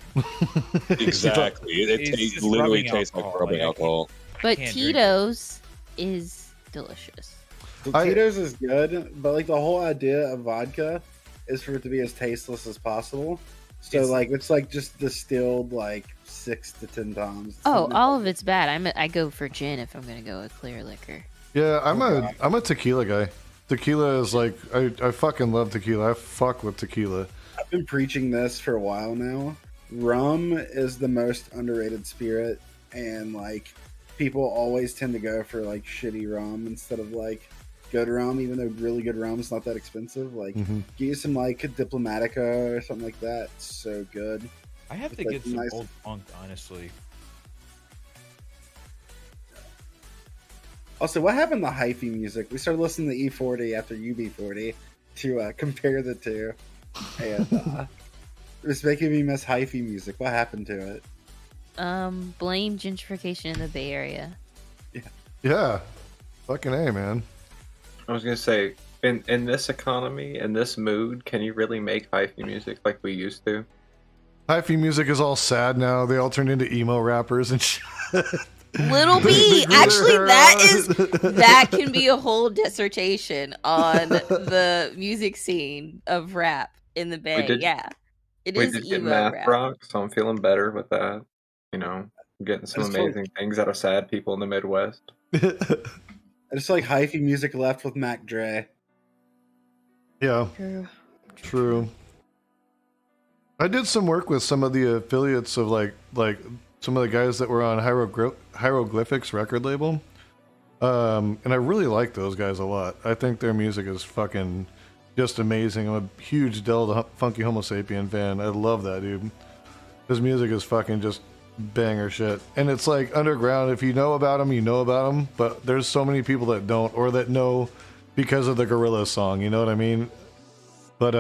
Exactly. It literally tastes like rubbing alcohol. But Tito's is delicious. Tito's is good, but like the whole idea of vodka is for it to be as tasteless as possible. So it's like just distilled like 6 to 10 times. Oh, all of it's bad. I go for gin if I'm gonna go with clear liquor. Yeah, I'm a tequila guy. Tequila is like I fucking love tequila. I fuck with tequila. I've been preaching this for a while now. Rum is the most underrated spirit, and like people always tend to go for like shitty rum instead of like good rum, even though really good rum is not that expensive. Like, get you some like Diplomatica or something like that. It's so good. I have to get some Old Funk, honestly. Also, what happened to hyphy music? We started listening to E40 after UB40 to compare the two, and it was making me miss hyphy music. What happened to it? Blame gentrification in the Bay Area. Yeah. Fucking A, man. I was gonna say, in this economy, in this mood, can you really make hyphy music like we used to? Hyphy music is all sad now. They all turned into emo rappers and shit. Little B, actually, that can be a whole dissertation on the music scene of rap in the Bay. It we is did get emo math rap. rock, so I'm feeling better with that. You know, I'm getting some amazing things out of sad people in the Midwest. I just like hyphy music left with Mac Dre. Yeah, true. I did some work with some of the affiliates of like some of the guys that were on Hieroglyphics record label. And I really like those guys a lot. I think their music is fucking just amazing. I'm a huge Del the Funky Homo Sapien fan. I love that dude. His music is fucking just banger shit. And it's like underground. If you know about him, you know about him. But there's so many people that don't, or that know because of the Gorillaz song. You know what I mean? But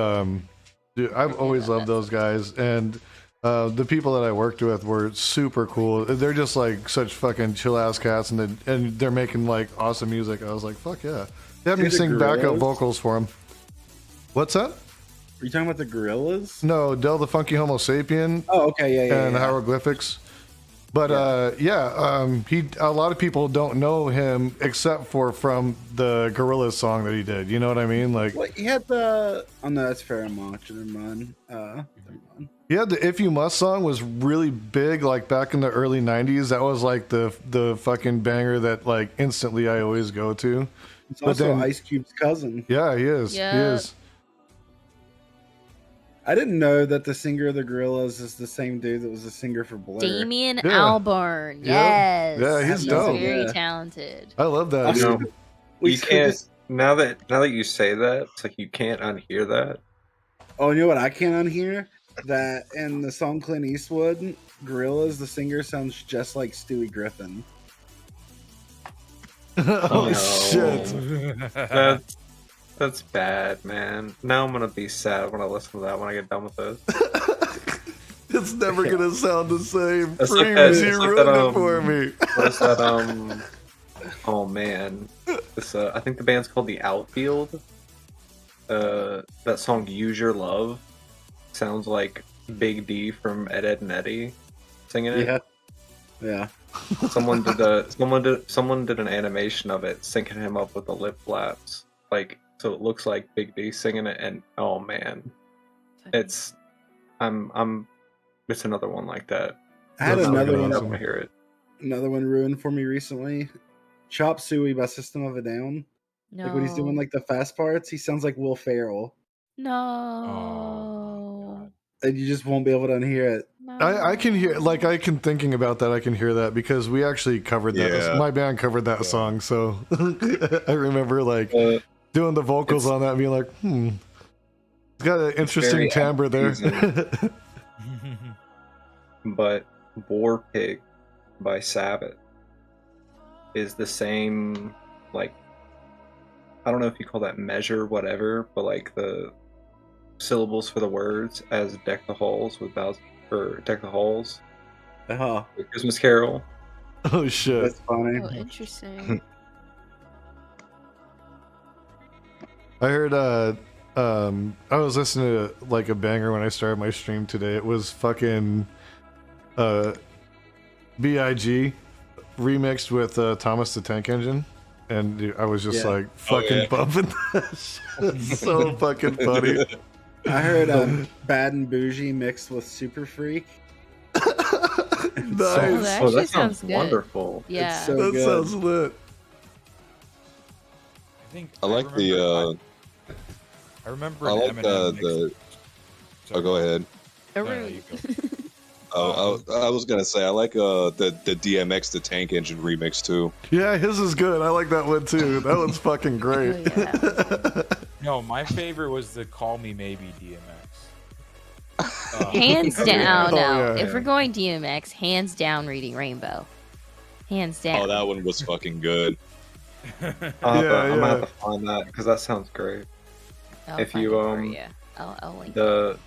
dude, I've always loved those guys. And the people that I worked with were super cool. They're just like such fucking chill ass cats, and they're making like awesome music. I was like, fuck yeah. They had me sing backup vocals for them. What's that? Are you talking about the Gorillaz? No, Del the Funky Homo Sapien. Oh, okay, yeah. And Hieroglyphics. But a lot of people don't know him except for from the Gorillaz song that he did. You know what I mean? Like, well, he had the. Oh no, that's Fairmont. Never mind. Yeah, the If You Must song was really big, like back in the early 90s. That was like the fucking banger that like instantly I always go to. It's also Ice Cube's cousin. Yeah, he is. Yeah. He is. I didn't know that the singer of the Gorillaz is the same dude that was the singer for Blur. Damien Albarn. Yes. Yeah, he's dope. Very talented. I love that. You know, you can't, now that you say that, it's like you can't unhear that. Oh, you know what I can't unhear? That in the song Clint Eastwood, Gorillaz, the singer sounds just like Stewie Griffin. Oh, shit. That's bad, man. Now I'm gonna be sad when I listen to that when I get done with this. It's never gonna sound the same. Freemz, you ruined it for me. What's that? Oh man, I think the band's called The Outfield. That song "Use Your Love" sounds like Big D from Ed, Ed and Eddie singing it. Yeah. Someone did an animation of it, syncing him up with the lip flaps, like so it looks like Big D singing it. And oh man, it's another one like that. I had another one. I want to hear it. Another one ruined for me recently. Chop Suey by System of a Down. No. Like when he's doing like the fast parts, he sounds like Will Ferrell. No. And you just won't be able to unhear it. No. I can hear, like, thinking about that, I can hear that because we actually covered that. Yeah. My band covered that song, so I remember like doing the vocals on that and being like, it's got an interesting timbre there. But War Pig by Sabbath is the same, like, I don't know if you call that measure, whatever, but like the syllables for the words as Deck the Halls with Bowser, or Deck the Halls. Christmas Carol. Oh shit. That's funny. Oh, interesting. I heard I was listening to like a banger when I started my stream today. It was fucking B.I.G. remixed with Thomas the Tank Engine. And dude, I was just like fucking bumping that shit. It's so fucking funny. I heard Bad and Bougie mixed with Super Freak. Nice. That sounds wonderful. Yeah. It's so that good. sounds lit. I like the Oh, go ahead. I was gonna say I like the DMX the Tank Engine remix too. Yeah, his is good. I like that one too. That one's fucking great. No, my favorite was the Call Me Maybe DMX. Hands down, yeah. If we're going DMX, hands down Reading Rainbow. Hands down. Oh, that one was fucking good. I'm gonna have to find that because that sounds great. If you I'll link the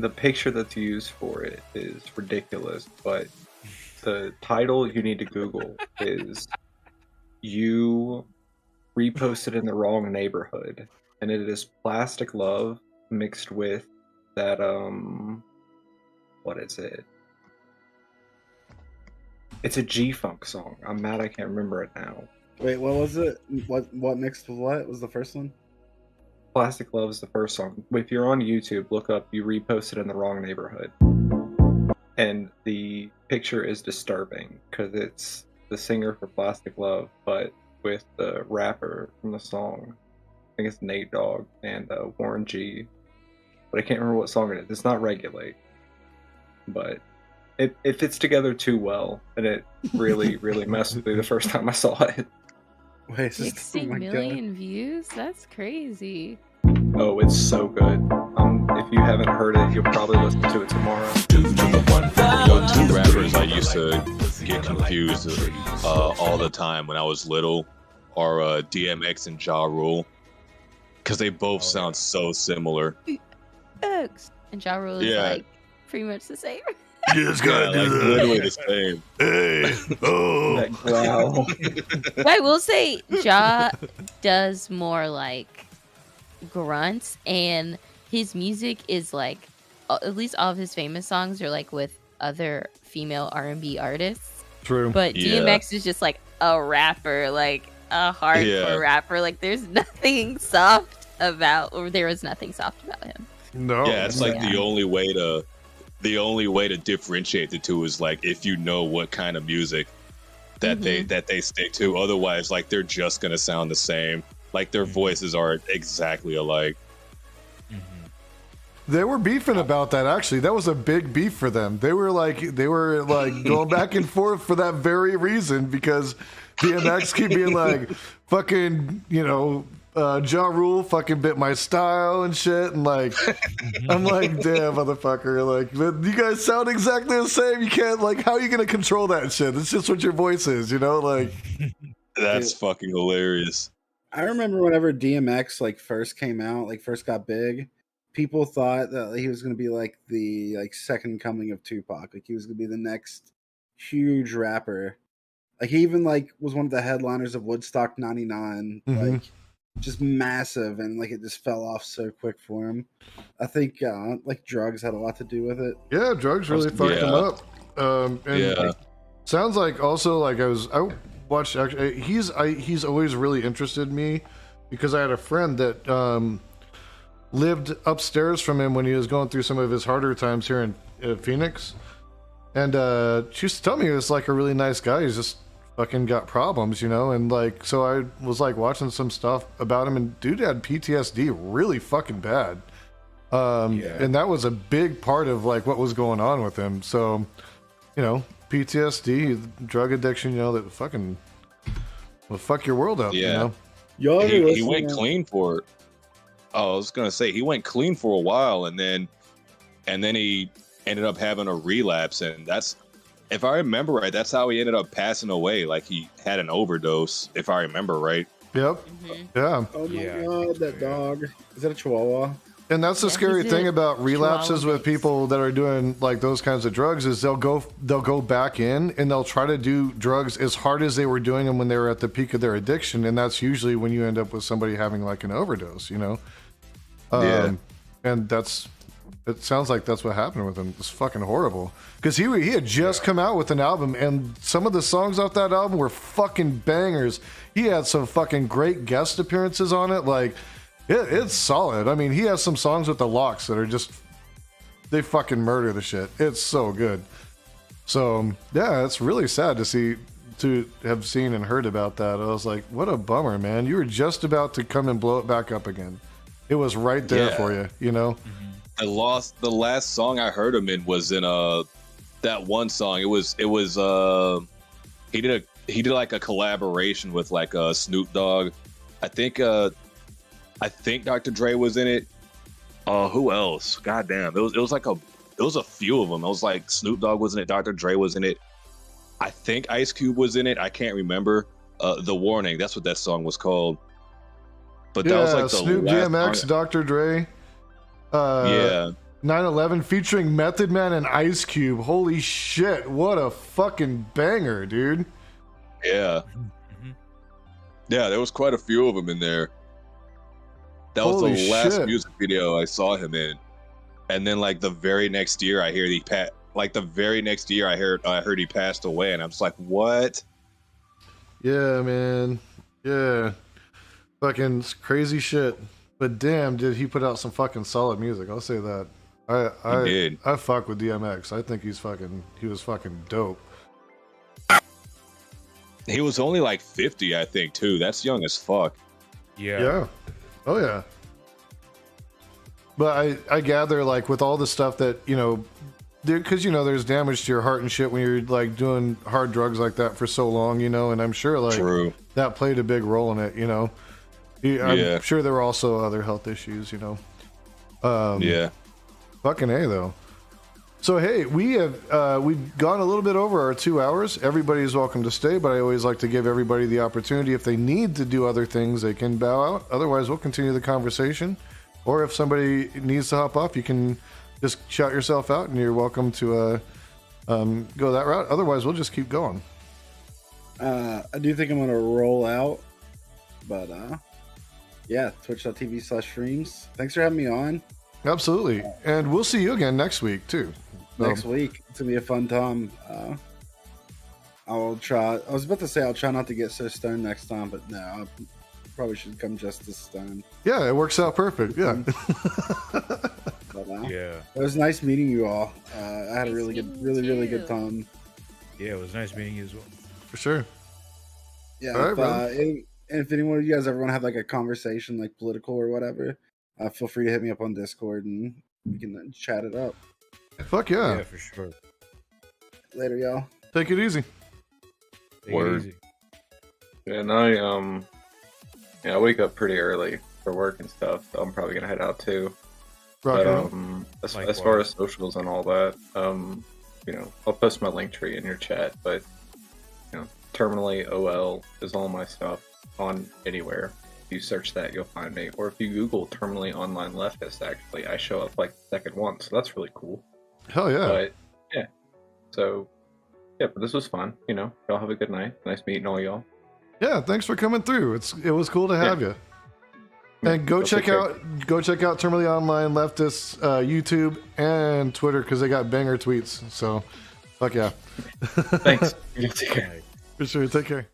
picture that's used for it is ridiculous, but the title you need to Google is "You Reposted in the Wrong Neighborhood," and it is Plastic Love mixed with that what is it? It's a G-Funk song. I'm mad I can't remember it now. Wait, what was it? What mixed with what was the first one? Plastic Love is the first song. If you're on YouTube, look up "You Reposted in the Wrong Neighborhood," and the picture is disturbing because it's the singer for Plastic Love, but with the rapper from the song. I think it's Nate Dogg and Warren G. But I can't remember what song it is. It's not Regulate, but it fits together too well, and it really, really messed with me the first time I saw it. Wait, 60 million views? That's crazy. Oh, it's so good. If you haven't heard it, you'll probably listen to it tomorrow. Two rappers I used to get confused all the time when I was little are DMX and Ja Rule, because they both sound so similar. X and Ja Rule is like pretty much the same. You just gotta do that. Literally the same. Hey, oh. That growl. I will say Ja does more like grunts, and his music is like, at least all of his famous songs are like with other female R&B artists. True. But DMX is just like a rapper, like a hardcore rapper. Like there's nothing soft about, or there was nothing soft about him. No. Yeah, it's like the only way to differentiate the two is like if you know what kind of music that they stick to. Otherwise, like they're just gonna sound the same. Like their voices are exactly alike. They were beefing about that, actually. That was a big beef for them. They were like going back and forth for that very reason, because DMX keep being like, fucking, Ja Rule fucking bit my style and shit, and like, I'm like, damn, motherfucker, like, you guys sound exactly the same. You can't, like, how are you gonna control that shit? It's just what your voice is, like. That's fucking hilarious. I remember whenever DMX like first came out, like first got big, people thought that he was gonna be like the second coming of Tupac. Like he was gonna be the next huge rapper. Like he even was one of the headliners of Woodstock '99. Like just massive, and like it just fell off so quick for him. I think like drugs had a lot to do with it. Yeah, drugs really fucked him up. Sounds like also like I watched, actually, he's always really interested me, because I had a friend that lived upstairs from him when he was going through some of his harder times here in Phoenix, and she used to tell me he was like a really nice guy. He's just fucking got problems, and like, so I was like watching some stuff about him, and dude had PTSD really fucking bad, and that was a big part of like what was going on with him. So PTSD, drug addiction, that fucking will fuck your world up. He went clean for it. Oh, I was gonna say he went clean for a while, and then he ended up having a relapse, and that's, if I remember right, that's how he ended up passing away. Like he had an overdose, if I remember right. Yep. Yeah. Oh my god, that dog. Is that a Chihuahua? And that's the scary thing about relapses with people that are doing like those kinds of drugs, is they'll go back in and they'll try to do drugs as hard as they were doing them when they were at the peak of their addiction, and that's usually when you end up with somebody having like an overdose, And it sounds like that's what happened with him. It's fucking horrible, because he had just come out with an album, and some of the songs off that album were fucking bangers. He had some fucking great guest appearances on it, like. It's solid. I mean, he has some songs with the Locks that are just, they fucking murder the shit. It's so good. So yeah, it's really sad to have seen and heard about that. I was like, what a bummer, man. You were just about to come and blow it back up again. It was right there for you, The last song I heard him in was in that one song. It was he did like a collaboration with like Snoop Dogg. I think Dr. Dre was in it. Who else? Goddamn, it was a few of them. It was like Snoop Dogg was in it, Dr. Dre was in it. I think Ice Cube was in it. I can't remember. The Warning. That's what that song was called. But that was like the Snoop, last DMX, song. Dr. Dre. Yeah. 9/11 featuring Method Man and Ice Cube. Holy shit, what a fucking banger, dude. Yeah. Yeah, there was quite a few of them in there. That was Holy the last shit. music video I saw him in. And then like the very next year I heard he passed away, and I'm just like, what? Yeah, man. Yeah. Fucking crazy shit. But damn, did he put out some fucking solid music. I'll say that. I did. I fuck with DMX. I think he was fucking dope. He was only like 50, I think, too. That's young as fuck. Yeah. Oh yeah. But I gather, like, with all the stuff that, you know, because, you know, there's damage to your heart and shit when you're like doing hard drugs like that for so long, you know, and I'm sure like True. that played a big role in it, you know. I'm sure there were also other health issues, you know. Yeah. Fucking A, though. So, hey, we've gone a little bit over our 2 hours. Everybody's welcome to stay, but I always like to give everybody the opportunity. If they need to do other things, they can bow out. Otherwise, we'll continue the conversation. Or if somebody needs to hop off, you can just shout yourself out, and you're welcome to go that route. Otherwise, we'll just keep going. I do think I'm going to roll out, but yeah, twitch.tv/Freemz. Thanks for having me on. Absolutely. And we'll see you again next week, too. Next week. It's going to be a fun time. I'll try. I was about to say I'll try not to get so stoned next time, but no, I probably should come just as stoned. Yeah, it works out perfect. Yeah. But, Yeah. It was nice meeting you all. I had a really good time. Yeah, it was nice meeting you as well. For sure. Yeah. All right, And if anyone of you guys ever want to have like a conversation, like political or whatever, feel free to hit me up on Discord and we can then chat it up. Fuck yeah. Yeah, for sure. Later, y'all. Take it easy. Take it easy. And I wake up pretty early for work and stuff, so I'm probably gonna head out too. Rock But on. as far as socials and all that, you know, I'll post my link tree in your chat, but you know, TerminallyOL is all my stuff on anywhere. If you search that, you'll find me. Or if you Google TerminallyOnlineLeftist, actually, I show up like the second one, so that's really cool. Hell yeah. But yeah, so yeah, but this was fun. You know, y'all have a good night. Nice meeting all y'all. Yeah, thanks for coming through. It was cool to have you. And go check out TerminallyOnlineLeftist's YouTube and Twitter because they got banger tweets. So, fuck yeah. Thanks. Take care. For sure. Take care.